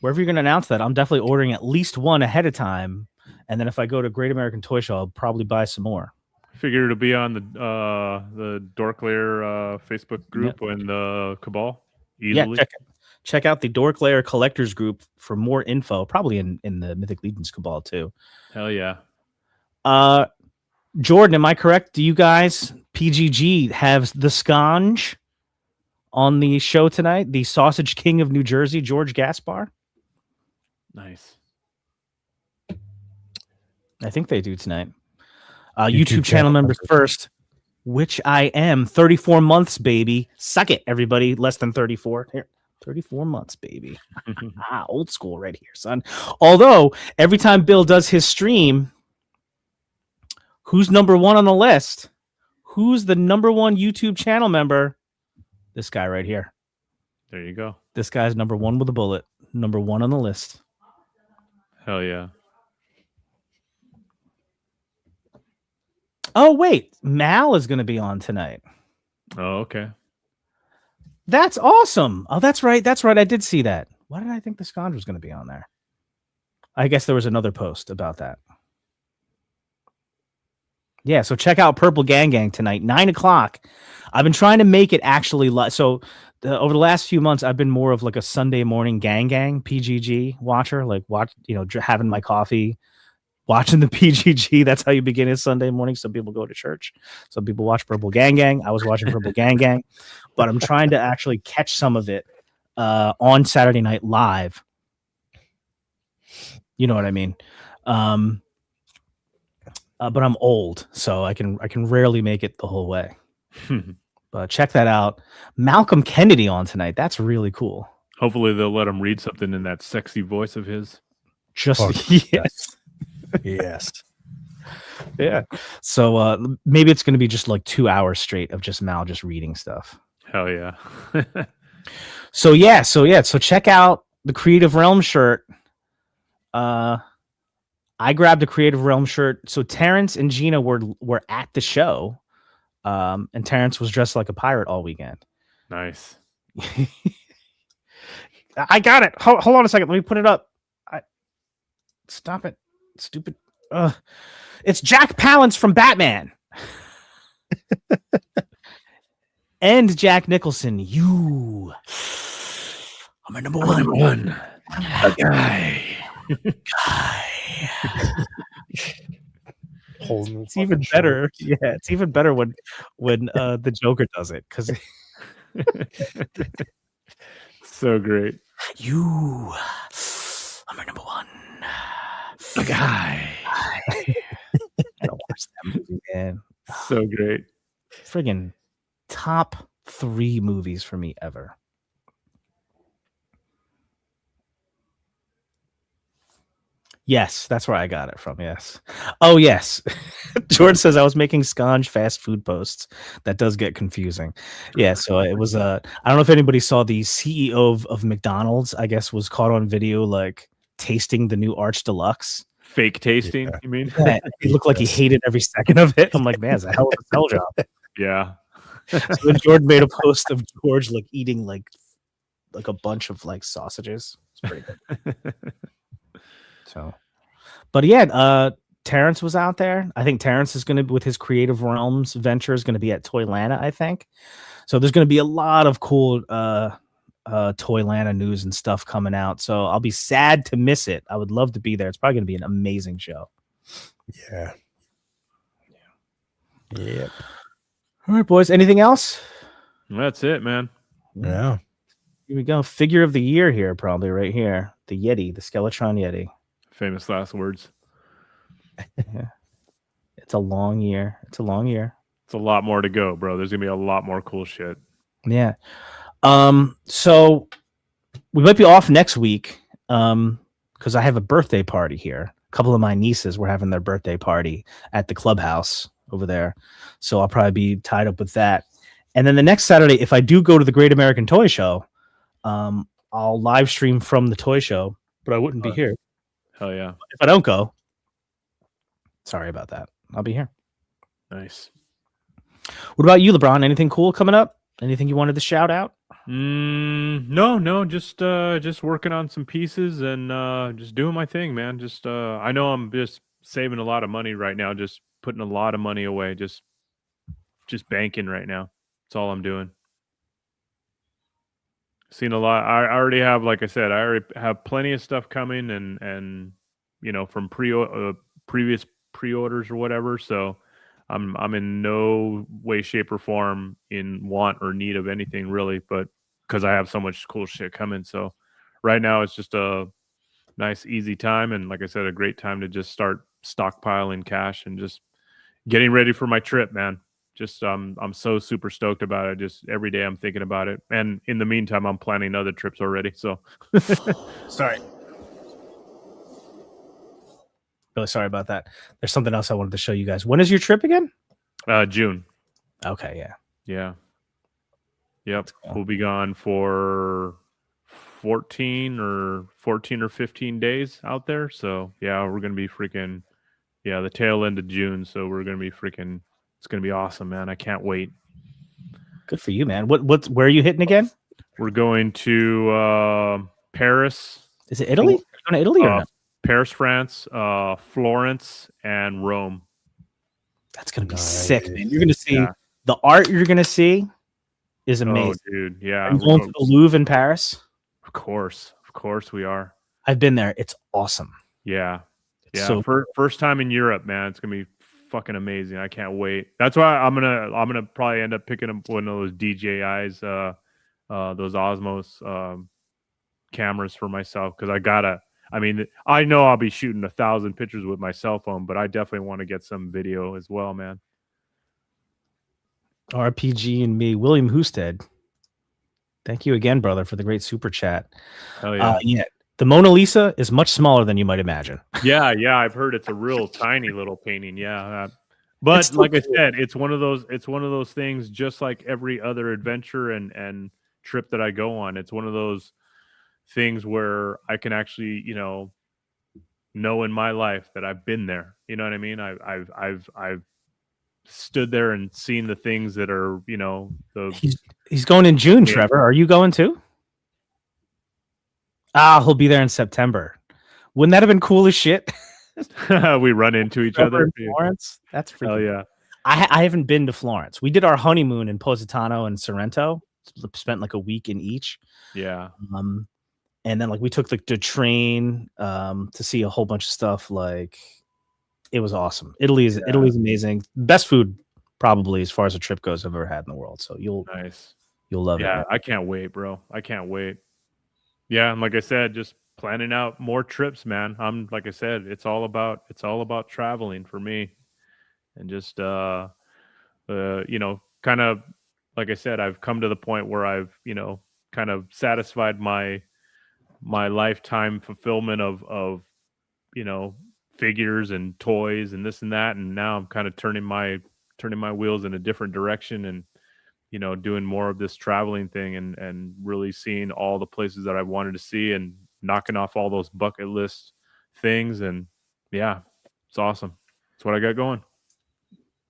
S2: you're gonna announce that? I'm definitely ordering at least one ahead of time, and then if I go to Great American Toy Show, I'll probably buy some more.
S3: Figure it'll be on the Dorklair Facebook group and the Cabal easily.
S2: Yeah, check out the Dorklair Collectors group for more info. Probably in the Mythic Legions Cabal too.
S3: Hell yeah.
S2: Jordan, am I correct? Do you guys PGG have the sconge on the show tonight? The Sausage King of New Jersey, George Gaspar.
S3: Nice.
S2: I think they do tonight. YouTube channel members first, which I am. 34 months, baby. Suck it, everybody. Less than 34. Here, 34 months, baby. Old school right here, son. Although, every time Bill does his stream, who's number one on the list? Who's the number one YouTube channel member? This guy right here.
S3: There you go.
S2: This guy's number one with a bullet. Number one on the list.
S3: Hell yeah.
S2: Oh, wait. Mal is going to be on tonight.
S3: Oh, okay.
S2: That's awesome. Oh, that's right. That's right. I did see that. Why did I think the Scond was going to be on there? I guess there was another post about that. Yeah, so check out Purple Gang tonight, 9:00. I've been trying to make it actually live. So over the last few months, I've been more of like a Sunday morning gang PGG watcher, like having my coffee, watching the PGG. That's how you begin his Sunday morning. Some people go to church. Some people watch Purple Gang. I was watching Purple Gang, but I'm trying to actually catch some of it on Saturday Night Live. You know what I mean? But I'm old, so I can rarely make it the whole way. But check that out. Malcolm Kennedy on tonight. That's really cool.
S3: Hopefully they'll let him read something in that sexy voice of his.
S2: Yes.
S1: Yes.
S2: Yeah. So maybe it's going to be just like 2 hours straight of just Mal just reading stuff.
S3: Hell yeah.
S2: So check out the Creative Realm shirt. I grabbed a Creative Realm shirt. So Terrence and Gina were at the show. And Terrence was dressed like a pirate all weekend.
S3: Nice.
S2: I got it. Hold on a second. Let me put it up. Stop it. Stupid. It's Jack Palance from Batman. And Jack Nicholson. You. I'm a number one. A guy. It's even better. Yeah, it's even better when the Joker does it because
S3: So great.
S2: You. I'm a number one. A guy. I don't watch that movie, man.
S3: So great.
S2: Friggin' top 3 movies for me ever. Yes, that's where I got it from. Yes. Oh, yes. George says I was making sconge fast food posts. That does get confusing. Yeah. So it was I don't know if anybody saw the CEO of McDonald's, I guess, was caught on video like tasting the new Arch Deluxe.
S3: Fake tasting, you mean?
S2: Yeah, it looked like he hated every second of it. I'm like, man, it's a hell of a sell job.
S3: Yeah.
S2: So then George made a post of George like eating like a bunch of like sausages. It's pretty good. So, but yeah, Terrence was out there. I think Terrence is going to, with his Creative Realms venture, is going to be at Toylanta, I think. So there's going to be a lot of cool Toylanta news and stuff coming out. So I'll be sad to miss it. I would love to be there. It's probably going to be an amazing show.
S1: Yeah. Yep.
S2: All right, boys. Anything else?
S3: That's it, man.
S1: Yeah.
S2: Here we go. Figure of the year here, probably right here. The Yeti, the Skeletron Yeti.
S3: Famous last words.
S2: Yeah. It's a long year. It's a long year.
S3: It's a lot more to go, bro. There's gonna be a lot more cool shit.
S2: Yeah. So we might be off next week because I have a birthday party here. A couple of my nieces were having their birthday party at the clubhouse over there. So I'll probably be tied up with that. And then the next Saturday, if I do go to the Great American Toy Show, I'll live stream from the toy show, but I wouldn't be here.
S3: Hell yeah.
S2: If I don't go, sorry about that. I'll be here.
S3: Nice.
S2: What about you, LeBron? Anything cool coming up? Anything you wanted to shout out?
S3: No, just working on some pieces and just doing my thing, man. Just I know I'm just saving a lot of money right now, just putting a lot of money away, just banking right now. That's all I'm doing. Seen a lot. I already have, like I said, I already have plenty of stuff coming and you know, from previous pre-orders or whatever. So I'm in no way, shape, or form in want or need of anything really, but because I have so much cool shit coming. So right now it's just a nice, easy time, and like I said, a great time to just start stockpiling cash and just getting ready for my trip, man. Just I'm so super stoked about it. Just every day I'm thinking about it, and in the meantime, I'm planning other trips already. So
S2: Sorry. Really sorry about that. There's something else I wanted to show you guys. When is your trip again?
S3: June.
S2: Okay, yeah.
S3: Yep. We'll be gone for 14 or 15 days out there. So yeah, we're gonna be freaking the tail end of June. So we're gonna be freaking. It's gonna be awesome, man. I can't wait.
S2: Good for you, man. Where are you hitting again?
S3: We're going to Paris.
S2: Is it Italy? Are you going to Italy or not?
S3: Paris, France, Florence, and Rome.
S2: That's gonna be sick, man. You're gonna see the art. You're gonna see is amazing,
S3: dude. Yeah,
S2: are you going to the Louvre in Paris?
S3: Of course we are.
S2: I've been there. It's awesome.
S3: Yeah,
S2: it's
S3: so first time in Europe, man. It's gonna be fucking amazing. I can't wait. That's why I'm gonna probably end up picking up one of those DJI's, those Osmos cameras for myself because I know I'll be shooting 1,000 pictures with my cell phone, but I definitely want to get some video as well, man.
S2: RPG and me, William Husted. Thank you again, brother, for the great super chat.
S3: Hell yeah.
S2: Yeah. The Mona Lisa is much smaller than you might imagine.
S3: Yeah, I've heard it's a real tiny little painting. Yeah. But like I said, it's one of those things, just like every other adventure and trip that I go on. It's one of those things where I can actually, know in my life that I've been there. You know what I mean? I've stood there and seen the things that are,
S2: he's going in June, Trevor. Are you going too? He'll be there in September. Wouldn't that have been cool as shit?
S3: We run into each
S2: Trevor
S3: other.
S2: in Florence. That's freaking.
S3: Hell yeah.
S2: I haven't been to Florence. We did our honeymoon in Positano and Sorrento. Spent like a week in each.
S3: Yeah.
S2: And then like we took the train to see a whole bunch of stuff. Like it was awesome. Italy's amazing. Best food probably as far as a trip goes I've ever had in the world. So you'll love it.
S3: Yeah,
S2: Man.
S3: I can't wait, bro. I can't wait. Yeah, and like I said, just planning out more trips, man. I'm like I said, it's all about traveling for me, and just kind of like I said, I've come to the point where I've kind of satisfied my lifetime fulfillment of figures and toys and this and that, and now I'm kind of turning my wheels in a different direction and doing more of this traveling thing and really seeing all the places that I wanted to see and knocking off all those bucket list things. And yeah, it's awesome. That's what I got going.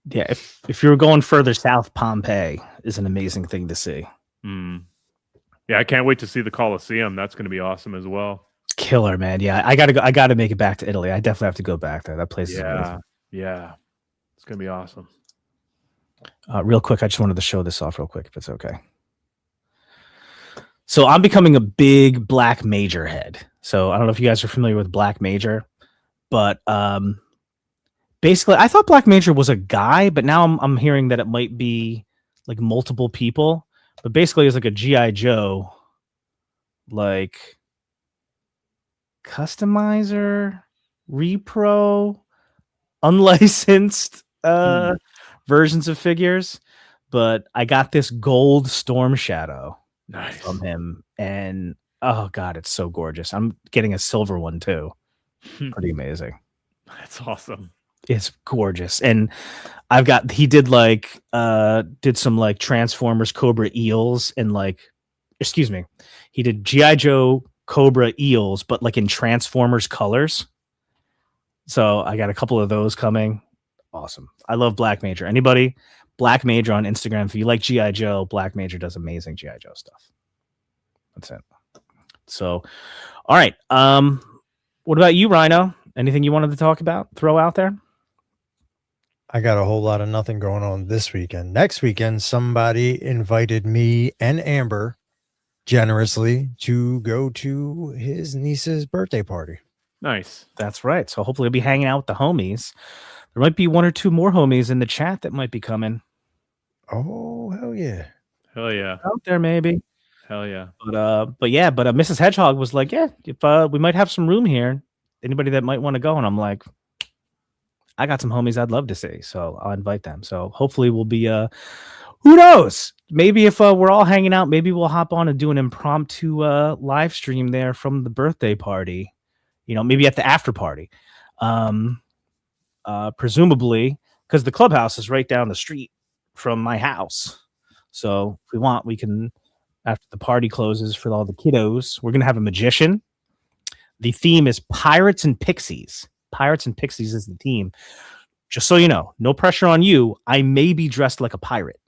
S2: Yeah. If you're going further south, Pompeii is an amazing thing to see.
S3: Yeah. I can't wait to see the Colosseum. That's going to be awesome as well.
S2: Killer, man. Yeah. I gotta make it back to Italy. I definitely have to go back there. That place is amazing.
S3: Yeah. It's going to be awesome.
S2: Real quick, I just wanted to show this off real quick, if it's okay. So I'm becoming a big Black Major head. So I don't know if you guys are familiar with Black Major, but basically, I thought Black Major was a guy, but now I'm hearing that it might be like multiple people. But basically, it's like a G.I. Joe, like customizer, repro, unlicensed versions of figures. But I got this gold Storm Shadow from him, and oh god, it's so gorgeous. I'm getting a silver one too. Pretty amazing.
S3: That's awesome.
S2: It's gorgeous. And he did some like Transformers Cobra Eels and he did G.I. Joe Cobra Eels, but like in Transformers colors. So I got a couple of those coming. Awesome. I love Black Major. Anybody? Black Major on Instagram. If you like G.I. Joe, Black Major does amazing G.I. Joe stuff. That's it. So, all right. What about you, Rhino? Anything you wanted to talk about? Throw out there?
S1: I got a whole lot of nothing going on this weekend. Next weekend, somebody invited me and Amber generously to go to his niece's birthday party.
S3: Nice.
S2: That's right. So hopefully we'll be hanging out with the homies. There might be one or two more homies in the chat that might be coming.
S1: Oh, hell yeah.
S3: Hell yeah.
S2: Out there, maybe.
S3: Hell yeah.
S2: But Mrs. Hedgehog was like, yeah, if we might have some room here. Anybody that might want to go. And I'm like, I got some homies I'd love to see. So I'll invite them. So hopefully we'll be, who knows? Maybe if we're all hanging out, maybe we'll hop on and do an impromptu live stream there from the birthday party. Maybe at the after party. Presumably, because the clubhouse is right down the street from my house. So if we want, we can, after the party closes for all the kiddos, we're going to have a magician. The theme is Pirates and Pixies. Pirates and Pixies is the theme. Just so you know, no pressure on you. I may be dressed like a pirate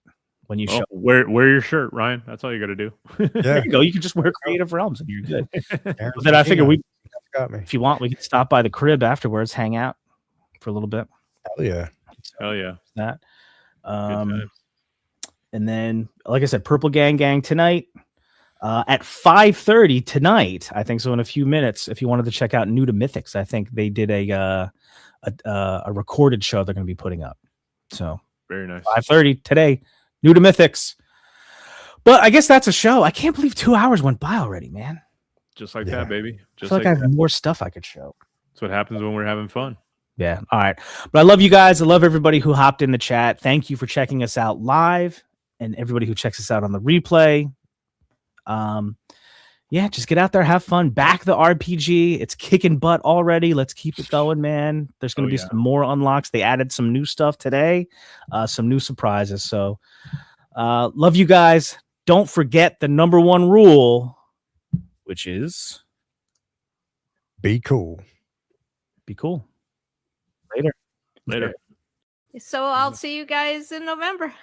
S2: when you show.
S3: Wear your shirt, Ryan. That's all you got to do.
S2: There you go. You can just wear Creative Realms and you're good. But then I figure if you want, we can stop by the crib afterwards, hang out for a little bit.
S1: Hell yeah.
S3: Hell yeah.
S2: That. And then, like I said, Purple Gang tonight at 5:30 tonight. I think so. In a few minutes, if you wanted to check out New to Mythics, I think they did a recorded show they're going to be putting up. So
S3: very nice.
S2: 5:30 today, New to Mythics. But I guess that's a show. I can't believe 2 hours went by already, man.
S3: Just like that, baby. Just
S2: I feel like I have more stuff I could show.
S3: That's what happens when we're having fun.
S2: Yeah. All right. But I love you guys. I love everybody who hopped in the chat. Thank you for checking us out live and everybody who checks us out on the replay. Yeah, just get out there, have fun. Back the RPG. It's kicking butt already. Let's keep it going, man. There's going to be some more unlocks. They added some new stuff today, some new surprises. So love you guys. Don't forget the number one rule, which is
S1: be cool.
S2: Be cool.
S3: Later.
S11: So I'll see you guys in November.